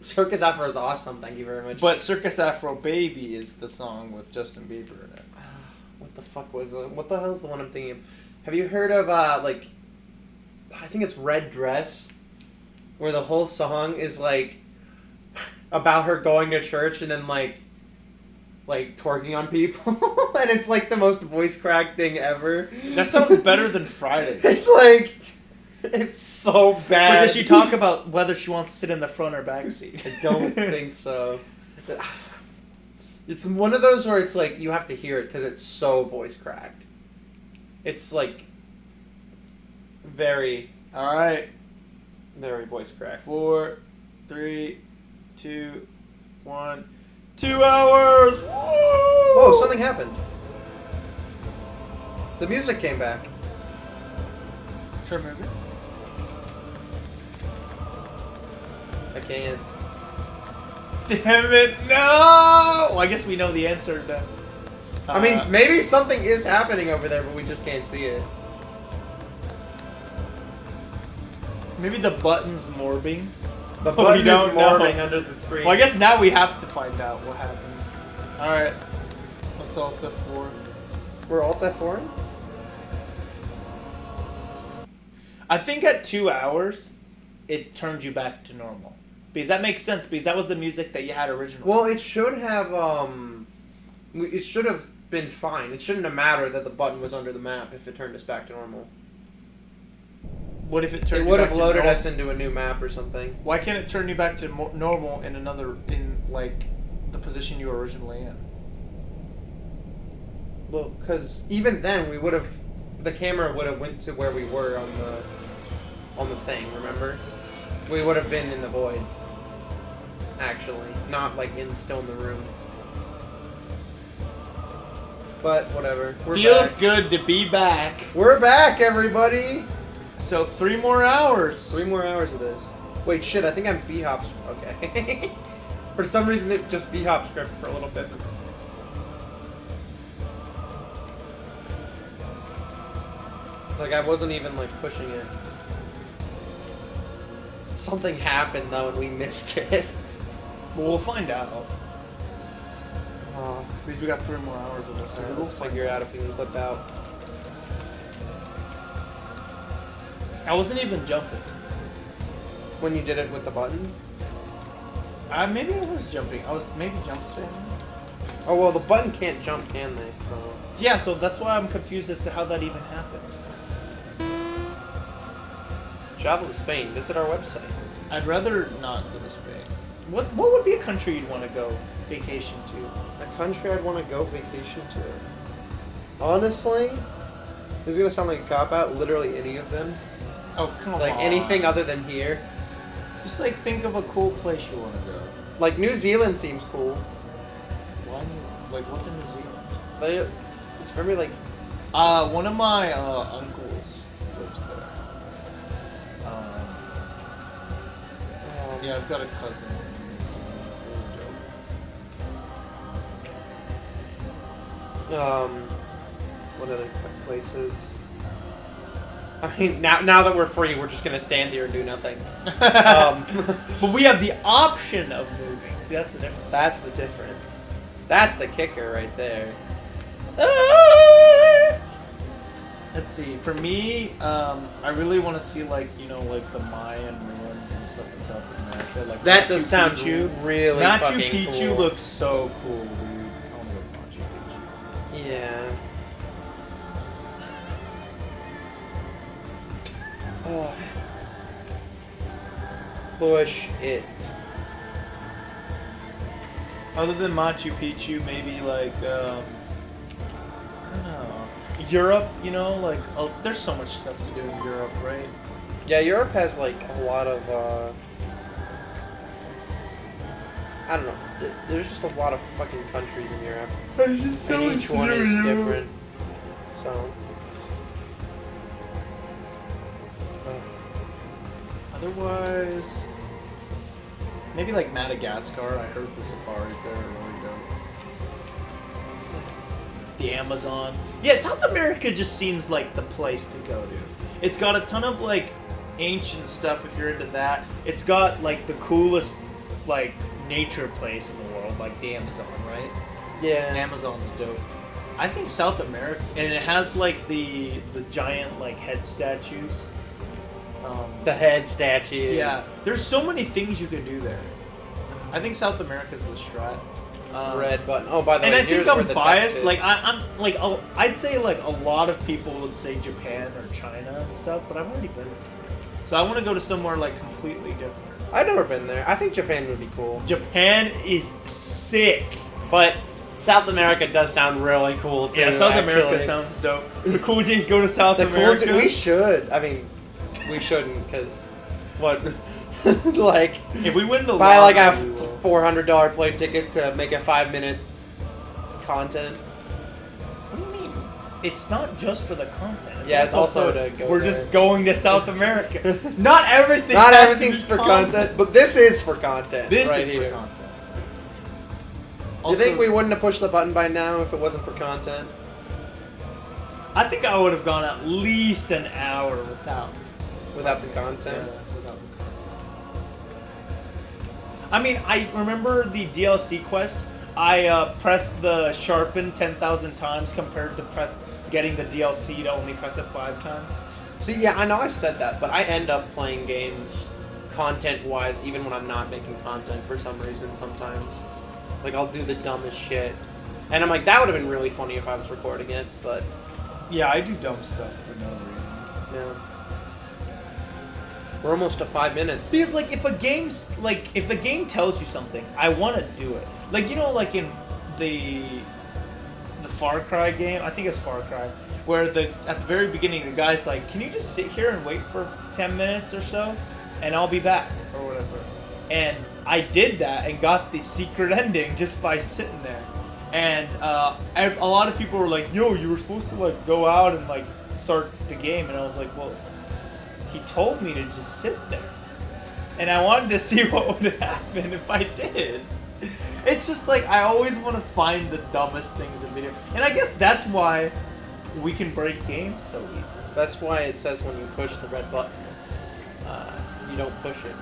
Circus Afro is awesome, thank you very much. But Circus Afro Baby is the song with Justin Bieber in it. What the fuck was it? What the hell is the one I'm thinking of? Have you heard of I think it's Red Dress, where the whole song is like about her going to church and then like twerking on people, and it's like the most voice crack thing ever. That sounds better than Friday. It's like it's so bad. But does she talk about whether she wants to sit in the front or back seat? I don't think so. It's one of those where it's like you have to hear it because it's so voice cracked. It's like very, All right. very voice cracked. 4, 3, 2, 1. 2 hours. Whoa, something happened. The music came back. Turn movie. I can't. Damn it! No. Well, I guess we know the answer. To, I mean, maybe something is happening over there, but we just can't see it. maybe the button's morbing. The We button don't is know. morphing under the screen. Well, I guess now we have to find out what happens. All right. Let's Alt F4. We're Alt F4? I think at 2 hours, it turns you back to normal. Because that makes sense, because that was the music that you had originally. Well, it should have, it should have been fine. It shouldn't have mattered that the button was under the map if it turned us back to normal. What if it turned It you would back have to loaded normal? us into a new map or something. Why can't it turn you back to normal in like, the position you were originally in? Well, because even then, we would have, the camera would have went to where we were on the thing, remember? We would have been in the void. Actually, not like still in the room. But whatever. We're Feels back. good to be back. We're back, everybody. So 3 more hours. 3 more hours of this. Wait, shit. I think I'm B-Hop's. Okay. For some reason, it just B-Hop script for a little bit. Like I wasn't even like pushing it. Something happened though, and we missed it. Well, we'll find out. Oh, Because we got 3 more hours of this. So let's figure out if we can clip out. I wasn't even jumping. When you did it with the button? Maybe I was jumping. I was maybe jump spamming. Oh well, the button can't jump, can they? So Yeah, so that's why I'm confused as to how that even happened. travel to Spain. Visit our website. I'd rather not go to Spain. What would be a country you'd want to go vacation to? A country I'd want to go vacation to. Honestly, this is gonna sound like a cop out. Literally any of them. Oh, come on. Like anything other than here. Just like think of a cool place you want to go. Like New Zealand seems cool. Why? Like what's in New Zealand? It's very like. One of my uncles lives there. Yeah, I've got a cousin. What other places? I mean, now that we're free, we're just gonna stand here and do nothing. But we have the option of moving. See, that's the difference. That's the difference. That's the kicker right there. Let's see. For me, I really want to see like like the Mayan ruins and stuff in South America. Like That Machu does sound Picchu. really Machu fucking Picchu cool. looks so cool, dude. I want to go to Machu Picchu. Yeah. Oh. Push it. Other than Machu Picchu, maybe like I don't know, Europe. Like there's so much stuff to do in Europe, right? Yeah, Europe has like a lot of. I don't know. There's just a lot of fucking countries in Europe, and each one is different. So. Otherwise, maybe like Madagascar. I heard the safaris there are really dope. The Amazon. Yeah, South America just seems like the place to go to. It's got a ton of like ancient stuff if you're into that. It's got like the coolest like nature place in the world, like the Amazon, right? Yeah. Amazon's dope. I think South America, and it has like the giant like head statues. The head statue. Yeah, there's so many things you could do there. I think South America's the strat. Red button. Oh, by the And way, I think here's where I'm the biased. text is. Like I'm like I'd say like a lot of people would say Japan or China and stuff, but I've already been. So I want to go to somewhere like completely different. I've never been there. I think Japan would be cool. Japan is sick. But South America does sound really cool too. Yeah, South actually. America sounds dope. The Cool J's go to South The America. cool. We should. I mean, we shouldn't because what? Like If we win the buy like a lottery, we will. $400 plane ticket to make a 5-minute content. What do you mean? it's not just for the content. Yeah, it's also for, to go we're there. just going to South America. Not everything. Not has to everything's be for content, but this is for content. This right is here. for content. You think we wouldn't have pushed the button by now if it wasn't for content? I think I would have gone at least an hour without The content? without the content. I mean, I remember the DLC quest. I pressed the sharpen 10,000 times compared to getting the DLC to only press it 5 times. See, yeah, I know I said that, but I end up playing games content-wise even when I'm not making content for some reason sometimes. Like, I'll do the dumbest shit. And I'm like, that would have been really funny if I was recording it, but... Yeah, I do dumb stuff for no reason. Yeah. We're almost to 5 minutes. Because if a game tells you something, I want to do it. Like, you know, like in the Far Cry game, I think it's Far Cry, where at the very beginning the guy's like, "Can you just sit here and wait for 10 minutes or so, and I'll be back," or whatever. And I did that and got the secret ending just by sitting there. And a lot of people were like, "Yo, you were supposed to go out and start the game," and I was like, "Well, he told me to just sit there, and I wanted to see what would happen if I did." It's just I always want to find the dumbest things in video, and I guess that's why we can break games so easily. That's why it says when you push the red button, you don't push it.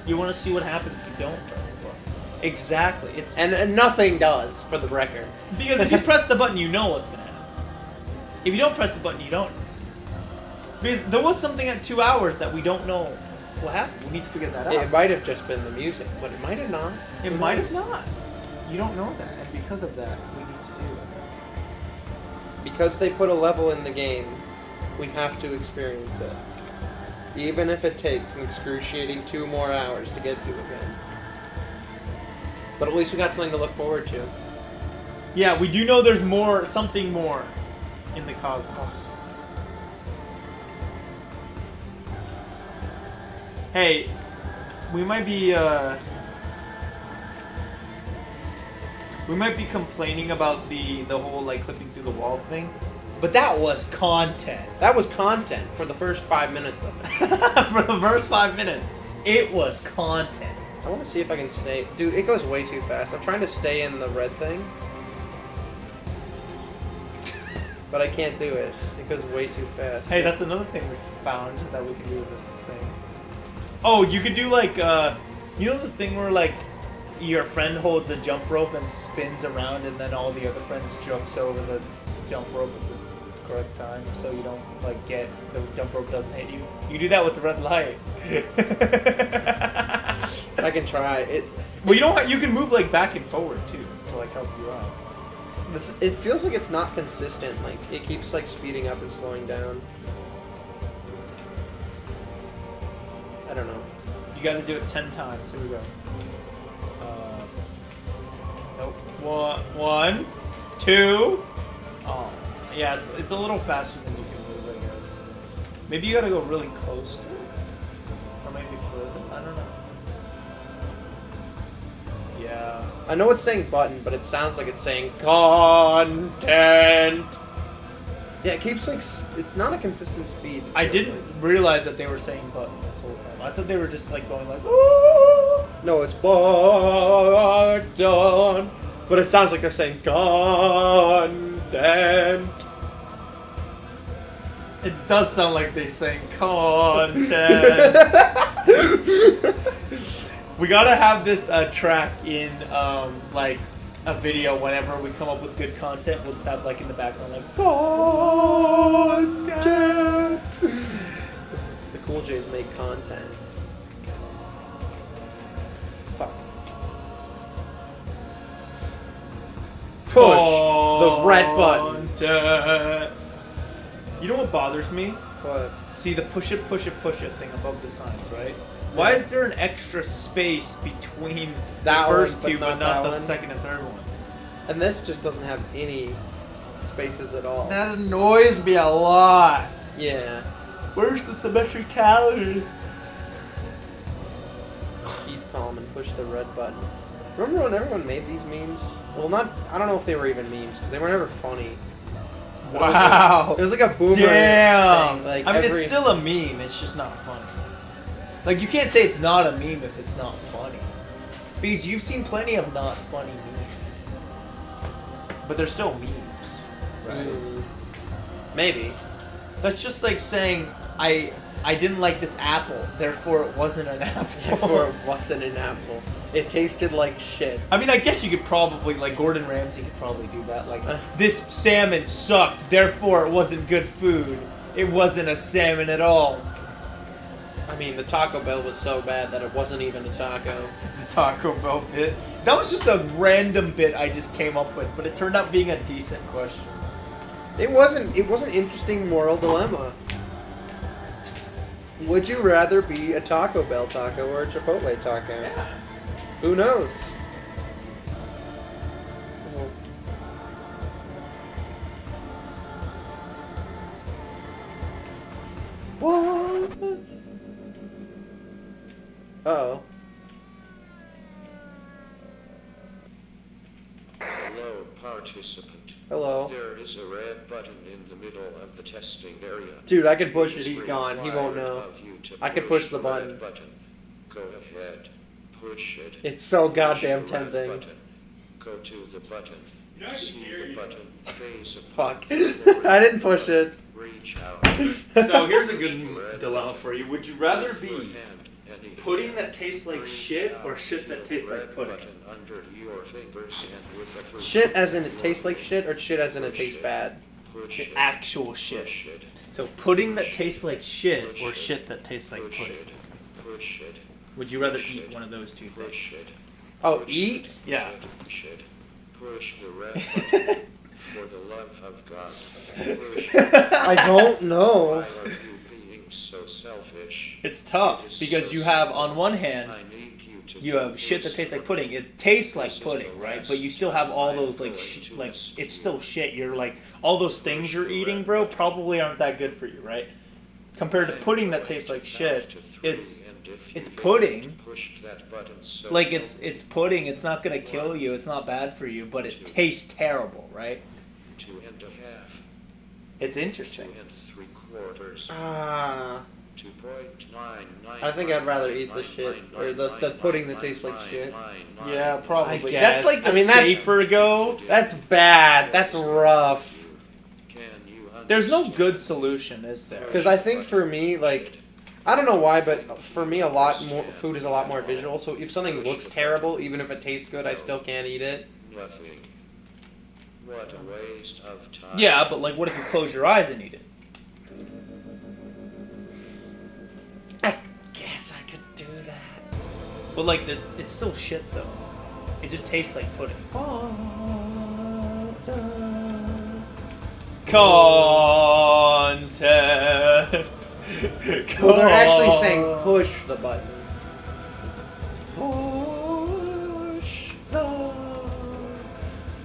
You want to see what happens if you don't press the button. Exactly. It's And nothing does, for the record. because if you press the button, you know what's gonna happen. If you don't press the button, you don't. Because there was something at 2 hours that we don't know what happened. We need to figure that out. It might have just been the music, but it might have not. It Who might have knows? not. You don't know that, and because of that, we need to do it. Because they put a level in the game, we have to experience it. Even if it takes an excruciating 2 more hours to get to it again. But at least we got something to look forward to. Yeah, we do know there's something more in the cosmos. Hey, we might be complaining about the whole clipping through the wall thing, but that was content. That was content for the first 5 minutes of it. For the first 5 minutes, it was content. I want to see if I can stay... Dude, it goes way too fast. I'm trying to stay in the red thing. But I can't do it. It goes way too fast. Hey, that's another thing we found that we can do with this thing. Oh, you could do you know the thing where your friend holds a jump rope and spins around, and then all the other friends jumps over the jump rope at the correct time, so you don't get the jump rope doesn't hit you. You do that with the red light. I can try it. Well, you can move back and forward too to help you out. It feels like it's not consistent. It keeps speeding up and slowing down. I don't know. You got to do it 10 times. Here we go. Nope. 1, 2. Oh, yeah. It's a little faster than you can move, I guess. Maybe you got to go really close to it, or maybe further. I don't know. Yeah. I know it's saying button, but it sounds like it's saying content. Yeah, it keeps it's not a consistent speed. I didn't realize that they were saying button this whole time. I thought they were just going "Ooh." No, it's button, but it sounds like they're saying content. It does sound like they saying content. We gotta have this track in a video whenever we come up with good content. We'll just have in the background content. The Cool J's make content. Fuck. Push the red button. Content. You know what bothers me? What? See the push it thing above the signs, right? Why is there an extra space between That the first one, but two, but not not that the one? second and third one? And this just doesn't have any spaces at all. That annoys me a lot. Yeah. Where's the symmetricality? Keep calm and push the red button. Remember when everyone made these memes? Well, I don't know if they were even memes, because they were never funny. Wow. It was like a boomer Damn. thing. Like I mean, every- it's still a meme. It's just not funny. Like, you can't say it's not a meme if it's not funny. Because you've seen plenty of not funny memes. But they're still memes, right? Maybe. That's just like saying, I didn't like this apple, therefore it wasn't an apple. Therefore, it wasn't an apple. It tasted like shit. I mean, I guess you could probably, like, Gordon Ramsay could probably do that. Like, this salmon sucked, therefore it wasn't good food. It wasn't a salmon at all. I mean, the Taco Bell was so bad that it wasn't even a taco. The Taco Bell bit. That was just a random bit I just came up with, but it turned out being a decent question. It wasn't interesting moral dilemma. Would you rather be a Taco Bell taco or a Chipotle taco? Yeah. Who knows? What? Uh-oh. Hello, participant. Hello. There is a red button in the middle of the testing area. Dude, I could push It it. is He's gone. He won't know. required of you to I could push the red button. Go ahead. Push it. It's so Push goddamn the red tempting. button. Go to the button. See the button. Face of Fuck. I didn't push it. Reach out. So here's a good dilemma for you. Would you rather With your be hand and pudding that tastes like shit or shit that tastes Feel the like red pudding? button under your fingers and with a fruit Shit as in it tastes like shit, or shit as in it tastes bad? push it. Actual shit. Push it. So pudding that tastes like shit or shit that tastes like Push pudding? it. Push it. Would you rather eat one of those two Push things? it. Oh, Push eat? it. Yeah. Push it. Push the red button. For the love of God. Push it. I don't Why know. are you being so selfish? It's tough because you have on one hand I need you to you have shit that tastes like pudding. It tastes like pudding, right? But you still have all those like like it's still shit. You're like all those things you're eating, bro, probably aren't that good for you, right? Compared to pudding that tastes like shit, it's pudding. Like it's pudding. It's not gonna kill you. It's not bad for you, but it tastes terrible, right? 2 1/2. It's 2 interesting. 3/4. Ah. 2.99. I think I'd rather eat the shit, or the pudding that tastes like shit. Yeah, probably. I guess. That's like the I mean, that's- safer go. That's bad. That's rough. There's no good solution, is there? Because I think for me, like, I don't know why, but for me, a lot more food is a lot more visual. So if something looks terrible, even if it tastes good, I still can't eat it. Nothing. What a waste of time. Yeah, but like, what if you close your eyes and eat it? I guess I could do that. But like, it's still shit though. It just tastes like pudding. Content. Well, they're actually saying push the button. Push the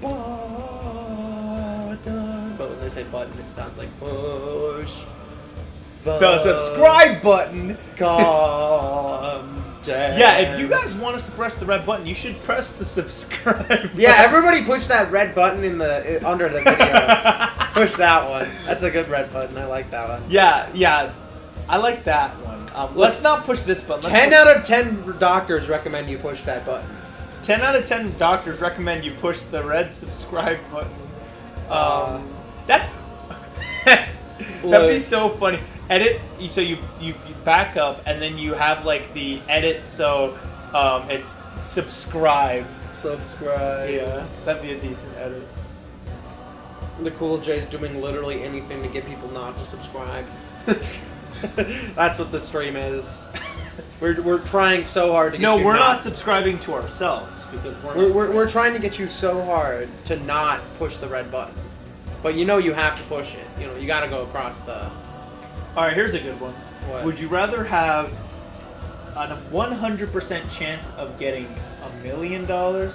button. But when they say button, it sounds like push The subscribe button. content. Yeah, if you guys want us to press the red button, you should press the subscribe. Yeah, everybody push that red button in the under the video. Push that one. That's a good red button. I like that one. Yeah, I like that one. Let's not push this button. 10 out of 10 doctors recommend you push that button. 10 out of 10 doctors recommend you push the red subscribe button. That's that'd be so funny. Edit. So you back up and then you have like the edit. So it's subscribe. Subscribe. Yeah, that'd be a decent edit. The Cool J's doing literally anything to get people not to subscribe. That's what the stream is. We're trying so hard to get No, you we're not subscribing to ourselves because We're trying to get you so hard to not push the red button. But you know you have to push it. You know, you gotta go across the... All right, here's a good one. What? Would you rather have a 100% chance of getting $1 million or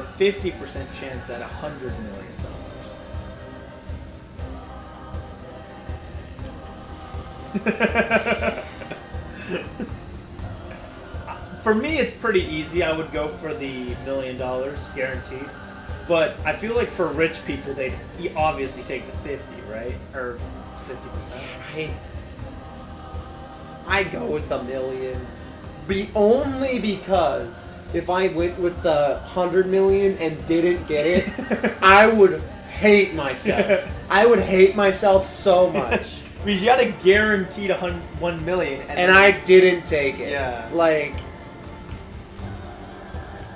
a 50% chance at $100 million? For me, it's pretty easy. I would go for the $1 million guaranteed. But I feel like for rich people, they'd obviously take the 50, right? Or 50%. I go with the million. Only because if I went with the 100 million and didn't get it, I would hate myself. I would hate myself so much. Because you got a guaranteed 1 million, And I didn't take it. Yeah. Like,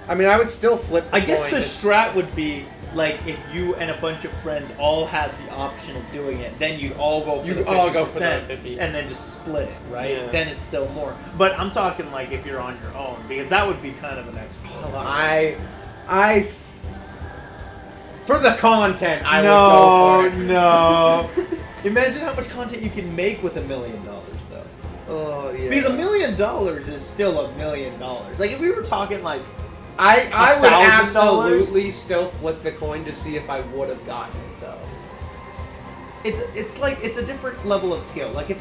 I mean, I would still flip the I guess coin the just- strat would be like if you and a bunch of friends all had the option of doing it, then you'd all go for You'd the 50%, all go for the 50. and then just split it, right? Yeah. Then it's still more. But I'm talking like if you're on your own, because that would be kind of an extra. For the content, I would go for it. No. Imagine how much content you can make with $1 million, though. Oh yeah. Because $1 million is still $1 million. Like if we were talking like I would $1,000? absolutely still flip the coin to see if I would have gotten it though. it's like it's a different level of skill. Like if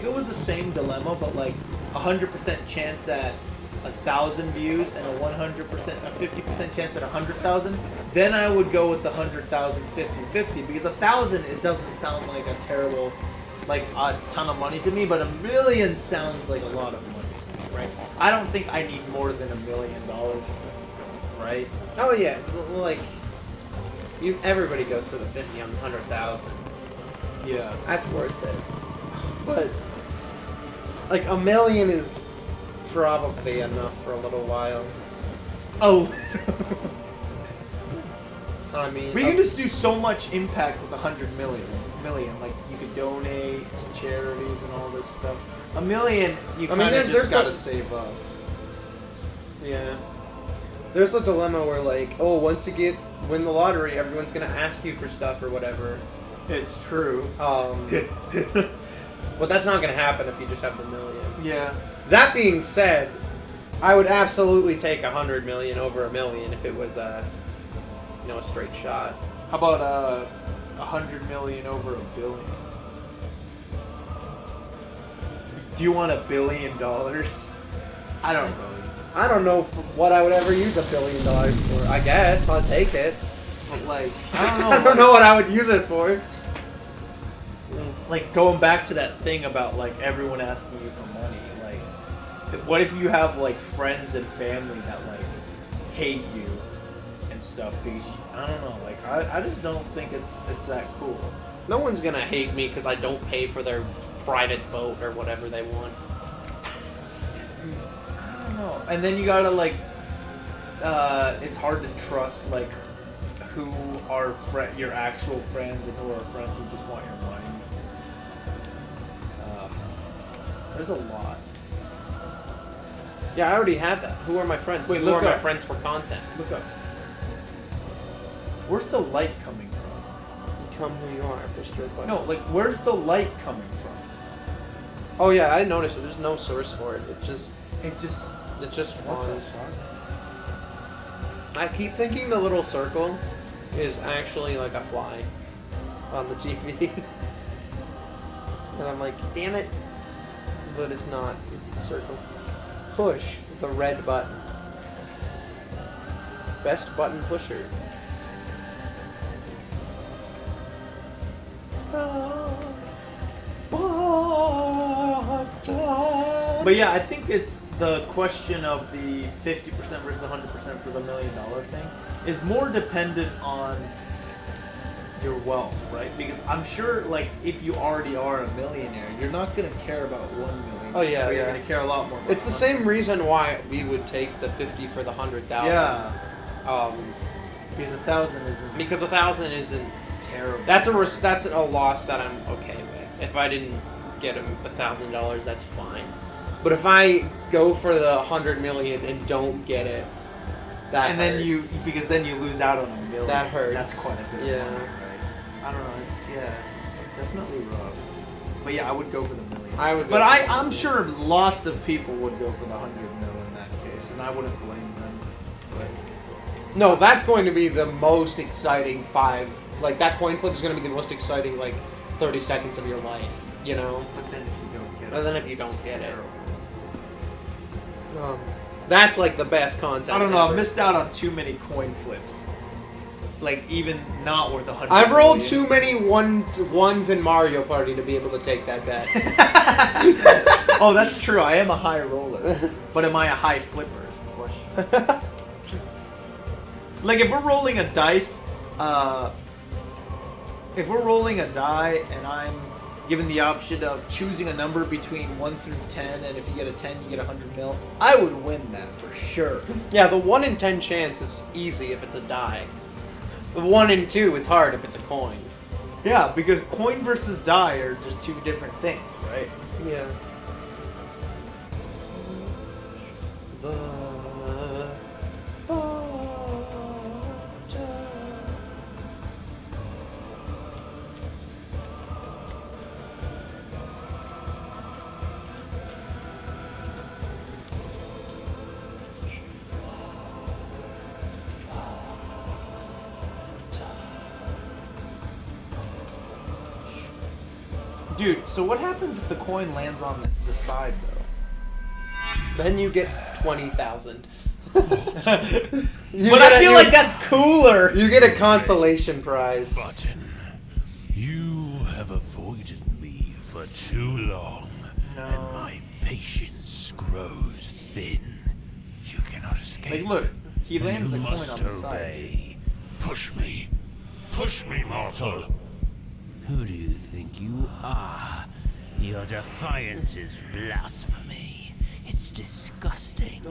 it was the same dilemma, but like 100% chance at 1,000 views and a 50% chance at 100,000, then I would go with the 100,000 50-50 because 1,000 it doesn't sound like a terrible, like a ton of money to me, but $1 million sounds like a lot of money to me, right? I don't think I need more than $1 million, right? Oh yeah, like everybody goes for the 50 on 100,000. Yeah. That's worth it. But like $1 million is probably enough for a little while. Oh. I mean, We can just do so much impact with 100 million. Like you could donate to charities and all this stuff. $1 million, you I mean, kind of there's just gotta the- save up. yeah. There's a dilemma where like, oh, once you win the lottery, everyone's gonna ask you for stuff or whatever. It's true. But that's not gonna happen if you just have the $1 million. Yeah. That being said, I would absolutely take 100 million over $1 million if it was a straight shot. How about 100 million over $1 billion? Do you want $1 billion? I don't know. I don't know what I would ever use $1 billion for. I guess I'll take it. But like, I don't know. I don't know what I would use it for. Like going back to that thing about like everyone asking you for money. Like, what if you have like friends and family that like hate you and stuff because I don't know. Like, I just don't think it's that cool. No one's gonna hate me because I don't pay for their private boat or whatever they want. I don't know. And then you gotta like, it's hard to trust like who are your actual friends and who are friends who just want your money. There's a lot. Yeah, I already have that. Who are my friends? Wait, who look are my up. friends for content? Look up. Where's the light coming from? Become who you are. Push through button. No, like where's the light coming from? Oh yeah, I noticed it. There's no source for it. It just It just what the spawns. fuck? I keep thinking the little circle is actually like a fly on the TV. And I'm like, damn it. But it's not. It's the circle. Push the red button. Best button pusher. But yeah, I think it's the question of the 50% versus 100% for the $1 million thing is more dependent on your wealth, right? Because I'm sure, like, if you already are a millionaire, you're not gonna care about 1 million. Oh, yeah, You're yeah. gonna care a lot more. About It's the 100. same reason why we would take the 50 for the 100,000. Yeah, Um, because 1,000 isn't because 1,000 isn't. terrible. That's a loss that I'm okay with. If I didn't get $1,000, that's fine. But if I go for the 100 million and don't get it, that and then hurts. because then you lose out on $1 million. That hurts. That's quite a bit. Yeah. Of money, right? I don't know. It's definitely rough. But yeah, I would go for the $1 million. I would go But for the I'm sure lots of people would go for the 100 million in that case, and I wouldn't blame them. But No, that's going to be the most exciting like that coin flip is going to be the most exciting 30 seconds of your life, you know? then if you don't get it, But then if you it's don't get it. terrible. That's like the best content. I don't know. ever. I missed out on too many coin flips. like even not worth 100. I've rolled million. too many ones in Mario Party to be able to take that bet. Oh, that's true. I am a high roller, but am I a high flipper? Is the question. Like if we're rolling a dice, if we're rolling a die and I'm given the option of choosing a number between 1 through 10, and if you get a 10, you get 100 mil, I would win that for sure. Yeah, the 1 in 10 chance is easy if it's a die. The 1 in 2 is hard if it's a coin. Yeah, because coin versus die are just two different things, right? Yeah. The Dude, so what happens if the coin lands on the side, though? Then you get 20,000. But I feel like that's cooler. You get a consolation prize. Button, you have avoided me for too long, and my patience grows thin. You cannot escape. Like, look, he and lands you the coin must on the side. obey. Push me, mortal. Who do you think you are? Your defiance is blasphemy. It's disgusting.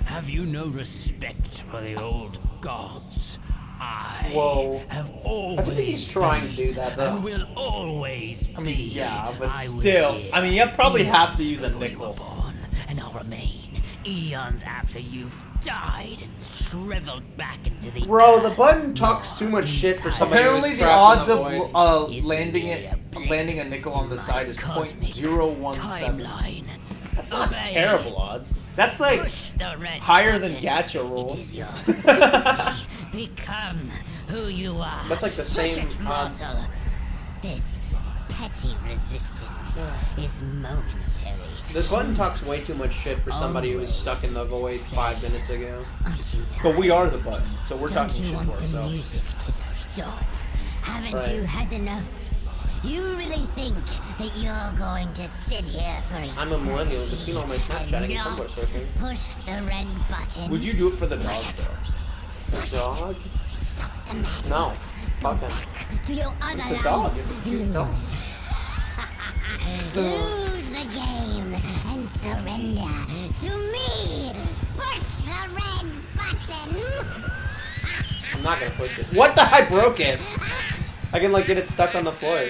Have you no respect for the old gods? I Whoa. have always I think he's trying to do that, though. and will always I mean, be. yeah, but I was still. here I mean, you probably have to eons use a before you were nickel. born, and I'll remain eons after you've died and shriveled back into the Bro, the button talks too much shit for somebody Apparently, who's the trapped odds in the of void. Is landing merely it, a blip landing a nickel on the in side is my cosmic 0.017. timeline. That's not Obey. terrible odds. That's like Push the red higher than button. gacha It rolls. is your destiny. Become who you are. That's like the Push same it, mortal. This petty resistance is momentary. This button talks way too much shit for somebody who was stuck in the void 5 minutes ago. Aren't you tired? But we are the button, so we're Don't talking you shit want to the ourselves. music to stop? Haven't Right. you had enough? You really think that you're going to sit here for eternity I'm a millennial between all my Snapchatting and not Tumblr surfing. push the red button? Would you do it for the dog, though? Dog? Stop the madness. No. Fuck him. To your other It's a life. dog. It's a cute dog. Lose the game and surrender to me. Push the red button. I'm not gonna push it. What the? I broke it. I can like get it stuck on the floor.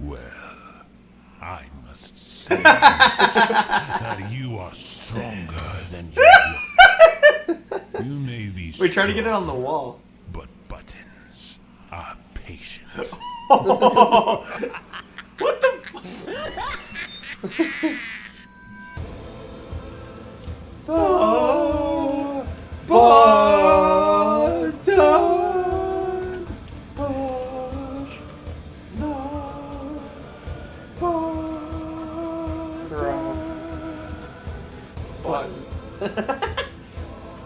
Well, I must say that you are stronger than you look. You may be We're trying to get it strong, on the wall. but buttons are patient. What the? Oh, button. Push the button.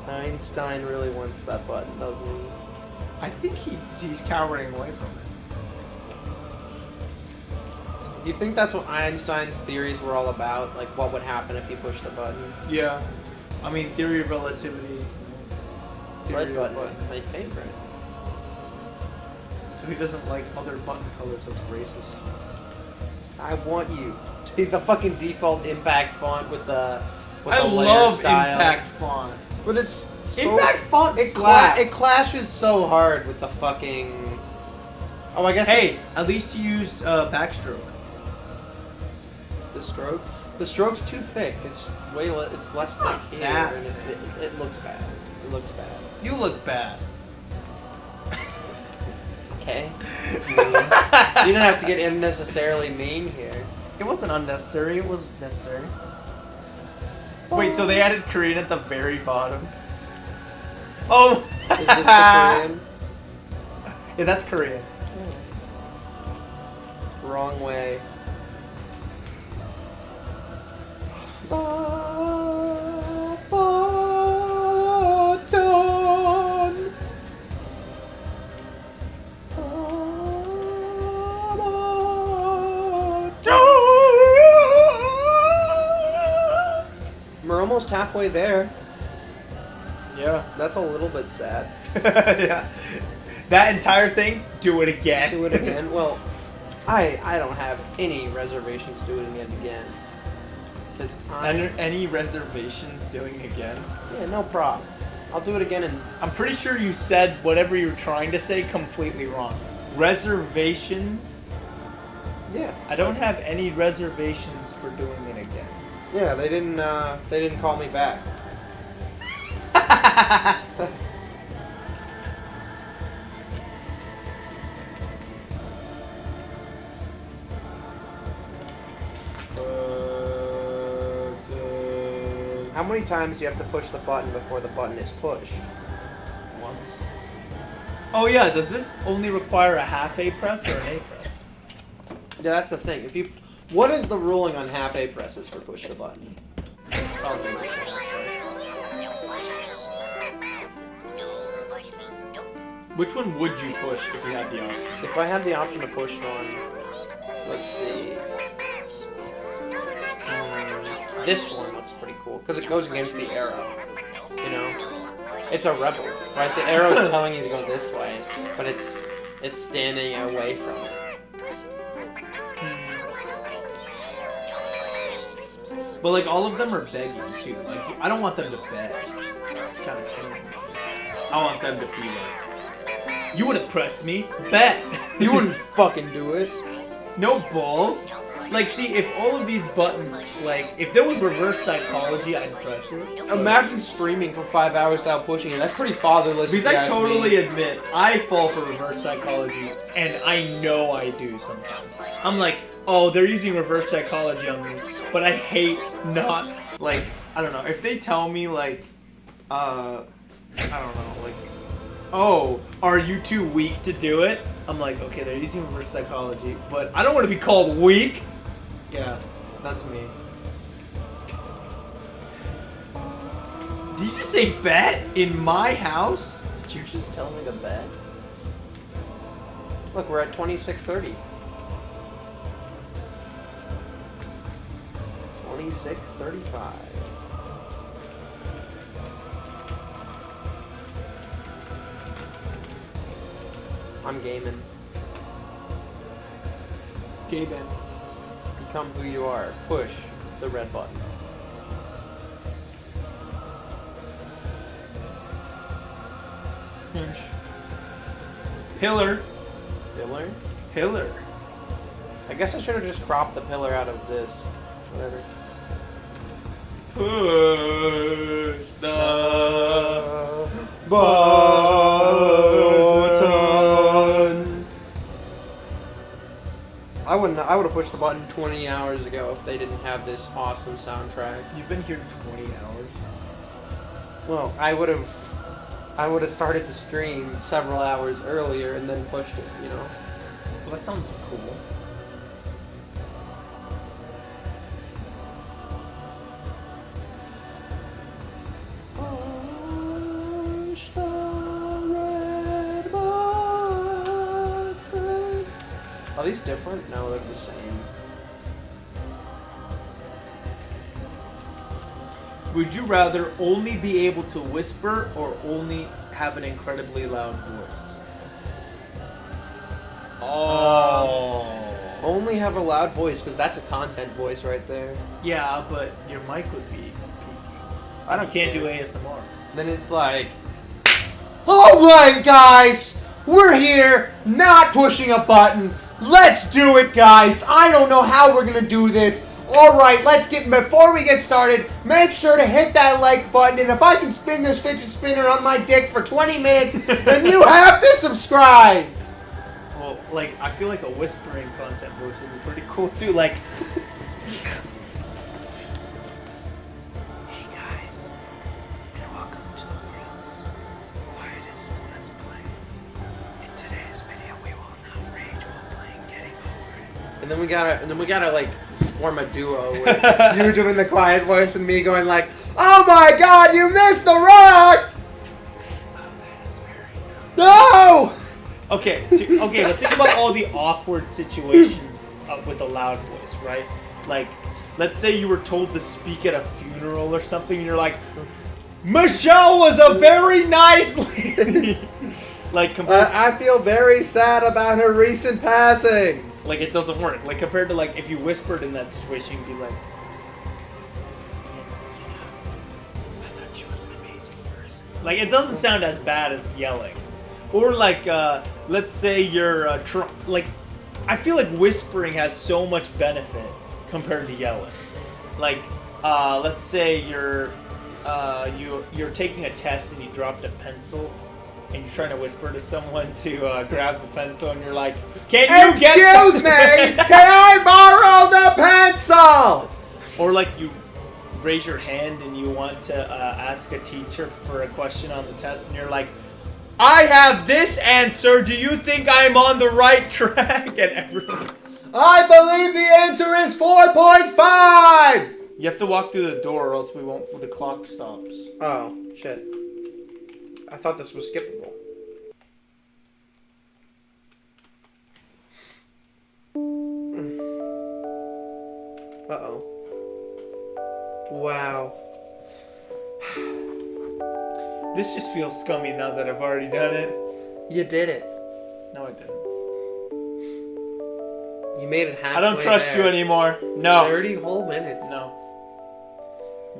Einstein really wants that button, doesn't he? I think he's cowering away from it. Do you think that's what Einstein's theories were all about? Like, what would happen if you pushed the button? Yeah. I mean, theory of relativity. Red Theory button, of my favorite. So he doesn't like other button colors. That's racist. I want you to be the fucking default impact font with the I layer love style. impact font. But it's so, Impact font it, slaps. it clashes so hard with the fucking. Oh, I guess Hey, at least he used backstroke. the stroke. The stroke's too thick. It's it's less thick here, that and it looks bad. It looks bad. You look bad. Okay, it's mean. You don't have to get unnecessarily mean here. It wasn't unnecessary. It was necessary. Wait, so they added Korean at the very bottom? Oh! Is this the Korean? Yeah, that's Korean. Wrong way. almost halfway there. Yeah. That's a little bit sad. Yeah. That entire thing, do it again. Do it again. Well, I don't have any reservations doing it again. Cause Any reservations doing again? yeah, no problem. I'll do it again and I'm pretty sure you said whatever you were trying to say completely wrong. Reservations? yeah. I don't have any reservations for doing it again. Yeah, they didn't call me back. How many times do you have to push the button before the button is pushed? Once. Oh yeah, does this only require a half A press or an A press? Yeah, that's the thing. What is the ruling on half A presses for push the button? Probably just a half press. Which one would you push if you had the option? If I had the option to push one, let's see. This one looks pretty cool because it goes against the arrow. You know, it's a rebel, right? The arrow's telling you to go this way, but it's standing away from it. But like all of them are begging too. Like I don't want them to beg. Kind of thing. I want them to be like, you would have pressed me, bet. You wouldn't fucking do it. No balls. Like, see, if all of these buttons, like, if there was reverse psychology, I'd press it. Imagine streaming for 5 hours without pushing it. That's pretty fatherless. Because if you I ask totally me. admit, I fall for reverse psychology, and I know I do sometimes. I'm like, oh, they're using reverse psychology on me, but I hate not, like, I don't know, if they tell me, like, I don't know, like, oh, are you too weak to do it? I'm like, okay, they're using reverse psychology, but I don't want to be called weak. Yeah, that's me. Did you just say bet in my house? Did you just tell me to bet? Look, we're at 26:30. 26:35. I'm gaming. Gaben. Become who you are. Push the red button. Hinge. Pillar. Pillar? Pillar. I guess I should have just cropped the pillar out of this. Whatever. Push the button. I would have pushed the button 20 hours ago if they didn't have this awesome soundtrack. You've been here 20 hours. Well, I would have started the stream several hours earlier and then pushed it, you know. Well, that sounds cool. Push the red button. Are these different? No, they're the same. Would you rather only be able to whisper or only have an incredibly loud voice? Oh. Only have a loud voice, because that's a content voice right there. Yeah, but your mic would be peaky. I don't You can't do care. ASMR. Then it's like, alright guys, we're here, not pushing a button. Let's do it, guys. I don't know how we're gonna do this. Alright, before we get started, make sure to hit that like button, and if I can spin this fidget spinner on my dick for 20 minutes, then you have to subscribe. Well, like, I feel like a whispering content voice would be pretty cool too. Like, Hey guys, and welcome to the world's quietest Let's Play. In today's video, we will not rage while playing Getting Over It. And then we gotta like form a duo with you doing the quiet voice and me going like, oh my god, you missed the rock! Oh, that is very No! okay, but think about all the awkward situations with a loud voice, right? Like, let's say you were told to speak at a funeral or something, and you're like, Michelle was a very nice lady. Like compared, I feel very sad about her recent passing. like it doesn't work. Like compared to like if you whispered in that situation, you'd be like, I thought she was an amazing person. Like it doesn't sound as bad as yelling. Or like, let's say you're like, I feel like whispering has so much benefit compared to yelling. Like, let's say you're taking a test and you dropped a pencil, and you're trying to whisper to someone to grab the pencil, and you're like, "Can you Excuse me, can I borrow the pencil?" Or like you raise your hand and you want to ask a teacher for a question on the test, and you're like, I have this answer. Do you think I'm on the right track? And everyone, I believe the answer is 4.5. you have to walk through the door, or else we won't. The clock stops. Oh shit! I thought this was skippable. Uh-oh. Wow. This just feels scummy now that I've already done it. You did it. No, I didn't. You made it halfway. I don't trust you anymore. No. 30 whole minutes. No.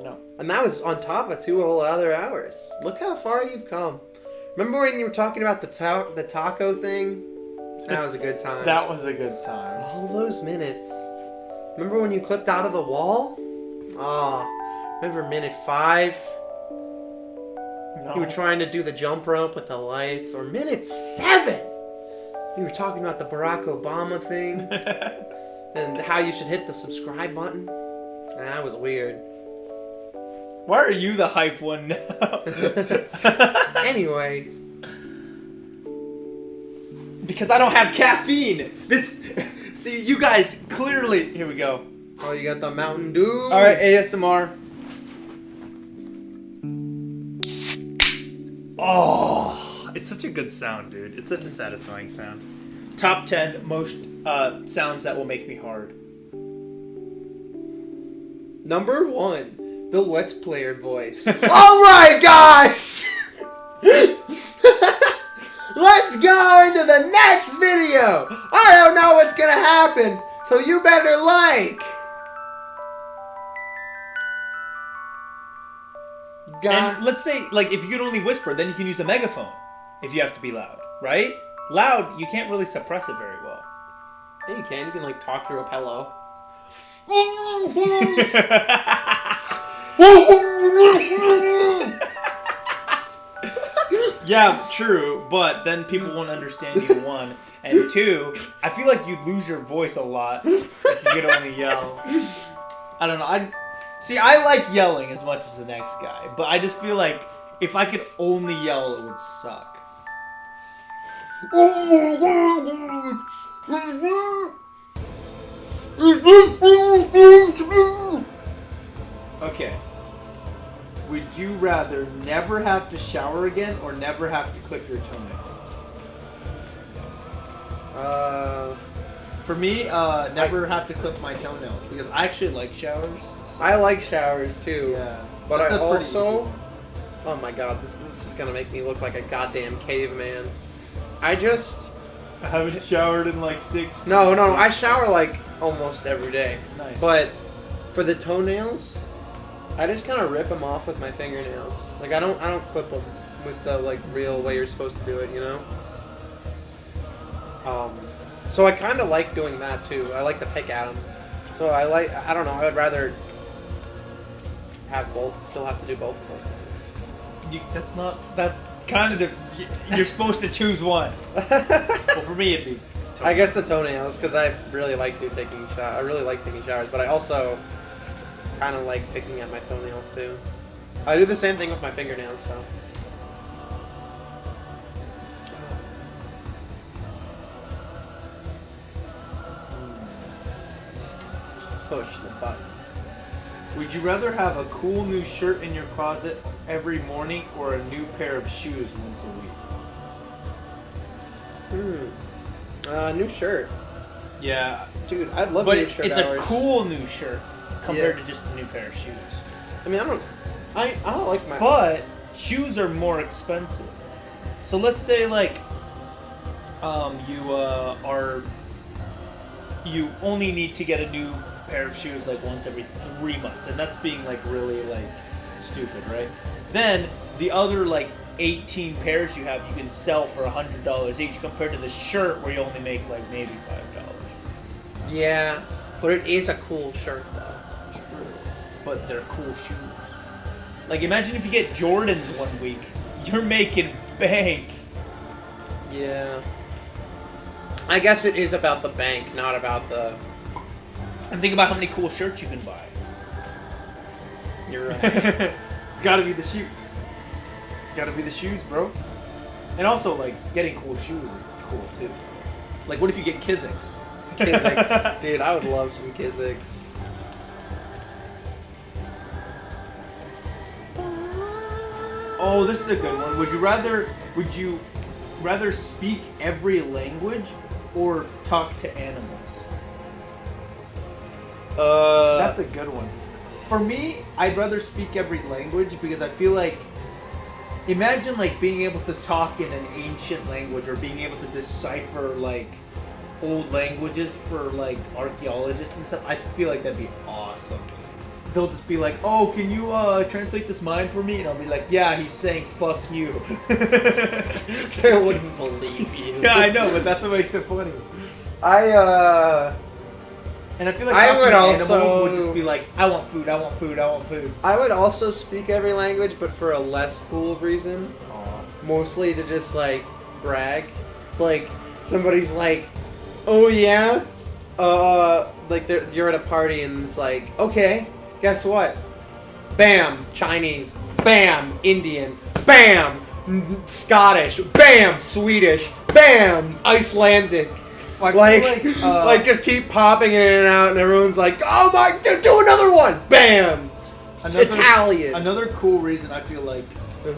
No. And that was on top of 2 whole other hours. Look how far you've come. Remember when you were talking about the taco thing? That was a good time. That was a good time. All those minutes. Remember when you clipped out of the wall? Ah, remember minute 5? No. You were trying to do the jump rope with the lights. Or minute 7! You were talking about the Barack Obama thing. And how you should hit the subscribe button. That was weird. Why are you the hype one now? Anyways. Because I don't have caffeine. This. See, you guys clearly. Here we go. Oh, you got the Mountain Dew. All right, ASMR. Oh, it's such a good sound, dude. It's such a satisfying sound. Top 10 most sounds that will make me hard. Number 1, the Let's Player voice. Alright, guys! Let's go into the next video! I don't know what's gonna happen, so you better like! And let's say, like, if you could only whisper, then you can use a megaphone. If you have to be loud, right? Loud, you can't really suppress it very well. Yeah, you can. You can, like, talk through a pillow. Yeah, true, but then people won't understand you, 1. And 2, I feel like you'd lose your voice a lot if you could only yell. I don't know, I like yelling as much as the next guy, but I just feel like if I could only yell, it would suck. Okay. Would you rather never have to shower again or never have to clip your toenails? For me, never have to clip my toenails because I actually like showers. So I like showers, too. yeah. But That's I a pretty also... easy one. Oh my god, this is gonna make me look like a goddamn caveman. I haven't showered in like 6 No, I shower like almost every day. Nice. But for the toenails, I just kind of rip them off with my fingernails. Like I don't clip them with the like real way you're supposed to do it, you know? So I kind of like doing that too. I like to pick at them. So I don't know, I would rather still have to do both of those things. That's kind of you're supposed to choose one. Well, for me, it'd be toenails. I guess the toenails, because I really like taking showers, but I also kind of like picking at my toenails too. I do the same thing with my fingernails, so. Push the button. Would you rather have a cool new shirt in your closet every morning or a new pair of shoes once a week? New shirt. Yeah, Dude, I love but new shirt it's hours. a cool new shirt. compared Yeah. to just a new pair of shoes. I mean, I don't like my. But shoes are more expensive. So let's say like you only need to get a new pair of shoes like once every 3 months, and that's being like really like stupid, right? Then the other like 18 pairs you have, you can sell for $100 each, compared to the shirt where you only make like maybe $5. Yeah, but it is a cool shirt though. True. But they're cool shoes. Like imagine if you get Jordans 1 week, you're making bank. Yeah. I guess it is about the bank, not about the. And think about how many cool shirts you can buy. You're right. It's gotta be the shoe. Gotta be the shoes, bro. And also, like, getting cool shoes is cool, too. Like, what if you get Kizik's? Kizik's. Dude, I would love some Kizik's. Oh, this is a good one. Would you rather speak every language or talk to animals? That's a good one. For me, I'd rather speak every language because I feel like Imagine, like, being able to talk in an ancient language or being able to decipher, like, old languages for, like, archaeologists and stuff. I feel like that'd be awesome. They'll just be like, oh, can you translate this mine for me? And I'll be like, yeah, he's saying fuck you. They wouldn't believe you. yeah, I know, but that's what makes it funny. And I feel like I talking would to also- animals would just be like, I want food, I want food, I want food. I would also speak every language, but for a less cool reason. Aw. Mostly to just like brag. Like somebody's like, "Oh yeah," like you're at a party and it's like, "Okay, guess what? Bam, Chinese. Bam, Indian. Bam, Scottish. Bam, Swedish. Bam, Icelandic." Like, like just keep popping in and out, and everyone's like, "Oh my, do another one!" Bam, Italian. Another cool reason I feel like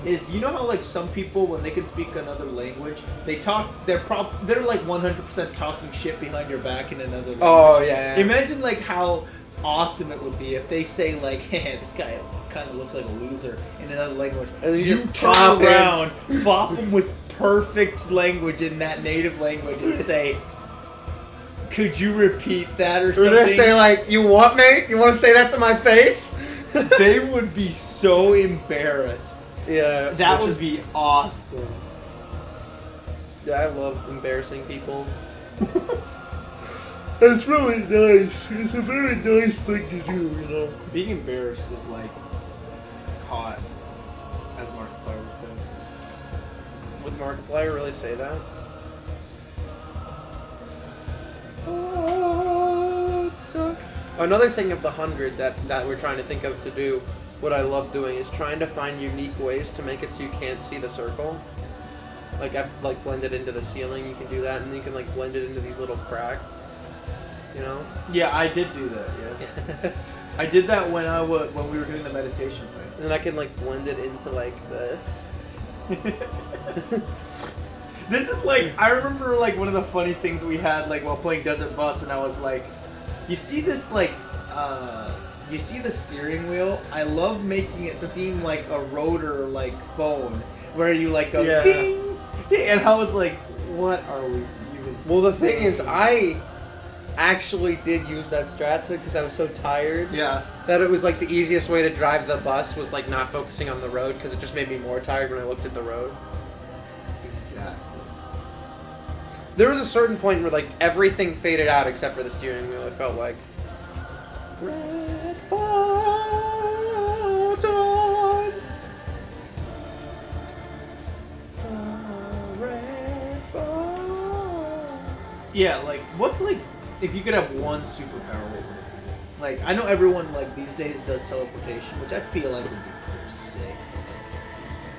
is, you know how like some people, when they can speak another language, they talk, they're like 100% talking shit behind your back in another language. Oh yeah. Imagine like how awesome it would be if they say like, hey, this guy kind of looks like a loser in another language. And you just turn pop in. around, bop them with perfect language in that native language and say, could you repeat that or We're something? gonna say like, "You what, mate? You want to say that to my face?" They would be so embarrassed. Yeah, That which would is- be awesome. Yeah, I love embarrassing people. It's really nice. It's a very nice thing to do, you know. being embarrassed is like hot, as Markiplier would say. Would Markiplier really say that? Another thing of the 100 that we're trying to think of to do, what I love doing is trying to find unique ways to make it so you can't see the circle. Like I've like blended into the ceiling, you can do that, and then you can like blend it into these little cracks. You know? Yeah, I did do that. Yeah, I did that when we were doing the meditation thing. And then I can like blend it into like this. This is like, I remember like one of the funny things we had like while playing Desert Bus, and I was like, you see this like, you see the steering wheel? I love making it seem like a rotor like phone, where you like go Yeah. ding, ding, and I was like, what are we even? Well, the thing is, saying? I actually did use that Stratza because I was so tired. Yeah. That it was like the easiest way to drive the bus was like not focusing on the road because it just made me more tired when I looked at the road. Exactly. There was a certain point where like everything faded out except for the steering wheel. It felt like red button. Red button. Yeah, like, what's like, if you could have one superpower, what would it be? Like, I know everyone like these days does teleportation, which I feel like would be pretty sick.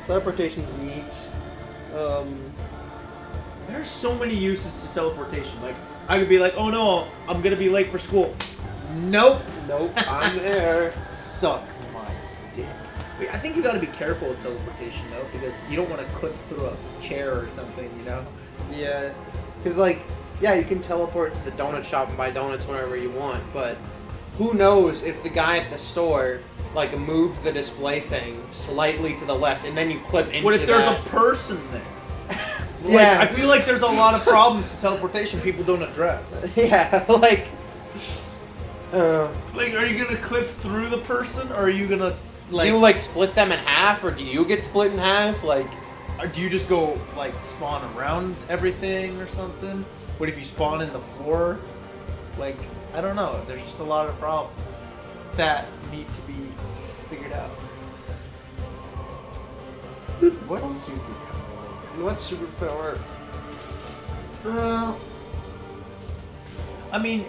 Teleportation's neat. There are so many uses to teleportation. Like, I could be like, oh no, I'm gonna be late for school. Nope. Nope, I'm there. Suck my dick. Wait, I think you gotta be careful with teleportation though, because you don't want to clip through a chair or something, you know? Yeah, because like, yeah, you can teleport to the donut shop and buy donuts whenever you want, but who knows if the guy at the store like moved the display thing slightly to the left, and then you clip into What if there's that. a person there? Like, Yeah. I feel like there's a lot of problems to teleportation people don't address. Yeah, like. Like, are you gonna clip through the person, or are you gonna Do you like split them in half, or do you get split in half? Like, or do you just go like spawn around everything or something? What if you spawn in the floor? Like, I don't know. There's just a lot of problems that need to be figured out. What superpower? what superpower? I mean,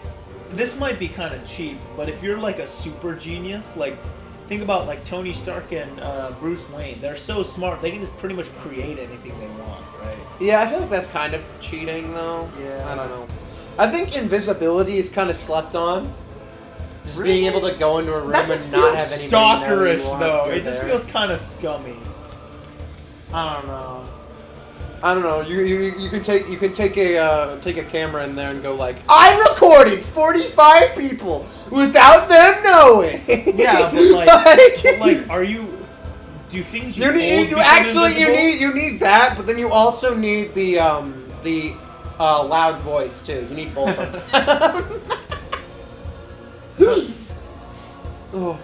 this might be kind of cheap, but if you're like a super genius, like think about like Tony Stark and Bruce Wayne. They're so smart; they can just pretty much create anything they want, right? Yeah, I feel like that's kind of cheating, though. Yeah. I don't know. I think invisibility is kind of slept on. Just being able to go into a room That just and not feels have anybody know you stalkerish, want though. you're It just there. feels kind of scummy. I don't know. I don't know. You can take a camera in there and go like, I recorded 45 people without them knowing. Yeah, but like, are you? Do things you hold become invisible? you need that, but then you also need the loud voice too. You need both of them. Oh.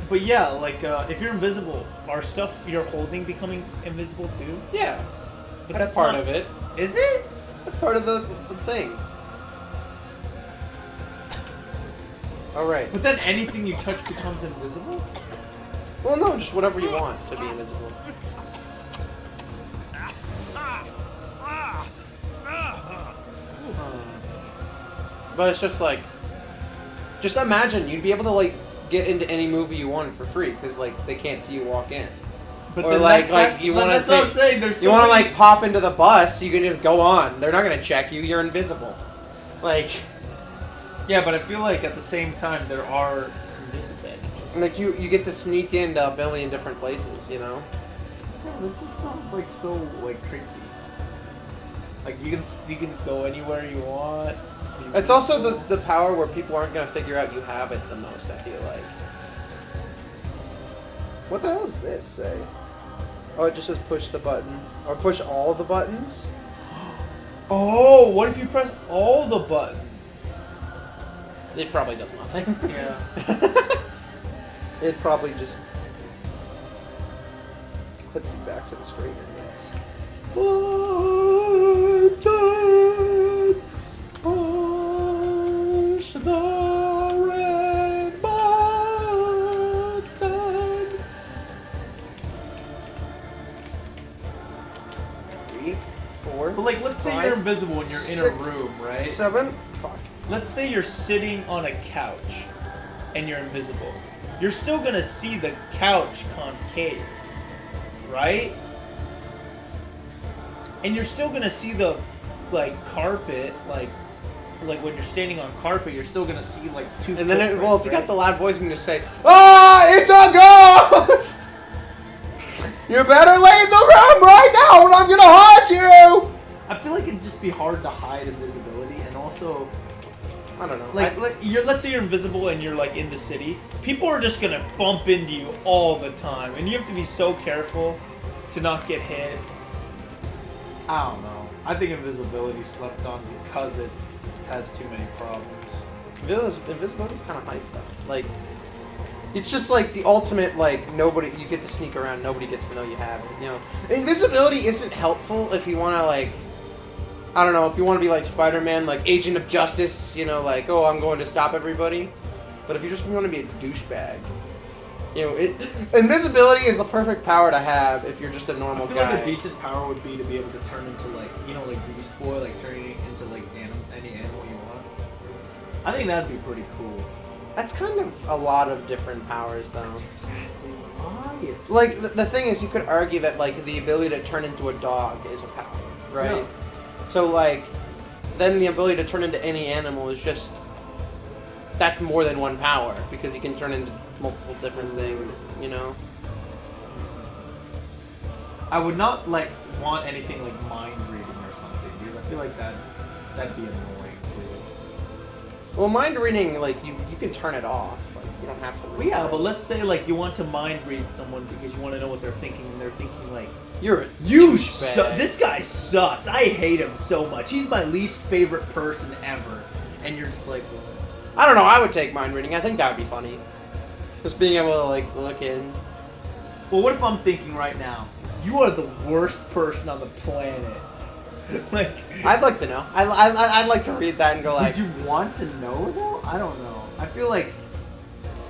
But yeah, like if you're invisible, are stuff you're holding becoming invisible too? Yeah, But that's part not- of it. Is it? That's part of the thing. All right. But then anything you touch becomes invisible? Well, no, just whatever you want to be invisible. But it's just like, just imagine you'd be able to like get into any movie you wanted for free because like they can't see you walk in. But Or then like you want to that's what I'm saying. There's you so want to many- like pop into the bus, you can just go on. They're not gonna check you. You're invisible. Like Yeah, but I feel like at the same time there are some disadvantages. like you get to sneak into a billion different places. You know. That just sounds like so like creepy. Like you can go anywhere you want. It's also the power where people aren't gonna figure out you have it the most. I feel like. What the hell does this say? Oh, it just says push the button or push all the buttons. Oh, what if you press all the buttons? It probably does nothing. Yeah. It probably just clips you back to the screen, I guess. Button, push the red button. 3, 4. But like, let's say 5, you're invisible and you're in 6, a room, right? 7. Fuck. Let's say you're sitting on a couch and you're invisible. You're still gonna see the couch concave, right? And you're still gonna see the like carpet, like when you're standing on carpet, you're still gonna see like two. And then, if you got right? the loud voice, you can just say, "Ah, it's a ghost! You better leave the room right now, or I'm gonna haunt you!" I feel like it'd just be hard to hide invisibility, and also I don't know. like let's say you're invisible and you're like in the city. People are just gonna bump into you all the time, and you have to be so careful to not get hit. I don't know. I think invisibility slept on because it has too many problems. Invisibility's kind of hype though. Like, it's just like the ultimate like nobody. You get to sneak around. Nobody gets to know you have it. You know, invisibility isn't helpful if you want to like. I don't know if you want to be like Spider-Man, like Agent of Justice. You know, like oh, I'm going to stop everybody. But if you just want to be a douchebag, you know, invisibility is the perfect power to have if you're just a normal I feel guy. like a decent power would be to be able to turn into like like Beast Boy, like turning into like any animal you want. I think that'd be pretty cool. That's kind of a lot of different powers, though. That's exactly why it's Like the thing is, you could argue that like the ability to turn into a dog is a power, right? Yeah. So like, then the ability to turn into any animal is just that's more than one power because you can turn into multiple different things, you know. I would not like want anything like mind reading or something because I feel like that'd be annoying too. Well, mind reading, like you can turn it off. Like you don't have to. Well, read yeah, it. but let's say like you want to mind read someone because you want to know what they're thinking, and they're thinking like, You're a "You douchebag." this guy sucks. I hate him so much. He's my least favorite person ever." And you're just like, I don't know. I would take mind reading. I think that would be funny. Just being able to like look in. "Well, what if I'm thinking right now, you are the worst person on the planet?" Like, I'd like to know. I'd like to read that and go like. Would you want to know though? I don't know. I feel like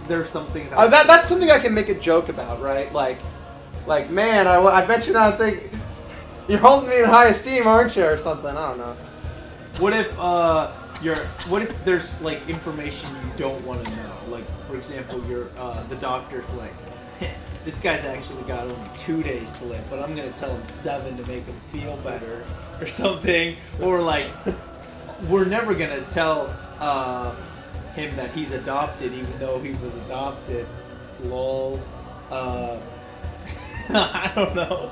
there's some things. That's something I can make a joke about, right? Like man, I bet you not think you're holding me in high esteem, aren't you, or something? I don't know. what if what if there's like information you don't want to know? Like, for example, the doctor's like, this guy's actually got only 2 days to live, but I'm gonna tell him 7 to make him feel better, or something. Or like, we're never gonna tell him that he's adopted, even though he was adopted. Lol. I don't know.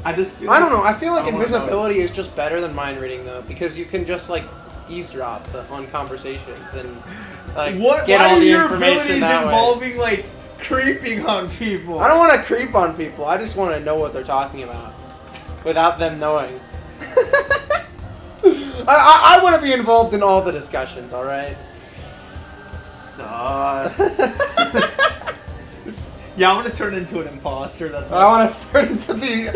I just feel I don't know. I feel like I wanna invisibility is just better than mind reading though, because you can just like eavesdrop on conversations and like What? get Why all are the your information abilities that way. involving like creeping on people? I don't want to creep on people. I just want to know what they're talking about without them knowing. I want to be involved in all the discussions. All right. Sus. Yeah, I want to turn into an imposter. That's what I want to turn into the.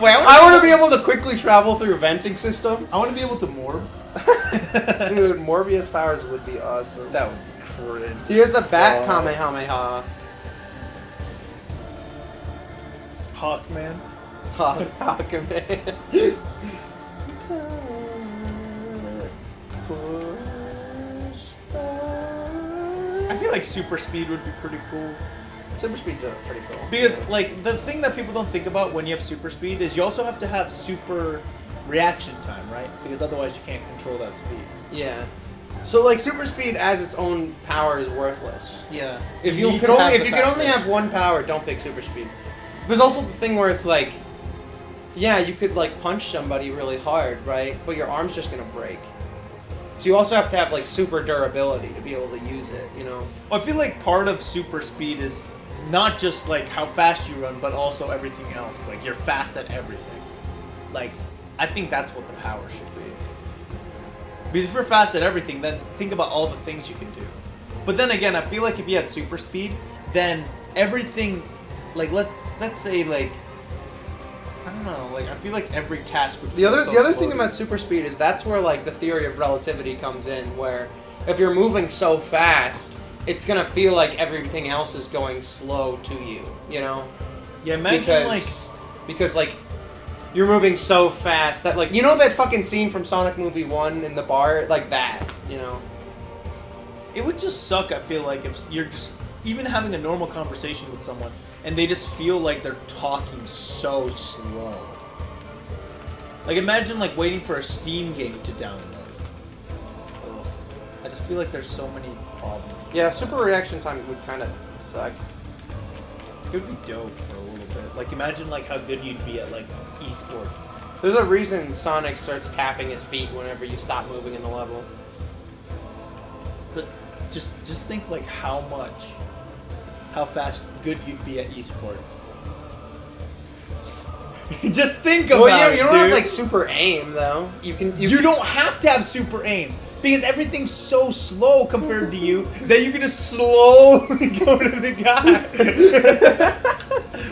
Wait, I want to be able to quickly travel through venting systems. I want to be able to morph. Dude, Morbius powers would be awesome. That would be cringe. He has a bat Kamehameha. Hawkman. Hawkman. I feel like super speed would be pretty cool. Super speed's pretty cool. Because, like, the thing that people don't think about when you have super speed is you also have to have super reaction time, right? Because otherwise you can't control that speed. Yeah. So like super speed as its own power is worthless. Yeah. If you could only have one power, don't pick super speed. There's also the thing where it's like, yeah, you could like punch somebody really hard, right? But your arm's just gonna break. So you also have to have like super durability to be able to use it, you know? Well, I feel like part of super speed is not just like how fast you run, but also everything else. Like you're fast at everything. Like, I think that's what the power should be. Because if you're fast at everything, then think about all the things you can do. But then again, I feel like if you had super speed, then everything, like let's say like, I don't know, like I feel like every task would The feel other so thing slow to about you. super speed is that's where like the theory of relativity comes in, where if you're moving so fast, it's gonna feel like everything else is going slow to you, you know? Yeah, imagine because you're moving so fast that like, you know that fucking scene from Sonic Movie 1 in the bar, like that, you know? it would just suck, I feel like, if you're just even having a normal conversation with someone and they just feel like they're talking so slow. Like imagine like waiting for a Steam game to download. Ugh. I just feel like there's so many problems. Yeah, super reaction time would kind of suck. It would be dope for a little bit. Like imagine like how good you'd be at like esports. There's a reason Sonic starts tapping his feet whenever you stop moving in the level. But just think like how fast good you'd be at esports. Just think about it, You don't have dude. like super aim though. You don't have to have super aim because everything's so slow compared to you that you can just slowly go to the guy.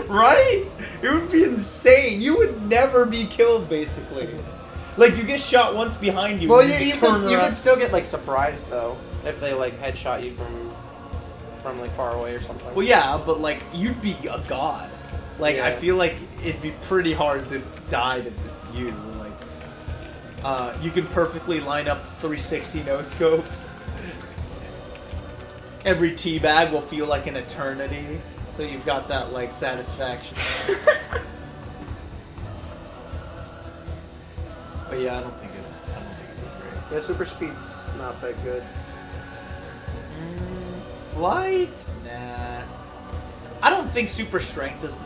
Right? It would be insane. You would never be killed, basically. Like you get shot once behind you. Well, and you turn around. could still get like surprised though if they like headshot you from like far away or something. Well, yeah, but like you'd be a god. Like I Yeah. feel like it'd be pretty hard to die to you. Like you can perfectly line up 360 no scopes. Every teabag will feel like an eternity. So you've got that like satisfaction. But yeah, I don't think it'd be great. Yeah, super speed's not that good. Flight? Nah. I don't think super strength is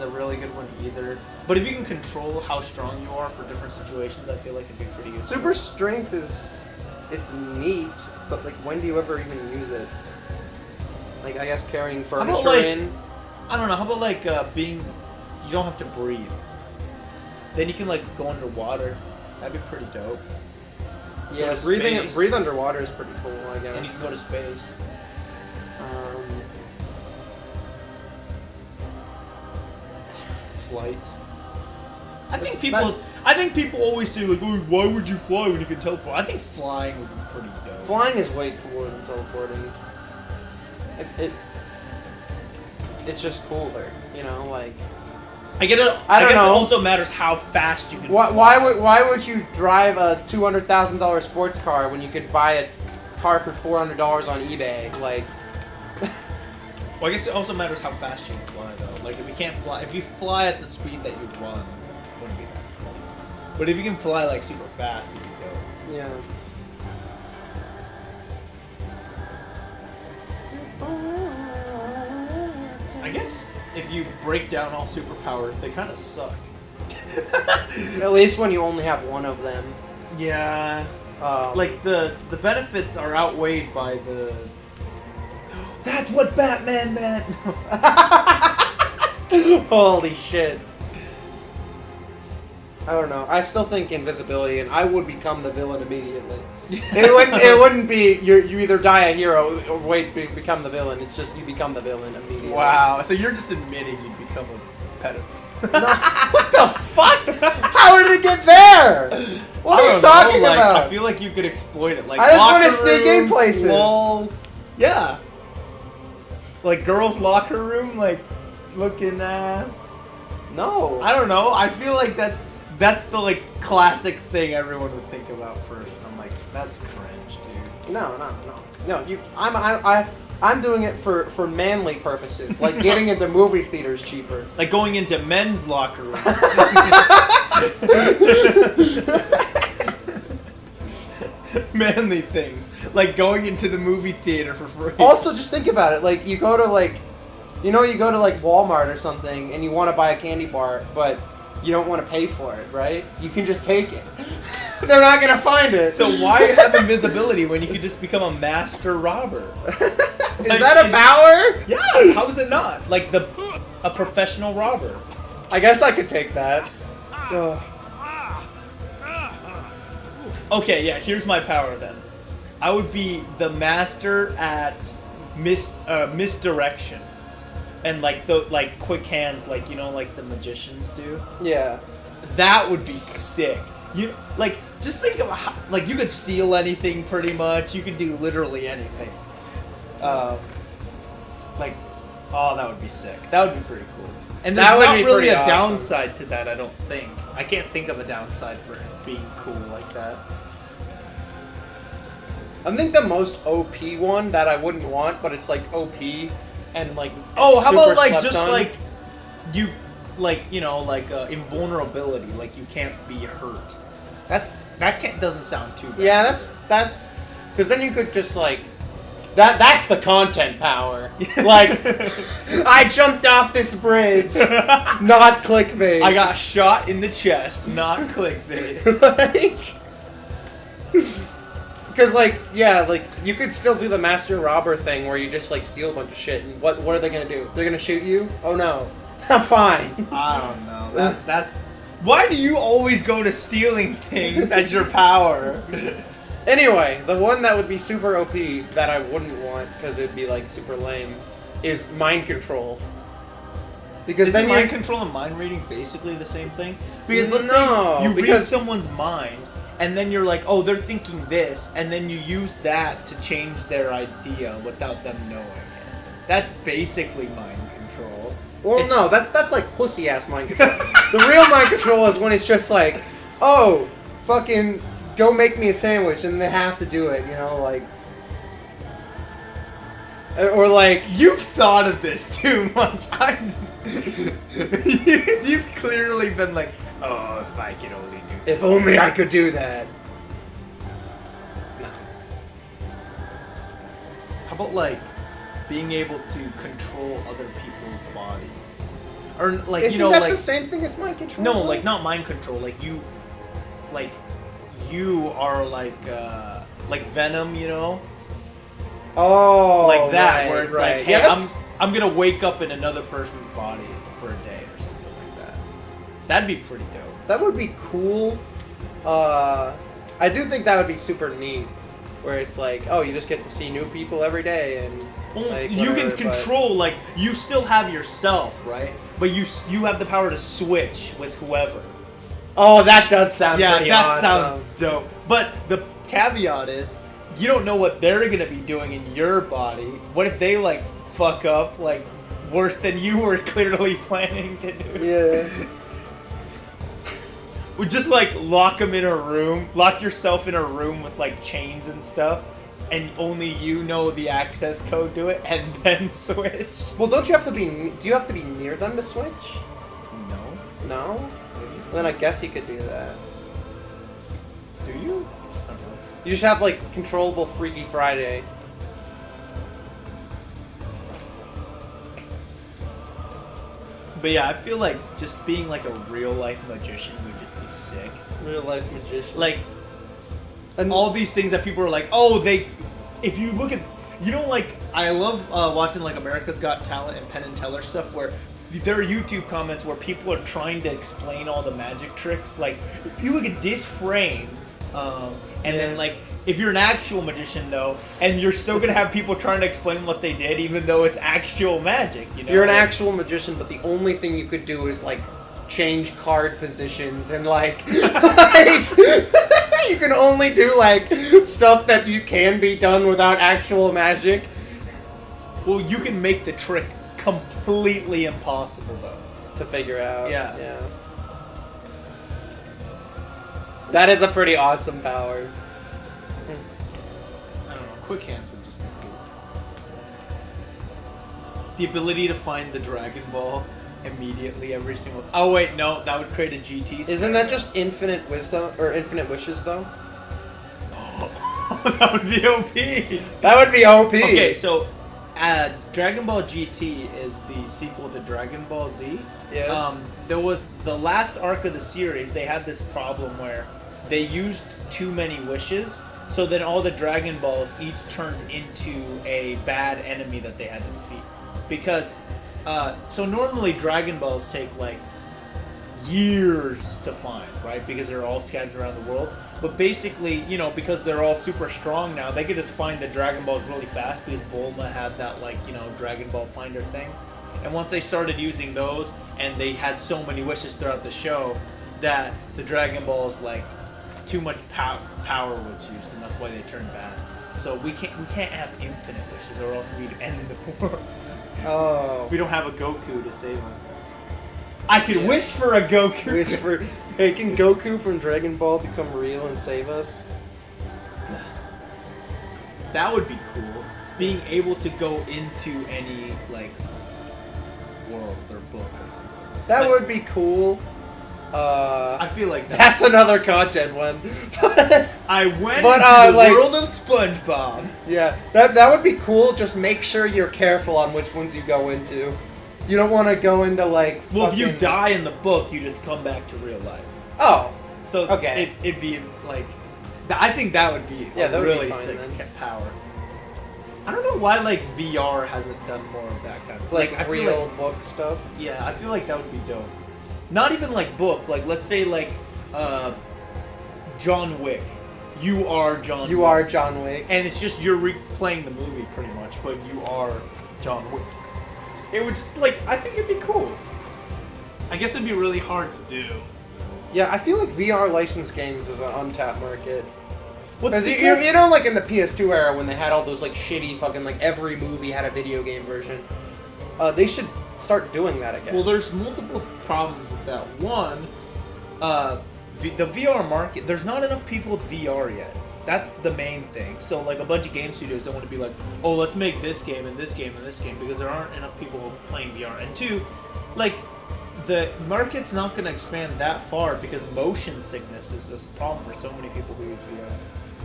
a really good one either. But if you can control how strong you are for different situations, I feel like it'd be pretty useful. Super strength is it's neat, but like, when do you ever even use it? Like, I guess carrying about, furniture like, in. I don't know. How about like being? You don't have to breathe. Then you can like go underwater. That'd be pretty dope. Yeah, go to space. breathe underwater is pretty cool, I guess. And you can go to space. Flight. I think That's- people. I think people always say like, "Oh, why would you fly when you can teleport?" I think flying would be pretty dope. Flying is way cooler than teleporting. It's just cooler, you know, like. I get it. I don't guess know. It also matters how fast you can. Why would you drive a $200,000 sports car when you could buy a car for $400 on eBay? Like, Well, I guess it also matters how fast you can fly, though. Like, if you fly at the speed that you'd run, it wouldn't be that cool. But if you can fly like super fast, it'd be dope. yeah. I guess if you break down all superpowers, they kind of suck. At least when you only have one of them. Yeah. Like, the benefits are outweighed by the. That's what Batman meant. holy shit. I don't know. I still think invisibility, and I would become the villain immediately. It wouldn't be you either die a hero or become the villain. It's just you become the villain immediately. Wow. So you're just admitting you'd become a pedophile. What the fuck? How did it get there? What are you talking about? I feel like you could exploit it. Like I just wanna locker sneak in rooms, places. lol. Yeah. Like girls' locker room, like looking ass. No. I don't know. I feel like that's the like classic thing everyone would think about first. And I'm like, that's cringe, dude. No. I'm doing it for manly purposes, like getting into movie theaters cheaper. Like going into men's locker rooms. Manly things. Like going into the movie theater for free. Also, just think about it. Like, you go to Walmart or something, and you want to buy a candy bar, but you don't want to pay for it, right? You can just take it. They're not gonna find it. So why have invisibility when you could just become a master robber? Is that a power? Yeah, how is it not? Like a professional robber. I guess I could take that. Ugh. Okay, yeah, here's my power then. I would be the master at misdirection. And like quick hands, like like the magicians do. Yeah. That would be sick. You like just think of how, like you could steal anything pretty much. You could do literally anything. Like, oh, that would be sick. That would be pretty cool. And there's That would not be really pretty a awesome. downside to that, I don't think. I can't think of a downside for being cool like that. I think the most OP one that I wouldn't want, but it's like OP and like Oh, how super about like slept just on. like you, like invulnerability, like you can't be hurt. Doesn't sound too bad. Yeah, that's because then you could just like that's the content power. Like, I jumped off this bridge, not clickbait. I got shot in the chest, not clickbait. like, because like you could still do the master robber thing where you just like steal a bunch of shit, and what are they gonna do? They're gonna shoot you? Oh no, I'm fine. I don't know. That's why do you always go to stealing things as your power? Anyway, the one that would be super OP that I wouldn't want because it'd be like super lame is mind control. Because Is then mind you control and mind reading basically the same thing? Because let's No, say you read because- someone's mind, and then you're like, oh, they're thinking this, and then you use that to change their idea without them knowing it. That's basically mind control. Well, It's- no, that's like pussy ass mind control. The real mind control is when it's just like, oh, fucking go make me a sandwich, and they have to do it, like, or like, You've thought of this too much. You've clearly been like, oh, if I could only do this. if only I could do that. No. How about like being able to control other people's bodies, or like Isn't that like the same thing as mind control? no, like not mind control. Like you are like like Venom, you know, Oh, like that, right, where it's right. like, hey, Yeah, that's- I'm gonna wake up in another person's body for a day or something like that. That'd be pretty dope. that would be cool. I do think that would be super neat, where it's like, oh, you just get to see new people every day, and Well, like, you can whatever, but- control, like, you still have yourself, right? But you have the power to switch with whoever. Oh, that does sound Yeah, pretty that awesome. sounds dope. But the caveat is, you don't know what they're gonna be doing in your body. What if they like fuck up like worse than you were clearly planning to do? Yeah. Would just like lock them in a room, lock yourself in a room with like chains and stuff, and only you know the access code to it, and then switch. Well, don't you have to be? Do you have to be near them to switch? No. No. Then I guess you could do that. Do you? I don't know. You just have like controllable Freaky Friday. But yeah, I feel like just being like a real life magician would just be sick. Real life magician. Like And all these things that people are like, oh, they. If you look at, you know, like I love watching like America's Got Talent and Penn and Teller stuff where there are YouTube comments where people are trying to explain all the magic tricks. Like if you look at this frame, and then like if you're an actual magician though, and you're still gonna have people trying to explain what they did, even though it's actual magic. You know, You're an Like, actual magician, but the only thing you could do is like change card positions and like, like you can only do like stuff that you can be done without actual magic. Well, you can make the trick completely impossible though. To figure out. Yeah. Yeah. That is a pretty awesome power. I don't know. Quick hands would just be cool. The ability to find the Dragon Ball immediately every single. Oh wait, no, that would create a GT. Isn't that just infinite wisdom or infinite wishes though? that would be OP. That would be OP. Okay, so Dragon Ball GT is the sequel to Dragon Ball Z. Yeah. There was the last arc of the series. They had this problem where they used too many wishes, so then all the Dragon Balls each turned into a bad enemy that they had to defeat. Because, so normally Dragon Balls take like years to find, right? Because they're all scattered around the world. But basically, you know, because they're all super strong now, they could just find the Dragon Balls really fast because Bulma had that, like, you know, Dragon Ball Finder thing. And once they started using those, and they had so many wishes throughout the show, that the Dragon Balls, like, too much power was used, and that's why they turned bad. So we can't have infinite wishes, or else we'd end the world. Oh. We don't have a Goku to save us. I could wish for a Goku. Wish for. Hey, can Goku from Dragon Ball become real and save us? That would be cool. Being able to go into any, like, world or book or something. That Like, would be cool. I feel like that. That's another content one. I went But, into the like- world of SpongeBob. Yeah, that would be cool. Just make sure you're careful on which ones you go into. You don't want to go into like. Well, if you fucking- die in the book, you just come back to real life. Oh, So Okay. it'd be like, I think that would be Yeah, a that would be really fine sick then. power. I don't know why like VR hasn't done more of that kind of like I feel real like- book stuff. Yeah, I feel like that would be dope. Not even like book, like let's say like John Wick. You are John. You Wick. are John Wick. And it's just you're replaying the movie pretty much, but you are John Wick. It would just like I think it'd be cool. I guess it'd be really hard to do. Yeah, I feel like VR licensed games is an untapped market. Well, Because you know, like in the PS2 era when they had all those like shitty fucking like every movie had a video game version. They should start doing that again. Well, there's multiple problems with that. One, the VR market, there's not enough people with VR yet. That's the main thing. So, like, a bunch of game studios don't want to be like, oh, let's make this game and this game and this game because there aren't enough people playing VR. And two, like, the market's not going to expand that far because motion sickness is this problem for so many people who use VR.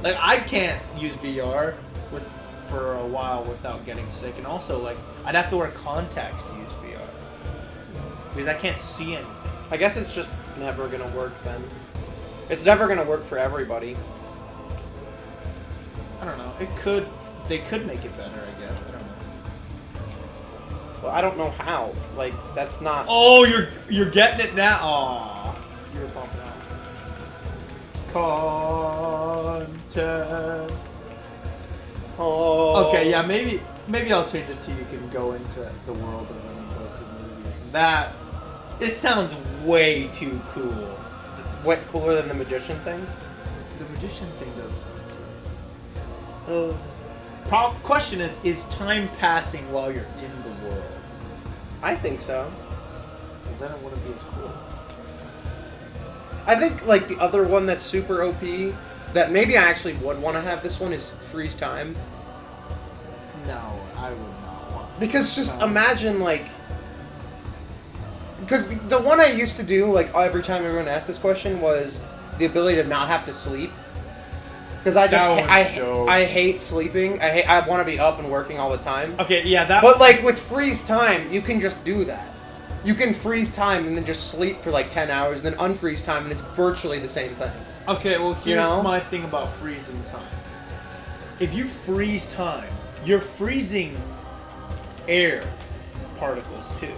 Like, I can't use VR for a while without getting sick. And also, like, I'd have to wear contacts to use VR because I can't see anything. I guess it's just never gonna work then. It's never gonna work for everybody. I don't know. It could. They could make it better, I guess. I don't know. Well, I don't know how. Like, that's not. Oh, you're getting it now. Aw. You were pumping out. Content. Oh. Okay, yeah, maybe I'll change it to you can go into the world of them and go through movies. And that. It sounds way too cool. What, cooler than the magician thing? The magician thing does sound Oh. Question is time passing while you're in the world? I think so. Well, then it wouldn't be as cool. I think, like, the other one that's super OP, that maybe I actually would want to have this one, is freeze time. No, I would not want. Because just No. imagine, like... Because the one I used to do, like, every time everyone asked this question, was the ability to not have to sleep. Because I just... That one's dope. I hate sleeping. I want to be up and working all the time. Okay, yeah, that. But, like, with freeze time, you can just do that. You can freeze time and then just sleep for, like, 10 hours, and then unfreeze time, and it's virtually the same thing. Okay, well, here's You know? my thing about freezing time. If you freeze time, you're freezing air particles too.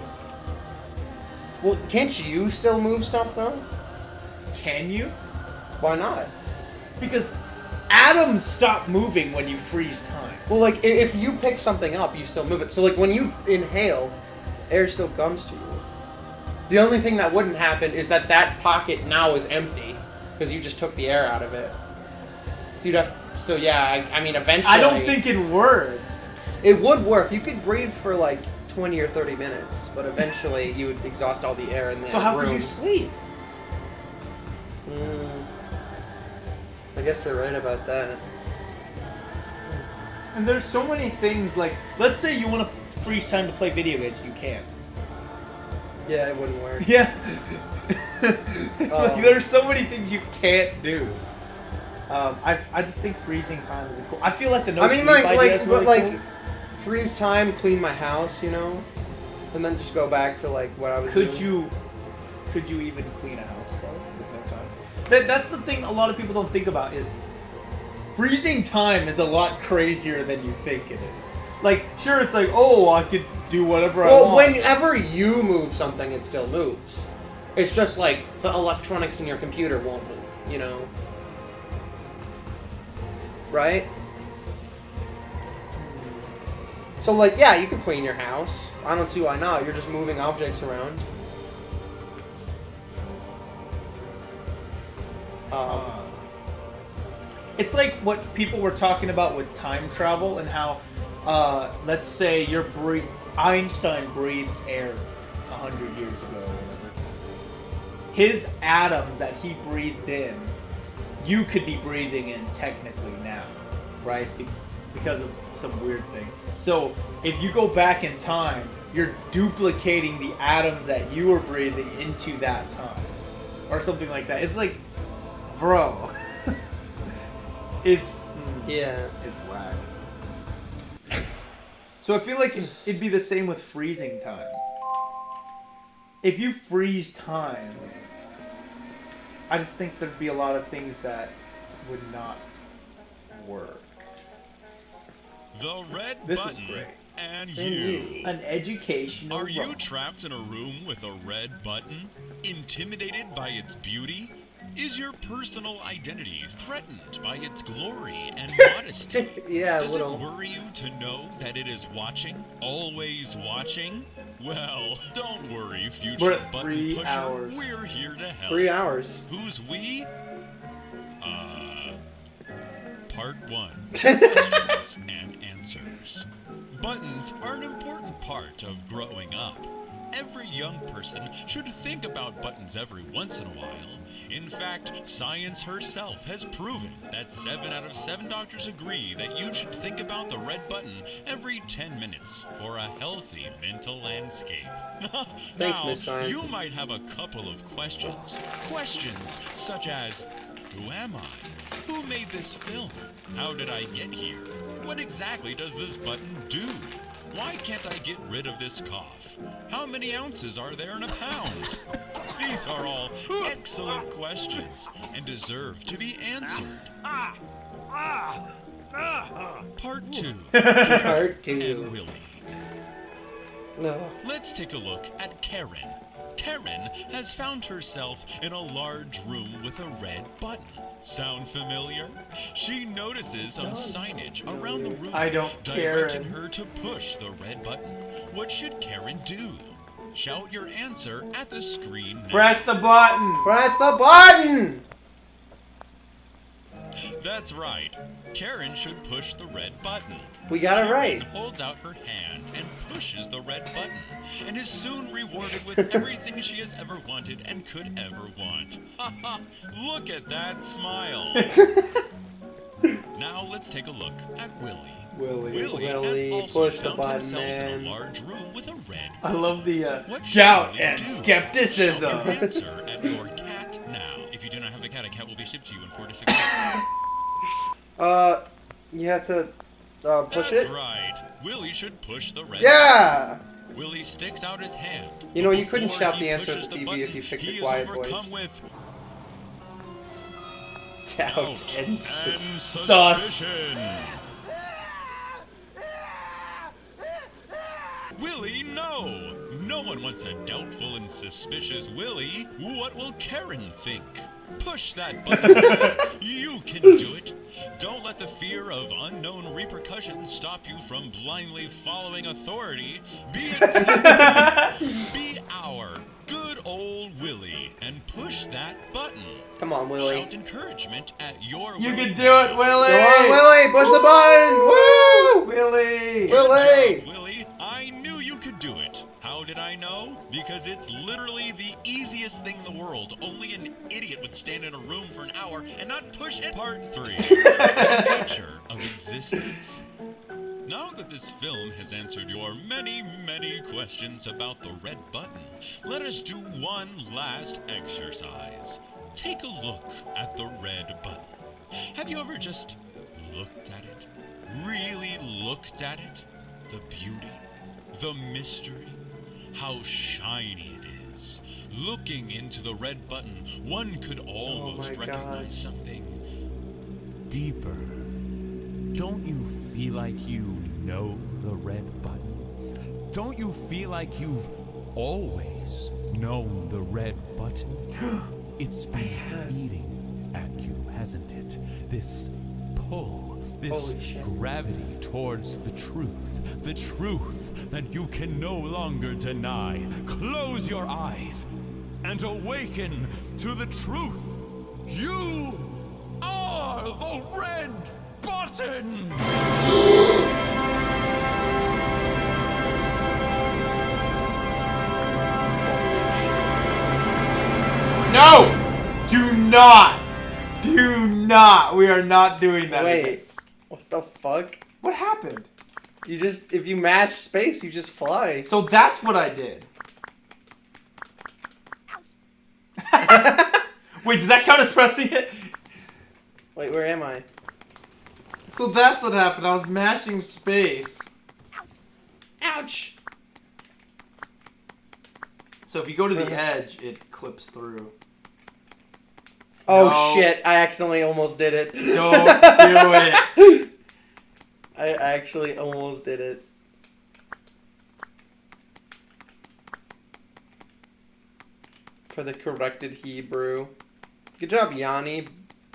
Well, can't you still move stuff, though? Can you? Why not? Because atoms stop moving when you freeze time. Well, like, if you pick something up, you still move it. So, like, when you inhale, air still comes to you. The only thing that wouldn't happen is that pocket now is empty, because you just took the air out of it. So you'd have... So, yeah, I mean, eventually... I don't think it'd work. It would work. You could breathe for, like, 20 or 30 minutes, but eventually you would exhaust all the air in the So how room. could you sleep? I guess you're right about that. And there's so many things, like, let's say you want to freeze time to play video games, you can't. Yeah, it wouldn't work. Yeah. There's so many things you can't do. I just think freezing time is cool. I feel like the no sleep idea is really cool. Freeze time, clean my house, you know, and then just go back to like what I was doing. Could you even clean a house though with no time? That's the thing a lot of people don't think about is freezing time is a lot crazier than you think it is. Like, sure, it's like, oh, I could do whatever I want. Well, whenever you move something, it still moves. It's just like the electronics in your computer won't move, you know? Right? So, like, yeah, you could clean your house. I don't see why not. You're just moving objects around. It's like what people were talking about with time travel and how, let's say Einstein breathes air 100 years ago or whatever. His atoms that he breathed in, you could be breathing in technically now, right? Because of some weird thing. So if you go back in time, you're duplicating the atoms that you were breathing into that time, or something like that. It's like, bro, it's whack. So I feel like it'd be the same with freezing time. If you freeze time, I just think there'd be a lot of things that would not work. The red This is button great. and you. An educational Are you rock. trapped in a room with a red button? Intimidated by its beauty? Is your personal identity threatened by its glory and modesty? Yeah, a Does little. it worry you to know that it is watching? Always watching? Well, don't worry, future We're at button 3 pusher. hours. We're here to help. 3 hours. Who's we? Part 1. Questions and answers. Buttons are an important part of growing up. Every young person should think about buttons every once in a while. In fact, science herself has proven that 7 out of 7 doctors agree that you should think about the red button every 10 minutes for a healthy mental landscape. Thanks, Now, Miss Science. you might have a couple of questions. Questions such as, who am I? Who made this film? How did I get here? What exactly does this button do? Why can't I get rid of this cough? How many ounces are there in a pound? These are all excellent questions and deserve to be answered. Part 2. Part And 2. Willie. No. Let's take a look at Karen. Karen has found herself in a large room with a red button. Sound familiar? She notices some signage around the room I don't directing Karen. her to push the red button. What should Karen do? Shout your answer at the screen now. Press the button. Press the button! That's right. Karen should push the red button. We got it Karen right. holds out her hand and pushes the red button, and is soon rewarded with everything she has ever wanted and could ever want. Ha ha! Look at that smile. Now let's take a look at Willie. Willie, has also push the found button, himself in man. a large room with a red. I love the What should doubt Willie and do? skepticism. Shout your answer at your cat now. If you do not have a cat will be shipped to you in 4 to 6 days. You have to push That's it? right. Willie should push the red. Yeah! Willie sticks out his hand. You know, but you couldn't before shout he the answer at pushes the TV button, if you picked he the is quiet overcome voice. with Doubt and suspicion. Willie, no! No one wants a doubtful and suspicious Willie. What will Karen think? Push that button. You can do it. Don't let the fear of unknown repercussions stop you from blindly following authority. Be our good old Willie and push that button. Come on, Willie. Shout encouragement at your You Willie. can do it, Willie. Go on, Willie! Push the button! Woo! Willie. Willie! Willie, I knew you could do it. How did I know? Because it's literally the easiest thing in the world. Only an idiot would stand in a room for an hour and not push it. Part 3. The nature of existence. Now that this film has answered your many, many questions about the red button, let us do one last exercise. Take a look at the red button. Have you ever just looked at it? Really looked at it? The beauty, the mystery, how shiny it is. Looking into the red button, one could almost my recognize God. something. Deeper. Don't you feel like you know the red button? Don't you feel like you've always known the red button? It's been eating at you, hasn't it? This pull, this Holy shit. gravity towards the truth that you can no longer deny. Close your eyes and awaken to the truth. You are the red button! No! Do not! Do not! We are not doing that again. Wait. What the fuck? What happened? You just, if you mash space, you just fly. So that's what I did. Wait, does that count as pressing it? Wait, where am I? So that's what happened. I was mashing space. Ouch! So if you go to the edge, it clips through. Oh No. shit, I accidentally almost did it. Don't do it. I actually almost did it. For the corrected Hebrew. Good job, Yanni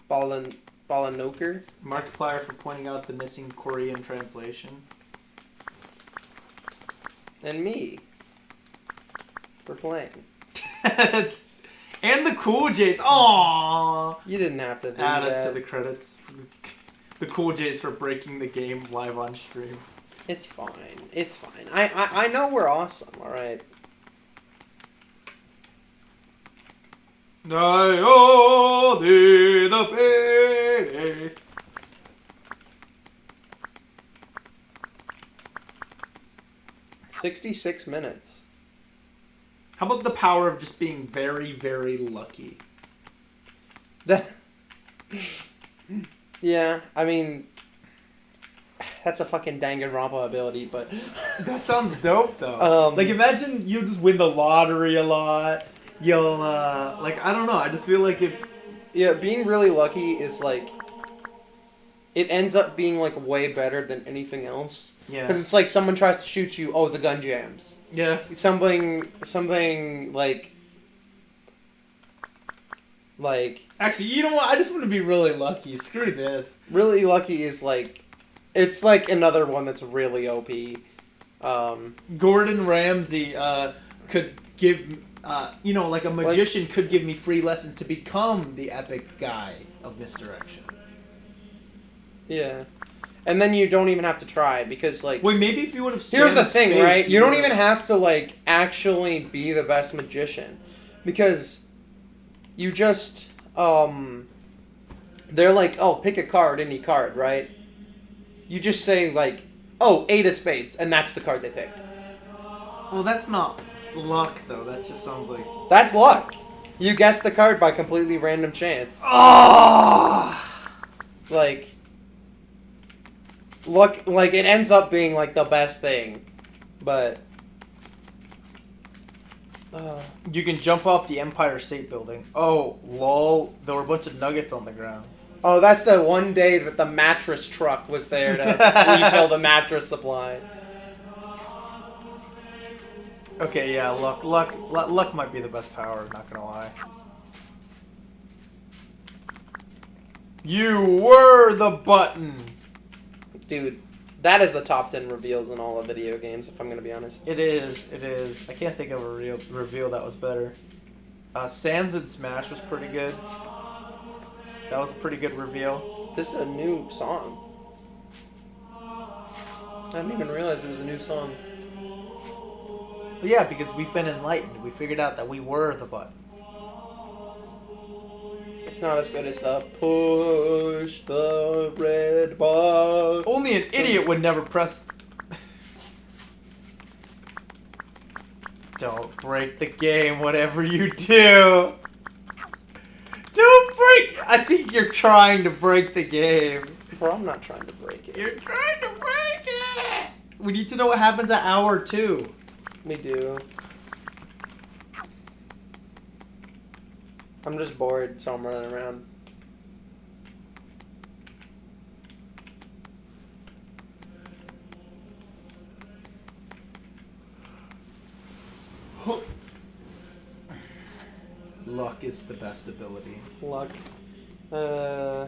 Balanoker. Markiplier for pointing out the missing Korean translation. And me. For playing. And the Cool J's. Aww. You didn't have to do Add that. us to the credits. For the Cool J's for breaking the game live on stream. It's fine. It's fine. I know we're awesome, alright? Dio di the fede. $66 minutes. How about the power of just being very, very lucky? That. Yeah, I mean, that's a fucking Danganronpa ability, but That sounds dope, though. Um, like, imagine you just win the lottery a lot. You'll, like, I don't know. I just feel like if... yeah, being really lucky is like it ends up being like way better than anything else. Yeah. Because it's like someone tries to shoot you, oh, the gun jams. Yeah. Something like. Actually, you know what? I just want to be really lucky. Screw this. Really lucky is like, it's like another one that's really OP. Gordon Ramsay could give, like a magician could give me free lessons to become the epic guy of misdirection. Yeah. And then you don't even have to try because like. Wait, maybe if you would have. Here's the thing, right? You don't even have to like actually be the best magician, because you just they're like, oh, pick a card, any card, right? You just say like, oh, 8 of spades, and that's the card they picked. Well, that's not luck though. That just sounds like. That's luck. You guess the card by completely random chance. Oh! Like. Luck, like it ends up being like the best thing, but. You can jump off the Empire State Building. Oh, lol. There were a bunch of nuggets on the ground. Oh, that's the one day that the mattress truck was there to refill the mattress supply. Okay, yeah, luck might be the best power, not gonna lie. You were the button! Dude, that is the top 10 reveals in all of video games, if I'm gonna be honest. It is. I can't think of a real reveal that was better. Sans and Smash was pretty good. That was a pretty good reveal. This is a new song. I didn't even realize it was a new song. But yeah, because we've been enlightened. We figured out that we were the button. It's not as good as the push the red button. Only an idiot would never press... Don't break the game, whatever you do. Don't break... I think you're trying to break the game. Bro, I'm not trying to break it. You're trying to break it. We need to know what happens at hour 2. We do. I'm just bored, so I'm running around. Luck is the best ability. Luck. I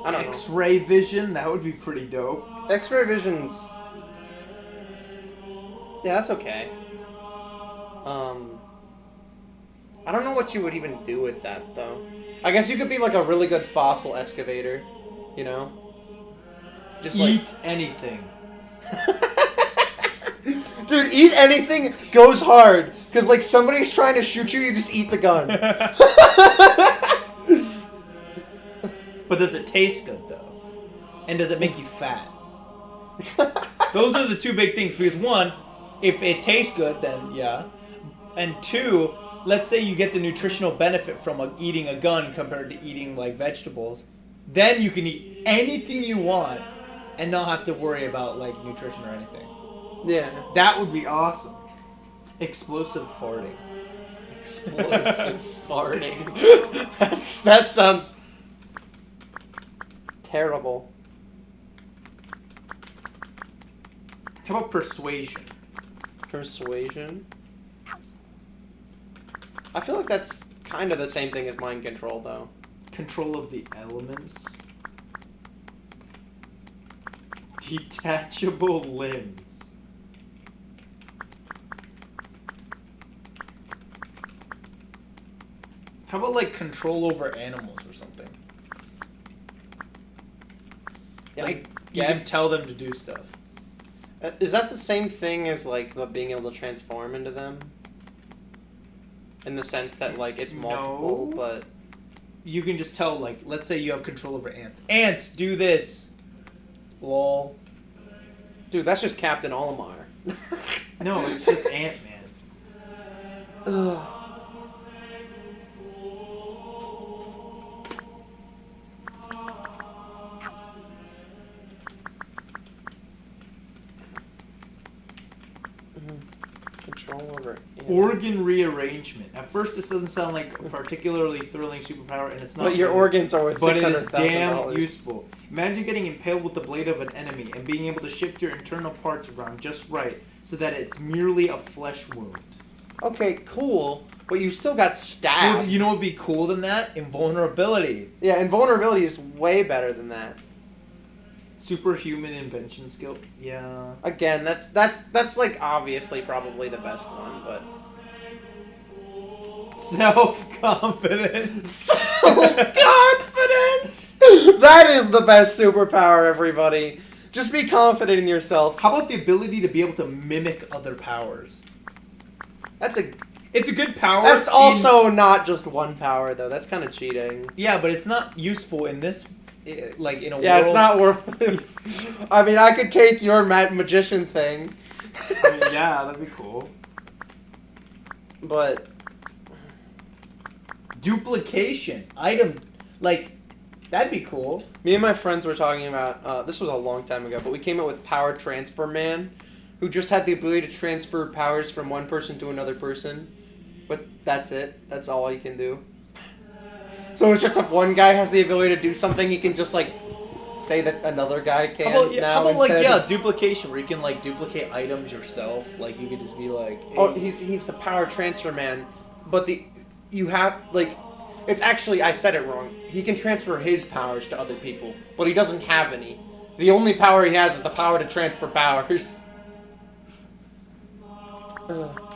don't know. X-ray vision, that would be pretty dope. X-ray vision's... Yeah, that's okay. I don't know what you would even do with that, though. I guess you could be like a really good fossil excavator, you know? Just Eat anything. Dude, eat anything goes hard. Because, like, somebody's trying to shoot you, you just eat the gun. But does it taste good, though? And does it make you fat? Those are the two big things. Because, one, if it tastes good, then yeah. And two, let's say you get the nutritional benefit from eating a gun compared to eating, like, vegetables. Then you can eat anything you want and not have to worry about, like, nutrition or anything. Yeah. That would be awesome. Explosive farting. Explosive farting. That sounds terrible. How about persuasion? Persuasion? I feel like that's kind of the same thing as mind control, though. Control of the elements. Detachable limbs. How about, like, control over animals or something? Yeah, Like, I you can guess. tell them to do stuff. Is that the same thing as, like, the being able to transform into them? In the sense that, like, it's multiple, No. but... You can just tell, like, let's say you have control over ants. Ants, do this! Lol. Dude, that's just Captain Olimar. No, it's just Ant-Man. Ugh. Control over Organ rearrangement. At first, this doesn't sound like a particularly thrilling superpower, and it's not. But your really, organs are worth but it is $600,000. damn useful. Imagine getting impaled with the blade of an enemy and being able to shift your internal parts around just right so that it's merely a flesh wound. Okay, cool. But you still got stabbed. Well, you know what would be cool than that? Invulnerability. Yeah, invulnerability is way better than that. Superhuman invention skill. Yeah. Again, that's like obviously probably the best one, but Self-confidence. self-confidence. That is the best superpower, everybody. Just be confident in yourself. How about the ability to be able to mimic other powers? It's a good power. That's also not just one power though. That's kind of cheating. Yeah, but it's not useful in this, like in a Yeah, world. it's not worth. I mean, I could take your magician thing, I mean, yeah, that'd be cool. but Duplication item, like that'd be cool. me and my friends were talking about. This was a long time ago, but we came up with Power Transfer Man, who just had the ability to transfer powers from one person to another person. But that's it. That's all he can do. So it's just if one guy has the ability to do something, he can just like say that another guy can. How about like instead of- duplication, where you can like duplicate items yourself. Like you could just be like, hey. Oh, he's the Power Transfer Man, but you have like it's actually I said it wrong. He can transfer his powers to other people, but he doesn't have any. The only power he has is the power to transfer powers. Ugh.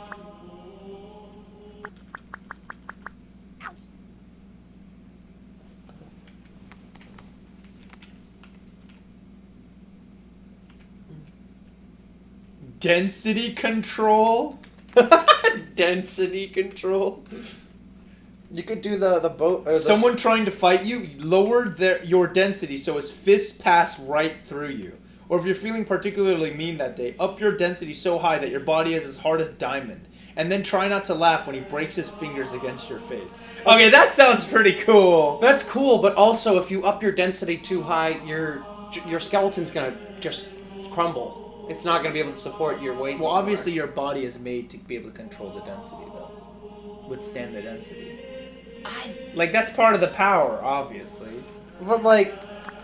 density control. Density control. You could do the boat. Someone trying to fight you, lower your density so his fists pass right through you. Or if you're feeling particularly mean that day, up your density so high that your body is as hard as diamond. And then try not to laugh when he breaks his fingers against your face. Okay, that sounds pretty cool. That's cool, but also if you up your density too high, your skeleton's gonna just crumble. It's not gonna be able to support your weight. Well, anymore. obviously your body is made to be able to control the density, though. Withstand the density. Like, that's part of the power, obviously. But like,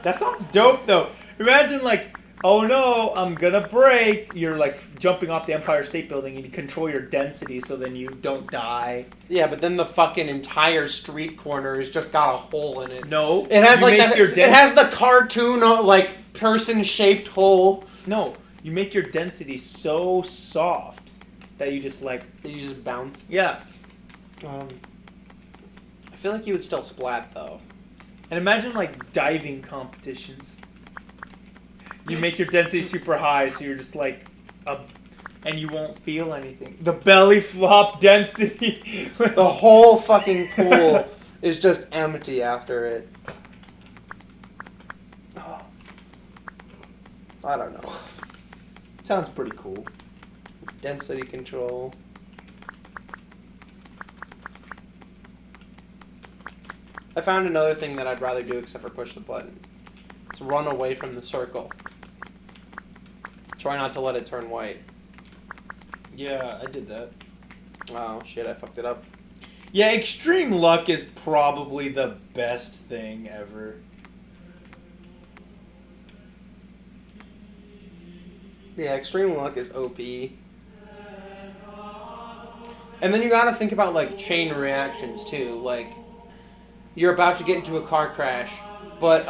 That sounds dope, though. Imagine, like, oh no, I'm gonna break. You're, like, jumping off the Empire State Building and you control your density so then you don't die. yeah, but then the fucking entire street corner has just got a hole in it. No. It has you like make your it has the cartoon like person-shaped hole. No, you make your density so soft that you just, like... that you just bounce. Yeah. I feel like you would still splat though. And imagine, like, diving competitions. You make your density super high, so you're just, like, and you won't feel anything. The belly flop density. The whole fucking pool is just empty after it. I don't know. Sounds pretty cool. Density control. I found another thing that I'd rather do except for push the button. It's run away from the circle. Try not to let it turn white. Yeah, I did that. Oh shit, I fucked it up. Yeah, extreme luck is probably the best thing ever. Yeah, extreme luck is OP. And then you gotta think about like chain reactions too. Like you're about to get into a car crash, but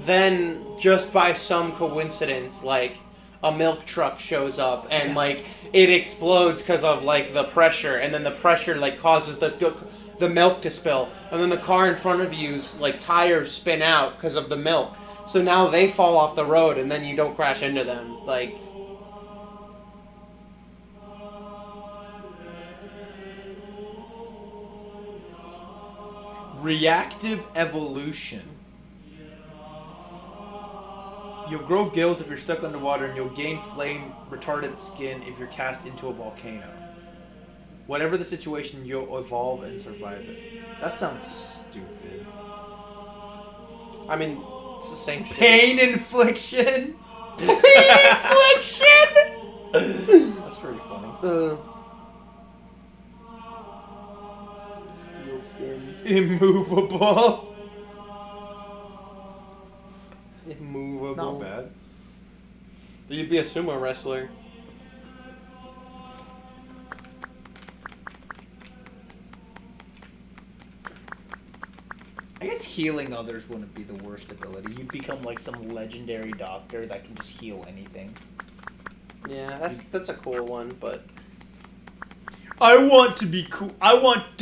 then just by some coincidence, like a milk truck shows up and like it explodes because of like the pressure, and then the pressure like causes the milk to spill, and then the car in front of you's like tires spin out because of the milk. So now they fall off the road, and then you don't crash into them. Like, Reactive evolution. You'll grow gills if you're stuck underwater, and you'll gain flame retardant skin if you're cast into a volcano. Whatever the situation, you'll evolve and survive it. That sounds stupid. I mean, it's the same shit. Pain infliction. Pain infliction. That's pretty funny. Immovable. Immovable. Not bad. You'd be a sumo wrestler. I guess healing others wouldn't be the worst ability. You'd become like some legendary doctor that can just heal anything. Yeah, that's a cool one, but I want to be cool. I don't want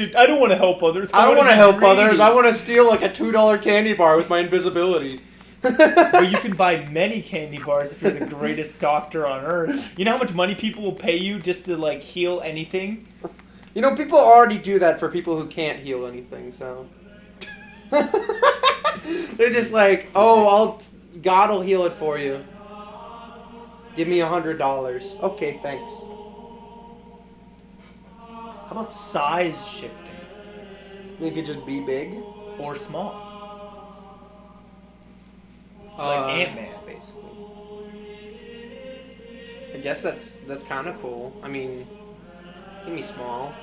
to help others. I don't want to be help greedy. others. I want to steal like a $2 candy bar with my invisibility. But you can buy many candy bars if you're the greatest doctor on earth. You know how much money people will pay you just to like heal anything? You know, people already do that for people who can't heal anything, so. They're just like, oh, God will heal it for you. Give me $100. Okay, thanks. How about size shifting You could just be big. or small? Like Ant-Man, basically. I guess that's kind of cool. I mean, give me small.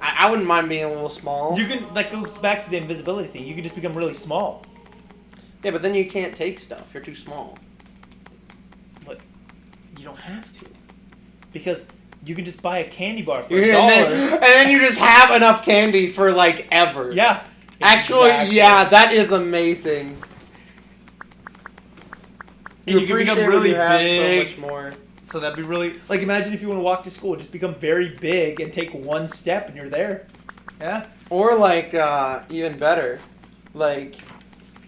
I wouldn't mind being a little small. You can, that goes back to the invisibility thing. You can just become really small. Yeah, but then you can't take stuff. You're too small. But you don't have to. Because you can just buy a candy bar for and, $1. then you just have enough candy for like ever. Yeah. Actually, Exactly. yeah, that is amazing. And you can become really big. So much more. So that'd be really... Like, imagine if you want to walk to school, just become very big and take one step and you're there. Yeah? Or like, even better, like,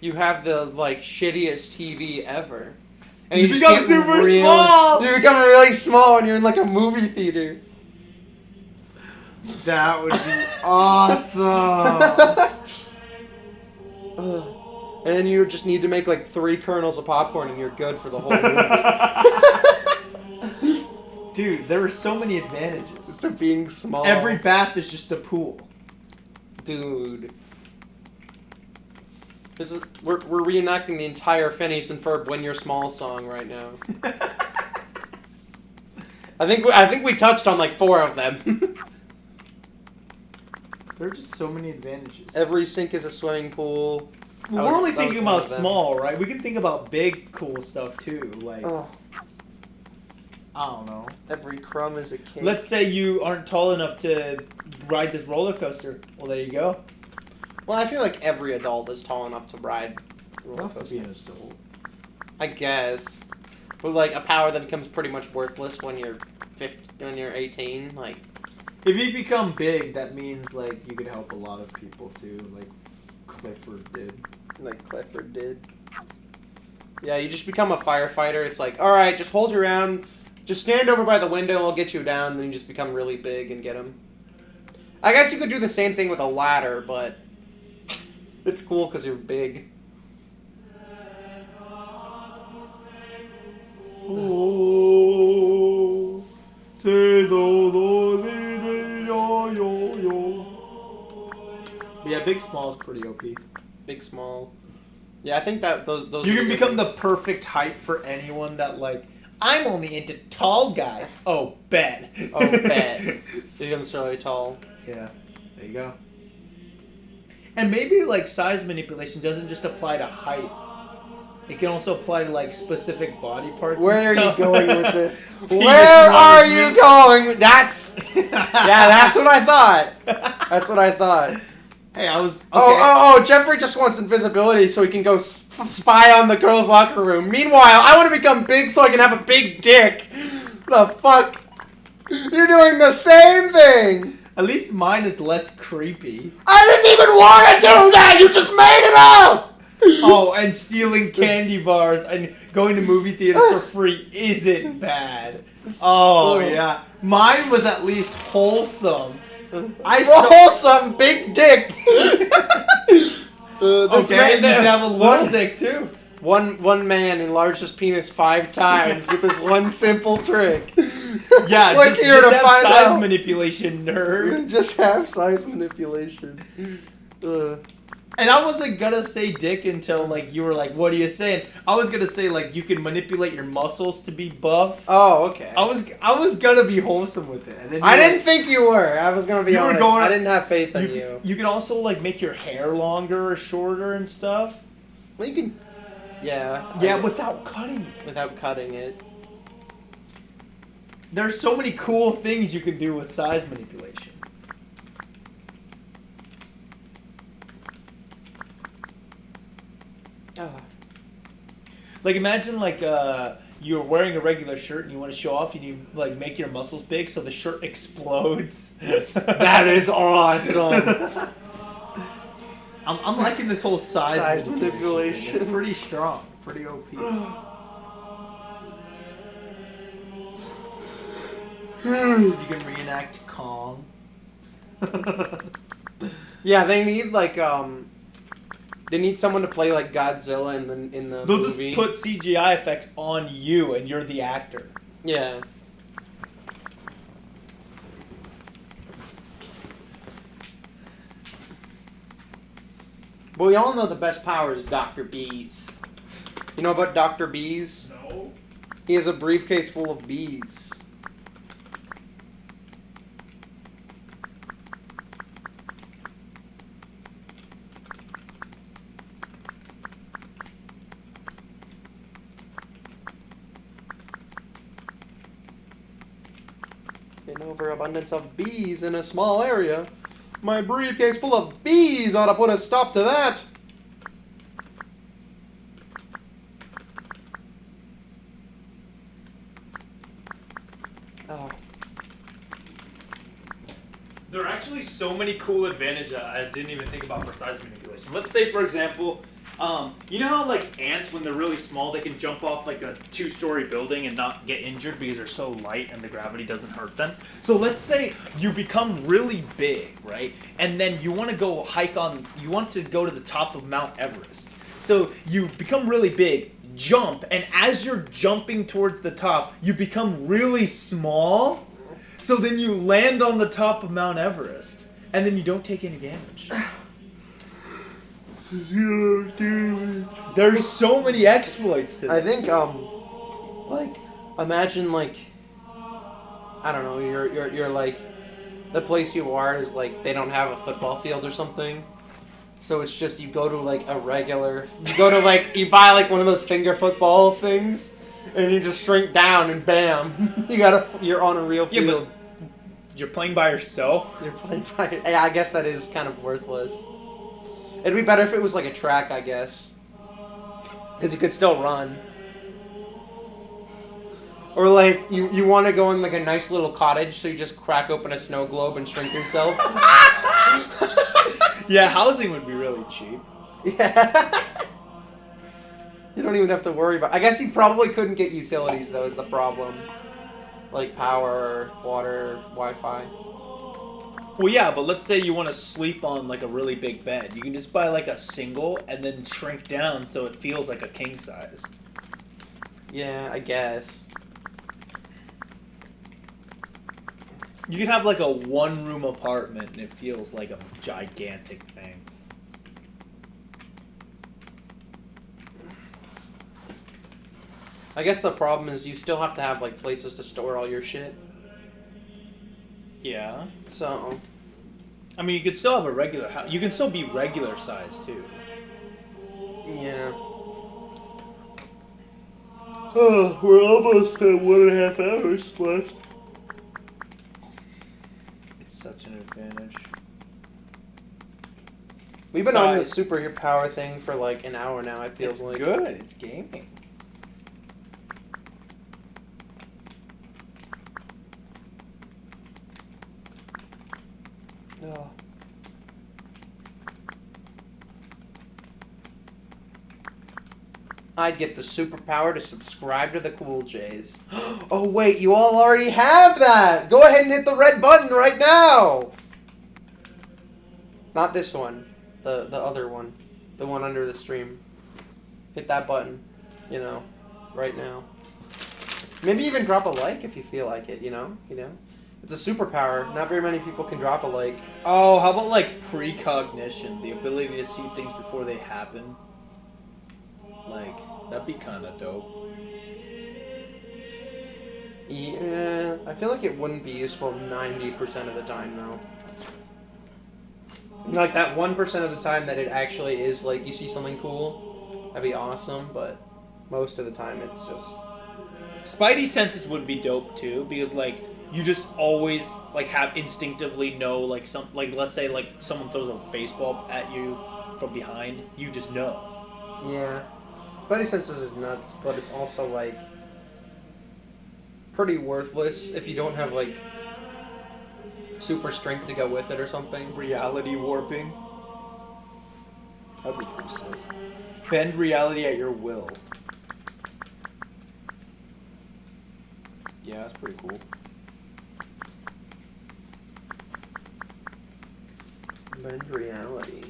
you have the like shittiest TV ever. And You just become get super small! You become really small and you're in like a movie theater. That would be awesome. Ugh. And then you just need to make like 3 kernels of popcorn and you're good for the whole movie. Dude, there are so many advantages. To being small. Every bath is just a pool. Dude. We're reenacting the entire Phineas and Ferb "When You're Small" song right now. I think we touched on like 4 of them. There are just so many advantages. Every sink is a swimming pool. Well, That we're was- only that was thinking one about of them. small, right? We can think about big, cool stuff too. Like, Oh, I don't know. every crumb is a cake. Let's say you aren't tall enough to ride this roller coaster. Well, there you go. Well, I feel like every adult is tall enough to ride a You roller don't have to be coaster. an adult. I guess. But like a power that becomes pretty much worthless when you're 18, like. If you become big, that means like you could help a lot of people too, like Clifford did. Like Clifford did. Yeah, you just become a firefighter. It's like, all right, just hold your ground. Just stand over by the window. I'll get you down. Then you just become really big and get him. I guess you could do the same thing with a ladder, but it's cool because you're big. Oh, but yeah, big small is pretty OP. Big, small. Yeah, I think that those. You are can the become the things. perfect height for anyone that like. I'm only into tall guys. Oh, bet. Oh, bet. So you become really tall. Yeah, there you go. And maybe like size manipulation doesn't just apply to height. It can also apply to like specific body parts. Where and are you stuff. going with this? Penis Where are you management. going? That's that's what I thought. That's what I thought. Hey, I was. Okay. Oh! Jeffrey just wants invisibility so he can go spy on the girls' locker room. Meanwhile, I want to become big so I can have a big dick. The fuck? You're doing the same thing. At least mine is less creepy. I didn't even want to do that. You just made it up. Oh, and stealing candy bars and going to movie theaters for free isn't bad. Oh, Ugh. yeah. Mine was at least wholesome. I Wholesome big dick. This Okay, you man- can have a little dick too. One man enlarged his penis 5 times with this one simple trick. Yeah, Click just, here just to have find size out. manipulation, nerd. Just have size manipulation. And I wasn't gonna say dick until like you were like, "What are you saying?" I was gonna say like you can manipulate your muscles to be buff. Oh, okay. I was gonna be wholesome with it. And then I you were didn't think you were. I was gonna be You were honest. going- I didn't have faith in you. You can also like make your hair longer or shorter and stuff. Well, you can. Yeah. Yeah, I- without cutting it. without cutting it. There's so many cool things you can do with size manipulation. Like imagine like you're wearing a regular shirt and you want to show off and you like make your muscles big so the shirt explodes. That is awesome. I'm liking this whole size manipulation. It's pretty strong, pretty OP. You can reenact Kong. Yeah, they need like they need someone to play like Godzilla in the They'll movie. just put CGI effects on you and you're the actor. Yeah. But we all know the best power is Dr. Bees. You know about Dr. Bees? No. He has a briefcase full of bees. An overabundance of bees in a small area. My briefcase full of bees ought to put a stop to that. Oh. There are actually so many cool advantages I didn't even think about for size manipulation. Let's say, for example, you know how like ants, when they're really small, they can jump off like a 2-story building and not get injured because they're so light and the gravity doesn't hurt them? So let's say you become really big, right? And then you want to go you want to go to the top of Mount Everest. So you become really big, jump, and as you're jumping towards the top, you become really small. So then you land on the top of Mount Everest, and then you don't take any damage. There's so many exploits to this. I think like imagine like I don't know, you're like the place you are is like they don't have a football field or something. So it's just you go to like a regular you buy like one of those finger football things and you just shrink down and bam. You're on a real Yeah, field. but you're playing by yourself. You're playing by yeah, I guess that is kind of worthless. It'd be better if it was like a track, I guess. Because you could still run. Or like, you want to go in like a nice little cottage, so you just crack open a snow globe and shrink yourself. Yeah, housing would be really cheap. Yeah. You don't even have to worry about... I guess you probably couldn't get utilities, though, is the problem. Like power, water, Wi-Fi. Well, yeah, but let's say you want to sleep on like a really big bed. You can just buy like a single and then shrink down so it feels like a king size. Yeah, I guess. You can have like a one-room apartment and it feels like a gigantic thing. I guess the problem is you still have to have like places to store all your shit. Yeah. So... I mean, you could still have a regular house. You can still be regular size, too. Yeah. We're almost at 1.5 hours left. It's such an advantage. We've been on the Size. superpower thing for like an hour now, it feels It's like. good. It's gaming. No. I'd get the superpower to subscribe to the Cool Jays. Oh wait, you all already have that! Go ahead and hit the red button right now! Not this one. The other one. The one under the stream. Hit that button. You know. Right now. Maybe even drop a like if you feel like it, you know? It's a superpower. Not very many people can drop a like. Oh, how about like precognition, the ability to see things before they happen? Like that'd be kind of dope. Yeah, I feel like it wouldn't be useful 90% of the time though. Like that 1% of the time that it actually is like you see something cool, that'd be awesome. But most of the time it's just. Spidey senses would be dope too, because like you just always like have instinctively know like some like let's say like someone throws a baseball at you from behind, you just know. Yeah, Spidey senses is nuts, but it's also like pretty worthless if you don't have like super strength to go with it or something. Reality warping. That'd be pretty sick. Bend reality at your will. Yeah, that's pretty cool. Bend reality.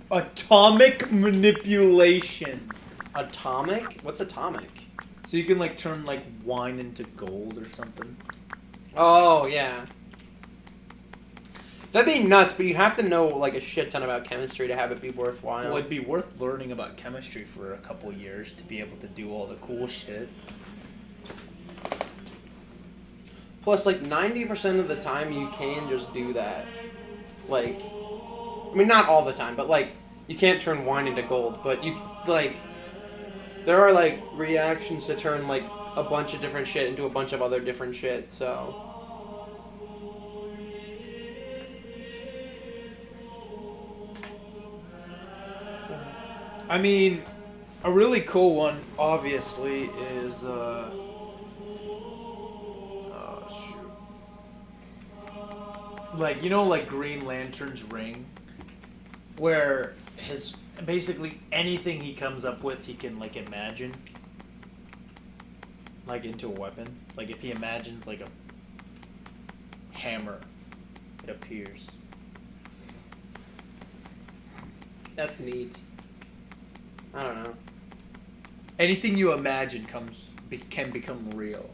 Atomic manipulation. Atomic? What's atomic? So you can like turn like wine into gold or something. Oh, yeah. That'd be nuts, but you'd have to know like a shit ton about chemistry to have it be worthwhile. Well, it'd be worth learning about chemistry for a couple years to be able to do all the cool shit. Plus, like 90% of the time, you can just do that. Like, I mean, not all the time, but like, you can't turn wine into gold. But you like, there are like reactions to turn like a bunch of different shit into a bunch of other different shit. So. I mean, a really cool one, obviously, is shoot. Like, you know, like Green Lantern's ring, where his basically anything he comes up with, he can like imagine, like into a weapon. Like if he imagines like a hammer, it appears. That's neat. I don't know. Anything you imagine can become real.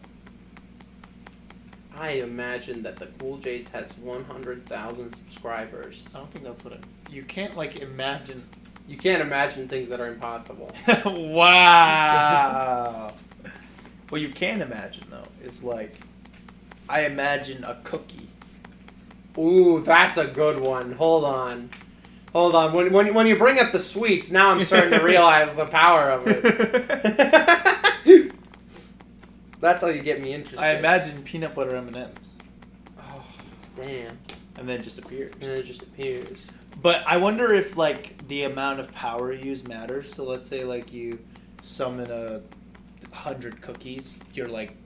I imagine that the Cool J's has 100,000 subscribers. I don't think that's what you can't like imagine. You can't imagine things that are impossible. Wow. What you can imagine though is like, I imagine a cookie. Ooh, that's a good one. Hold on. When you bring up the sweets, now I'm starting to realize the power of it. That's how you get me interested. I imagine peanut butter M&Ms. Oh, damn. And then it just appears. And it just appears. But I wonder if like the amount of power you use matters. So let's say like you summon 100 cookies, you're like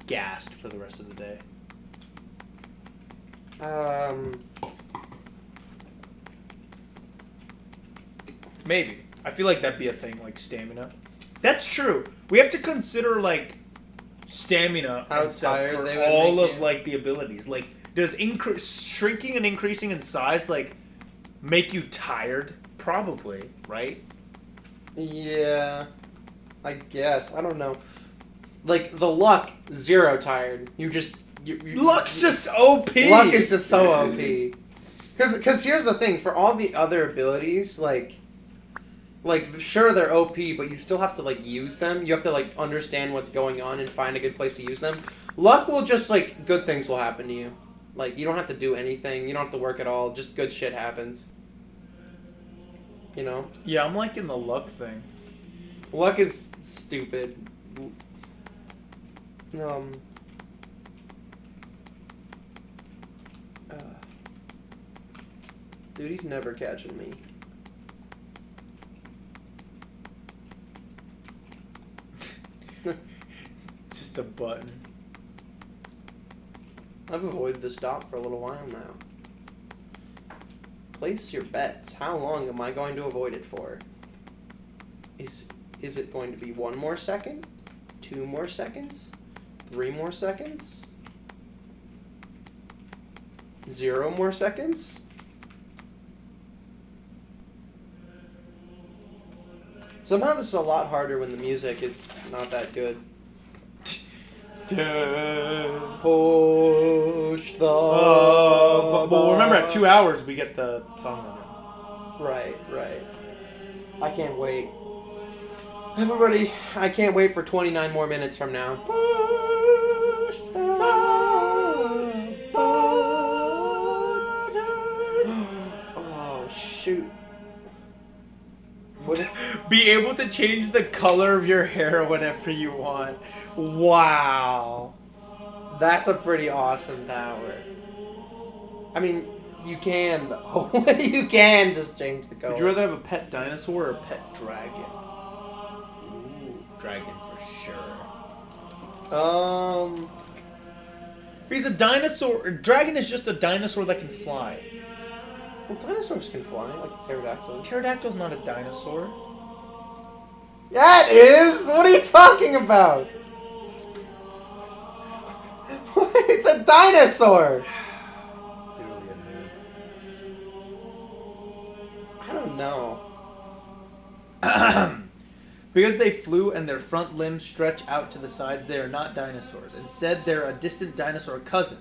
gassed for the rest of the day. Maybe. I feel like that'd be a thing, like stamina. That's true. We have to consider like stamina How and stuff tired for they would all make of you. like the abilities. Like, does shrinking and increasing in size like make you tired? Probably, right? Yeah. I guess. I don't know. Like, the luck, 0 tired. You just... Luck's just OP! Luck is just so OP. Because here's the thing. For all the other abilities, like, sure, they're OP, but you still have to, like, use them. You have to, like, understand what's going on and find a good place to use them. Luck will just, like, good things will happen to you. Like, you don't have to do anything. You don't have to work at all. Just good shit happens. You know? Yeah, I'm liking the luck thing. Luck is stupid. Dude, he's never catching me. Just a button. I've avoided this stop for a little while now. Place your bets. How long am I going to avoid it for? Is it going to be 1 more second? 2 more seconds? 3 more seconds? 0 more seconds? Somehow this is a lot harder when the music is not that good. Push the. But remember, at 2 hours we get the song number. Right. I can't wait. Everybody, I can't wait for 29 more minutes from now. Push the oh, shoot. What Be able to change the color of your hair whenever you want. Wow. That's a pretty awesome power. I mean, you can, though. You can just change the color. Would you rather have a pet dinosaur or a pet dragon? Ooh, Dragon for sure. Because a dragon is just a dinosaur that can fly. well, dinosaurs can fly, like pterodactyls. Pterodactyl's not a dinosaur. Yeah, it is! What are you talking about? It's a dinosaur! Clearly a noob. I don't know. Because they flew and their front limbs stretch out to the sides, they are not dinosaurs. Instead, they're a distant dinosaur cousin.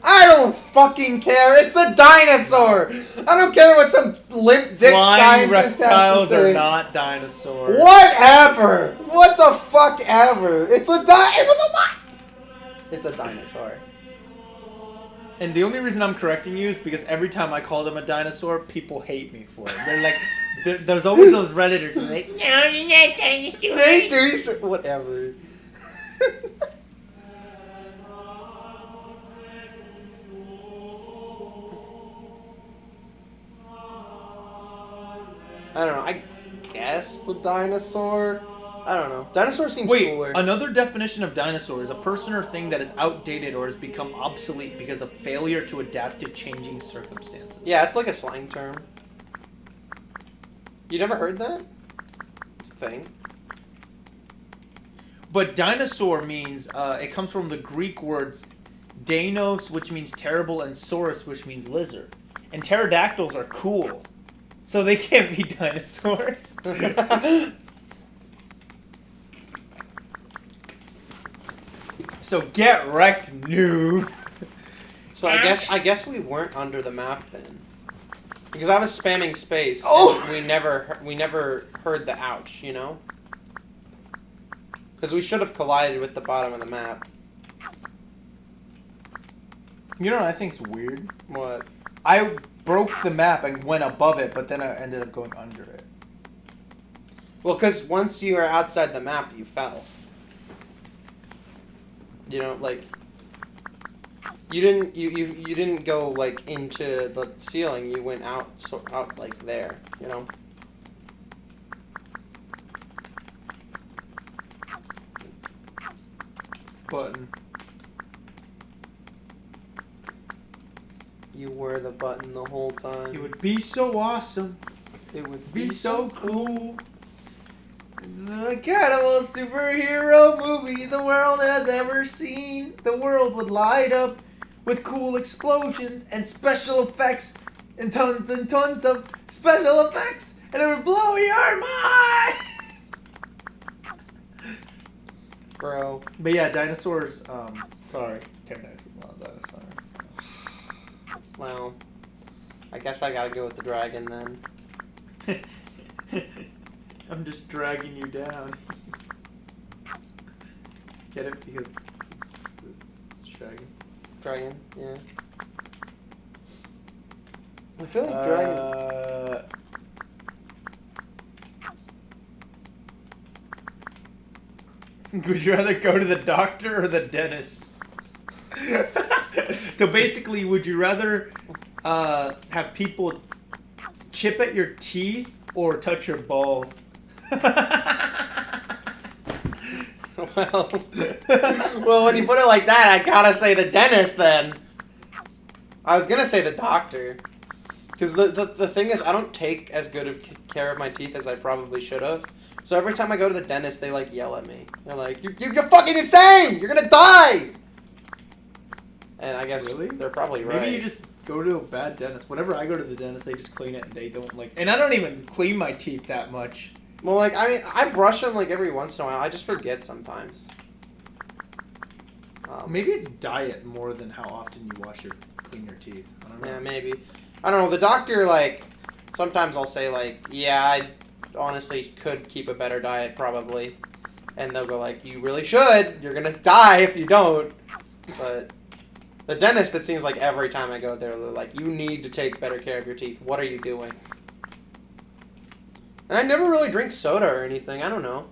I don't fucking care! It's a dinosaur! I don't care what some limp dick Flying scientist has to reptiles say. are not dinosaurs. Whatever! What the fuck ever! It was a what? It's a dinosaur. And the only reason I'm correcting you is because every time I call them a dinosaur, people hate me for it. They're like, there's always those Redditors who are like, no, you're not dinosaur. They do whatever. I don't know. I guess the dinosaur. I don't know. Dinosaur seems Wait, cooler. another definition of dinosaur is a person or thing that is outdated or has become obsolete because of failure to adapt to changing circumstances. Yeah, it's like a slang term. You never heard that? It's a thing. But dinosaur means, it comes from the Greek words dainos, which means terrible, and saurus, which means lizard. And pterodactyls are cool. So they can't be dinosaurs. So get wrecked, noob. So I guess we weren't under the map then, because I was spamming space. Oh! And we never heard the ouch, you know. Because we should have collided with the bottom of the map. You know what I think is weird? What? I broke the map and went above it, but then I ended up going under it. Well, because once you were outside the map, you fell. You know, like you didn't go like into the ceiling. You went out out like there. You know. Button. You were the button the whole time. It would be so awesome. It would Be so cool. The incredible superhero movie the world has ever seen. The world would light up with cool explosions and special effects and tons of special effects, and it would blow your mind. Bro. But yeah, dinosaurs. Sorry, pterodactyls, not dinosaurs. Well, I guess I gotta go with the dragon then. I'm just dragging you down. Get it? Because it's dragging. Dragon, yeah. I feel like dragon. Would you rather go to the doctor or the dentist? So basically, would you rather have people chip at your teeth or touch your balls? Well, when you put it like that, I gotta say the dentist then. I was gonna say the doctor. Because the thing is, I don't take as good of care of my teeth as I probably should have. So every time I go to the dentist, they like yell at me. They're like, you're fucking insane! You're gonna die! And I guess Really? they're probably right. Maybe you just go to a bad dentist. Whenever I go to the dentist, they just clean it and they don't like. And I don't even clean my teeth that much. Well, like, I mean, I brush them, like, every once in a while. I just forget sometimes. Maybe it's diet more than how often you clean your teeth. I don't know. Yeah, maybe. I don't know. The doctor, like, sometimes I'll say, like, yeah, I honestly could keep a better diet, probably. And they'll go, like, you really should. You're gonna die if you don't. But the dentist, it seems like every time I go there, they're like, you need to take better care of your teeth. What are you doing? And I never really drink soda or anything. I don't know.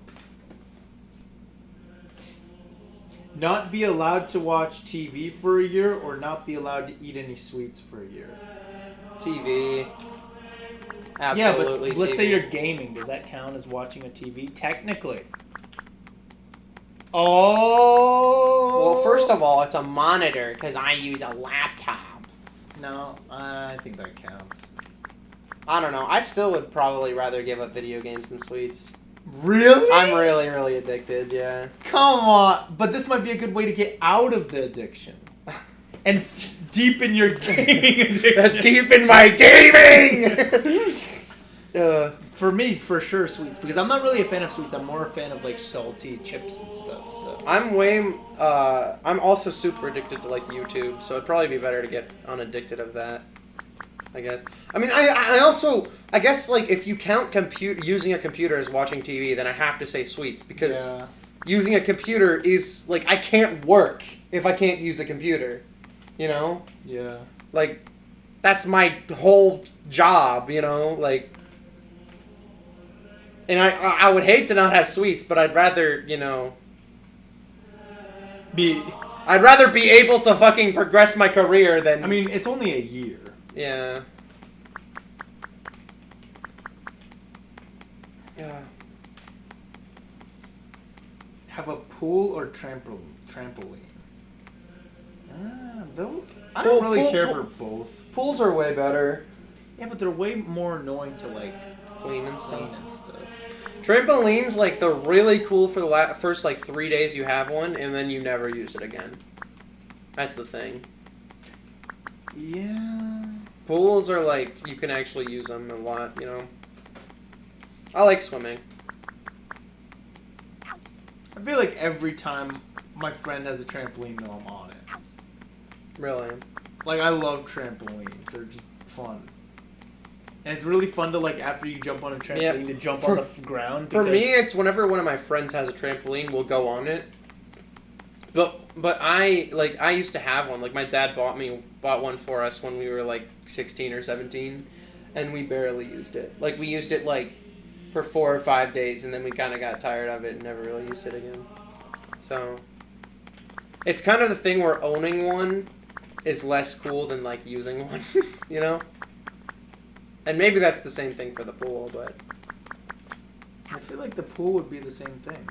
Not be allowed to watch TV for a year, or not be allowed to eat any sweets for a year. TV. Absolutely. Yeah, but let's say TV. you're gaming. Does that count as watching a TV? Technically. Oh. Well, first of all, it's a monitor because I use a laptop. No, I think that counts. I don't know. I still would probably rather give up video games than sweets. Really? I'm really, really addicted, yeah. Come on. But this might be a good way to get out of the addiction. And deepen your gaming addiction. Deep in my gaming! For me, for sure, sweets. Because I'm not really a fan of sweets. I'm more a fan of, like, salty chips and stuff. So I'm also super addicted to, like, YouTube, so it'd probably be better to get unaddicted of that, I guess. I mean, I guess, like, if you count using a computer as watching TV, then I have to say sweets, because using a computer is, like, I can't work if I can't use a computer, you know? Yeah. Like, that's my whole job, you know? Like, and I would hate to not have sweets, but I'd rather, you know... I'd rather be able to fucking progress my career than... I mean, it's only a year. Yeah. Yeah. Have a pool or trampoline? I don't really care for both. Pools are way better. Yeah, but they're way more annoying to, like, Clean and stuff. clean and stuff. Trampolines, like, they're really cool for the first, like, 3 days you have one, and then you never use it again. That's the thing. Yeah. Pools are, like, you can actually use them a lot, you know? I like swimming. I feel like every time my friend has a trampoline, though, I'm on it. Really. Like, I love trampolines. They're just fun. And it's really fun to, like, after you jump on a trampoline, to jump on the ground. For me, it's whenever one of my friends has a trampoline, we'll go on it. But I used to have one. Like, my dad bought one for us when we were, like, 16 or 17, and we barely used it. Like, we used it, like, for 4 or 5 days, and then we kind of got tired of it and never really used it again. So, it's kind of the thing where owning one is less cool than, like, using one, you know? And maybe that's the same thing for the pool, but... I feel like the pool would be the same thing.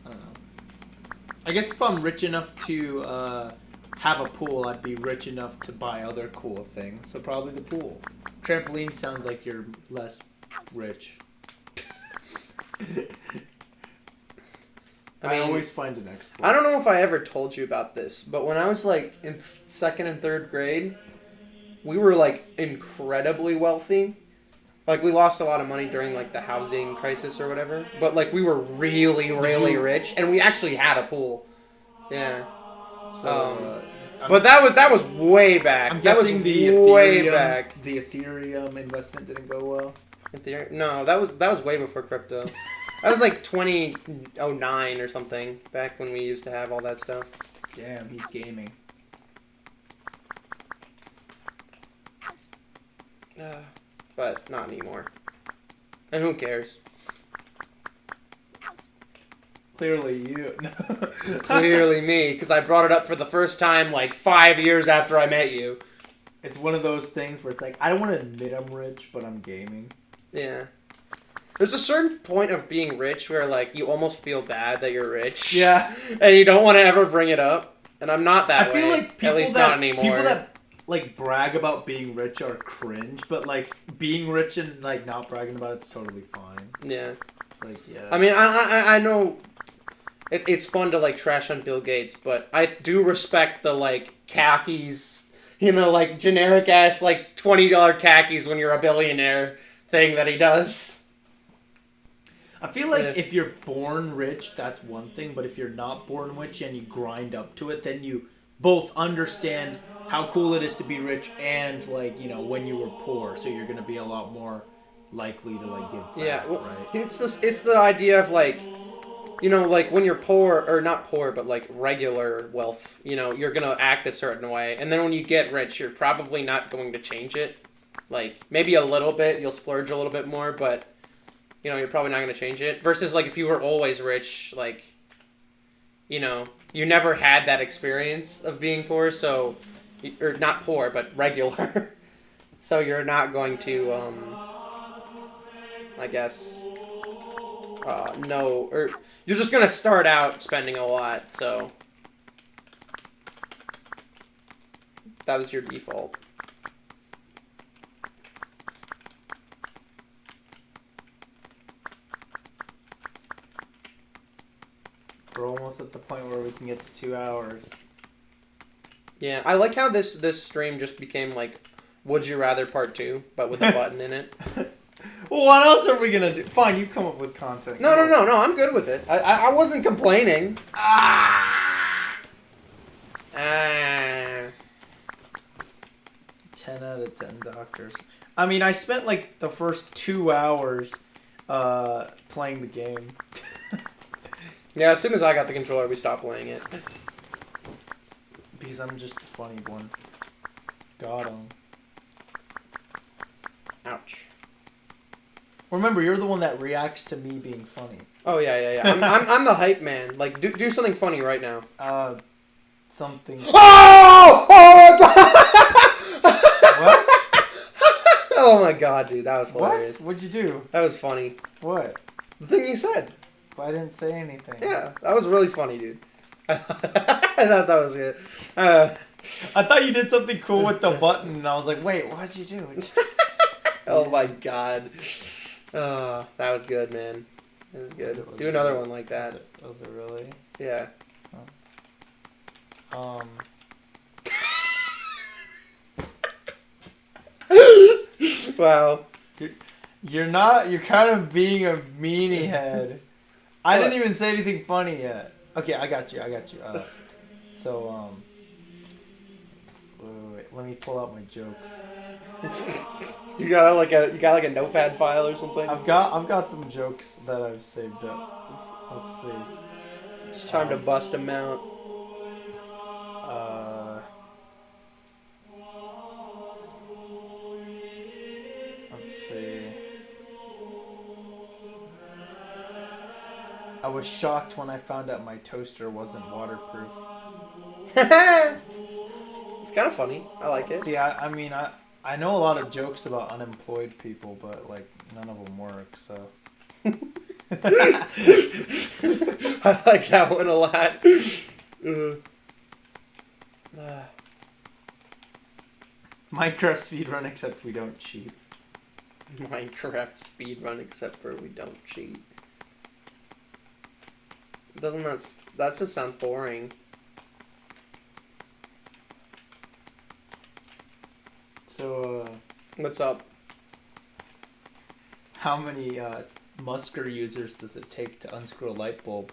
I don't know. I guess if I'm rich enough to have a pool, I'd be rich enough to buy other cool things. So probably the pool. Trampoline sounds like you're less rich. I mean, always find an exploit. I don't know if I ever told you about this, but when I was, like, in 2nd and 3rd grade, we were, like, incredibly wealthy. Like, we lost a lot of money during, like, the housing crisis or whatever. But, like, we were really, really rich, and we actually had a pool. Yeah. So, but that was way back. I'm that was guessing the way Ethereum, back. The Ethereum investment didn't go well. No, that was way before crypto. That was like 2009 or something, back when we used to have all that stuff. Damn, he's gaming. But not anymore. And who cares? Clearly you. Clearly me, because I brought it up for the first time like 5 years after I met you. It's one of those things where it's like, I don't want to admit I'm rich, but I'm gaming. Yeah. There's a certain point of being rich where, like, you almost feel bad that you're rich. Yeah. And you don't want to ever bring it up. And I'm not that I way. feel like people at least that, not anymore. people that, like, brag about being rich are cringe, but, like, being rich and, like, not bragging about it's totally fine. Yeah. It's like, yeah. I mean, I know it's fun to, like, trash on Bill Gates, but I do respect the, like, khakis, you know, like generic ass like $20 khakis when you're a billionaire thing that he does. I feel like Yeah. if you're born rich, that's one thing, but if you're not born rich and you grind up to it, then you both understand how cool it is to be rich and, like, you know, when you were poor, so you're going to be a lot more likely to, like, give back, Yeah, well, right? it's the idea of like, you know, like when you're poor, or not poor, but like regular wealth, you know, you're gonna act a certain way, and then when you get rich, you're probably not going to change it. Like maybe a little bit, you'll splurge a little bit more, but you know, you're probably not gonna change it. Versus like if you were always rich, like, you know, you never had that experience of being poor, so, or not poor, but regular, so you're not going to, I guess. No, or you're just gonna start out spending a lot, so that was your default. We're almost at the point where we can get to 2 hours. Yeah, I like how this stream just became like Would You Rather Part 2, but with a button in it. Well, what else are we gonna do? Fine, you come up with content. No, I'm good with it. I wasn't complaining. Ah. 10 out of 10 doctors. I mean, I spent like the first 2 hours playing the game. Yeah, as soon as I got the controller, we stopped playing it. Because I'm just the funny one. Got him. Ouch. Remember, you're the one that reacts to me being funny. Oh yeah. I'm the hype man. Like, do something funny right now. Something. Oh! Oh my god! What? Oh my god, dude, that was hilarious. What? What'd you do? That was funny. What? The thing you said. I didn't say anything. Yeah, that was really funny, dude. I thought that was good. I thought you did something cool with the button, and I was like, wait, what'd you do? Oh my god. That was good, man. It was good. Do another one like that. Was it really? Yeah. Wow. You're kind of being a meanie head. I didn't even say anything funny yet. Okay, I got you. Wait, let me pull out my jokes. You got like a notepad file or something? I've got some jokes that I've saved up. Let's see. It's time to bust them out. Let's see. I was shocked when I found out my toaster wasn't waterproof. It's kind of funny. I like it. See, I mean, I know a lot of jokes about unemployed people, but like none of them work. So I like that one a lot. Minecraft speedrun, except we don't cheat. Minecraft speedrun, except for we don't cheat. Doesn't that just sounds boring? So, What's up? how many Musker users does it take to unscrew a light bulb?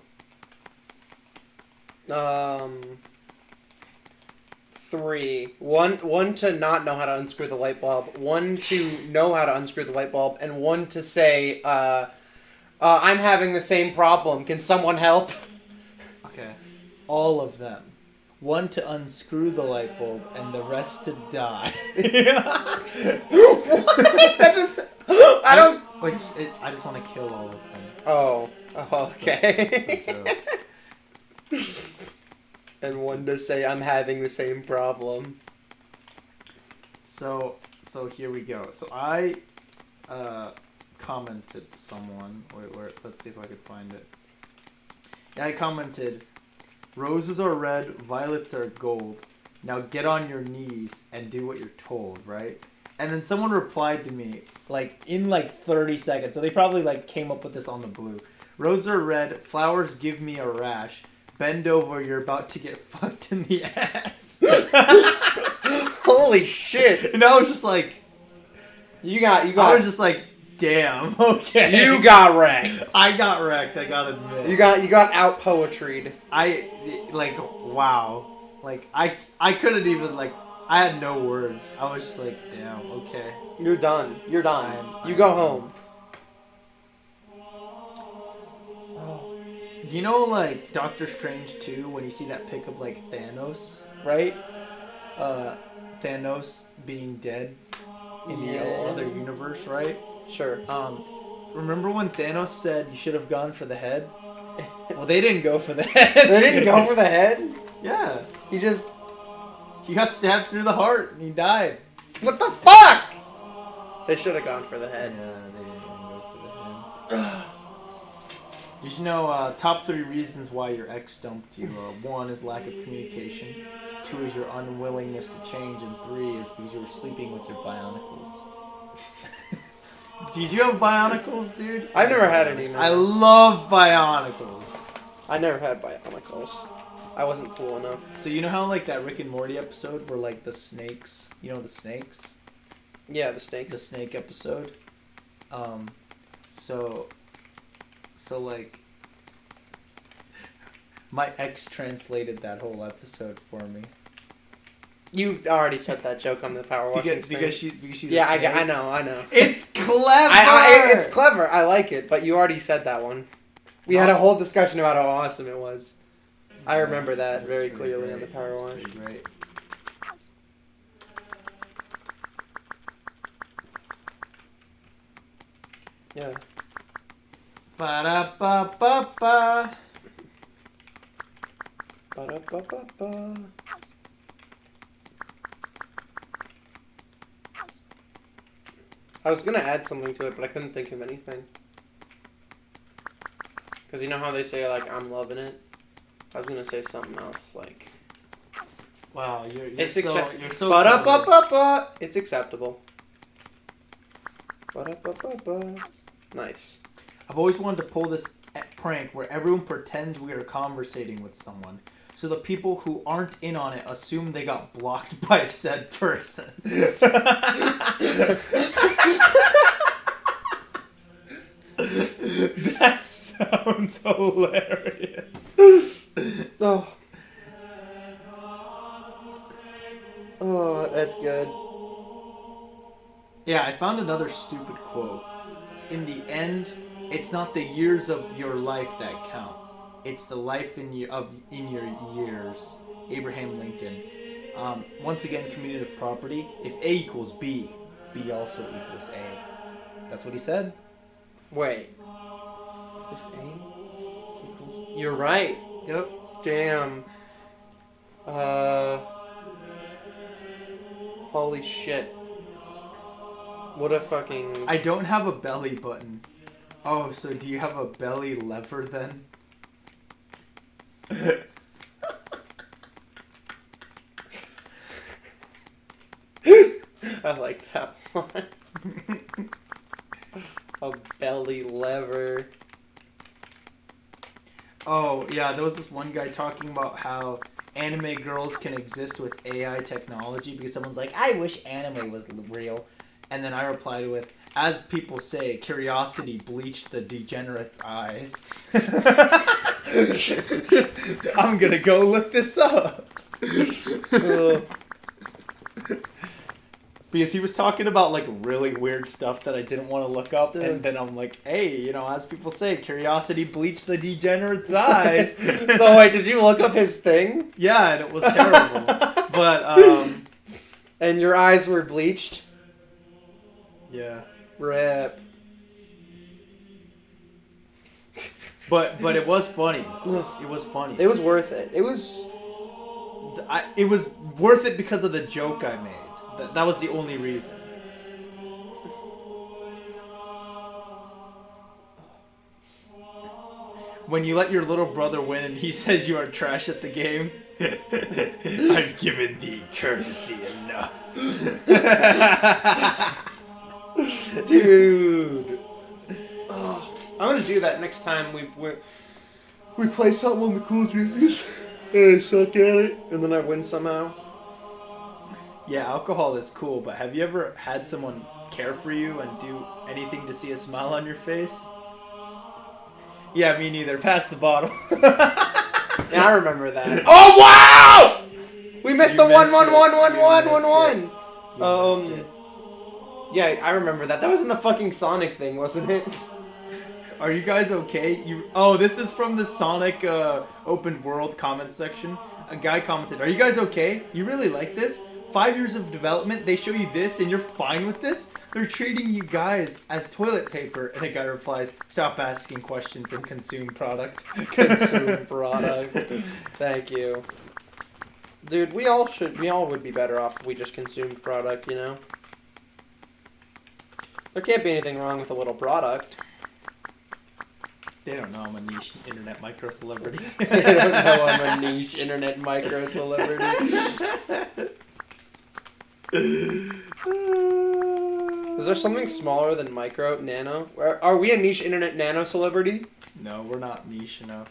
3. One to not know how to unscrew the light bulb. 1 to know how to unscrew the light bulb, and 1 to say, I'm having the same problem. Can someone help? Okay. All of them. 1 to unscrew the light bulb, and the rest to die. I don't. I just want to kill all of them. Oh, okay. That's a joke. And 1 to say, I'm having the same problem. So here we go. So I commented to someone. Wait, let's see if I could find it. Yeah, I commented, roses are red, violets are gold. Now get on your knees and do what you're told, right? And then someone replied to me, like, in like 30 seconds. So they probably like came up with this on the blue. Roses are red, flowers give me a rash. Bend over, you're about to get fucked in the ass. Holy shit! And I was just like, You got. I was just like, damn. Okay. You got wrecked. I got wrecked. I gotta admit. You got out poetried. Wow. Like I couldn't even like. I had no words. I was just like, damn. Okay. You're done. You're done. I'm You go done. home. You know, like Doctor Strange 2, when you see that pic of like Thanos, right? Thanos being dead in the other universe, right? Sure. Remember when Thanos said you should have gone for the head? Well, they didn't go for the head. They didn't go for the head. Yeah, He just. he got stabbed through the heart and he died. What the fuck? They should have gone for the head. Yeah, they didn't go for the head. You should know top 3 reasons why your ex dumped you. 1 is lack of communication. 2 is your unwillingness to change. And 3 is because you were sleeping with your bionicles. Did you have bionicles, dude? I've never had any. No. I love bionicles. I never had bionicles. I wasn't cool enough. So you know how like that Rick and Morty episode where like the snakes, you know the snakes? Yeah, the snakes. The snake episode. So like my ex translated that whole episode for me. You already said that joke on the power washing Because she's Yeah, a snake. I know. It's clever. It's clever. I like it, but you already said that one. We had a whole discussion about how awesome it was. I remember that very clearly on the power wash. Great. Yeah. Ba-da-ba-ba-ba. Ba-da-ba-ba-ba. I was gonna add something to it, but I couldn't think of anything. Because you know how they say, like, I'm loving it? I was gonna say something else, like... Wow, you're It's so acceptable. you're so Ba-da-ba-ba-ba. It's acceptable. Ba-da-ba-ba-ba. Nice. I've always wanted to pull this prank where everyone pretends we are conversating with someone. So the people who aren't in on it assume they got blocked by said person. That sounds hilarious. Oh. Oh, that's good. Yeah, I found another stupid quote. In the end, it's not the years of your life that count. It's the life in your years. Abraham Lincoln. Once again, community of property. If A equals B, B also equals A. That's what he said. Wait. If A equals... You're right. Yep. Damn. Holy shit. What a fucking... I don't have a belly button. Oh, so do you have a belly lever then? I like that one. A belly lever. Oh, yeah, there was this one guy talking about how anime girls can exist with AI technology because someone's like, I wish anime was real. And then I replied with, as people say, curiosity bleached the degenerate's eyes. I'm gonna go look this up. Because he was talking about like really weird stuff that I didn't want to look up, and then I'm like, hey, you know, as people say, curiosity bleached the degenerate's eyes. So wait, did you look up his thing? Yeah, and it was terrible. But And your eyes were bleached? yeah. Rip. But it was funny. It was funny. It was worth it. It was... It was worth it because of the joke I made. That was the only reason. When you let your little brother win and he says you are trash at the game, I've given thee courtesy enough. Dude. Oh, I'm gonna do that next time we play something on the Cool Juniors and I suck at it and then I win somehow. Yeah, alcohol is cool, but have you ever had someone care for you and do anything to see a smile on your face? Yeah, me neither. Pass the bottle. Yeah, I remember that. Oh wow! We missed You the missed one. it. You missed it. Yeah, I remember that. That was in the fucking Sonic thing, wasn't it? Are you guys okay? Oh, this is from the Sonic open world comment section. A guy commented, "Are you guys okay? You really like this? 5 years of development, they show you this, and you're fine with this? They're treating you guys as toilet paper." And a guy replies, "Stop asking questions and consume product." Consume product. Thank you. Dude, we all would be better off if we just consumed product, you know? There can't be anything wrong with a little product. They don't know I'm a niche internet micro celebrity. They don't know I'm a niche internet micro celebrity. Is there something smaller than micro, nano? Are we a niche internet nano celebrity? No, we're not niche enough.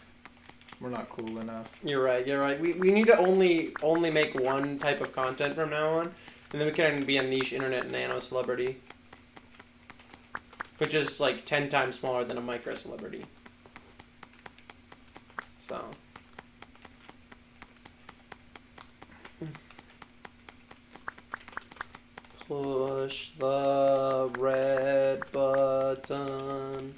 We're not cool enough. You're right. We need to only make one type of content from now on, and then we can be a niche internet nano celebrity. Which is like 10 times smaller than a micro celebrity. So. Push the red button.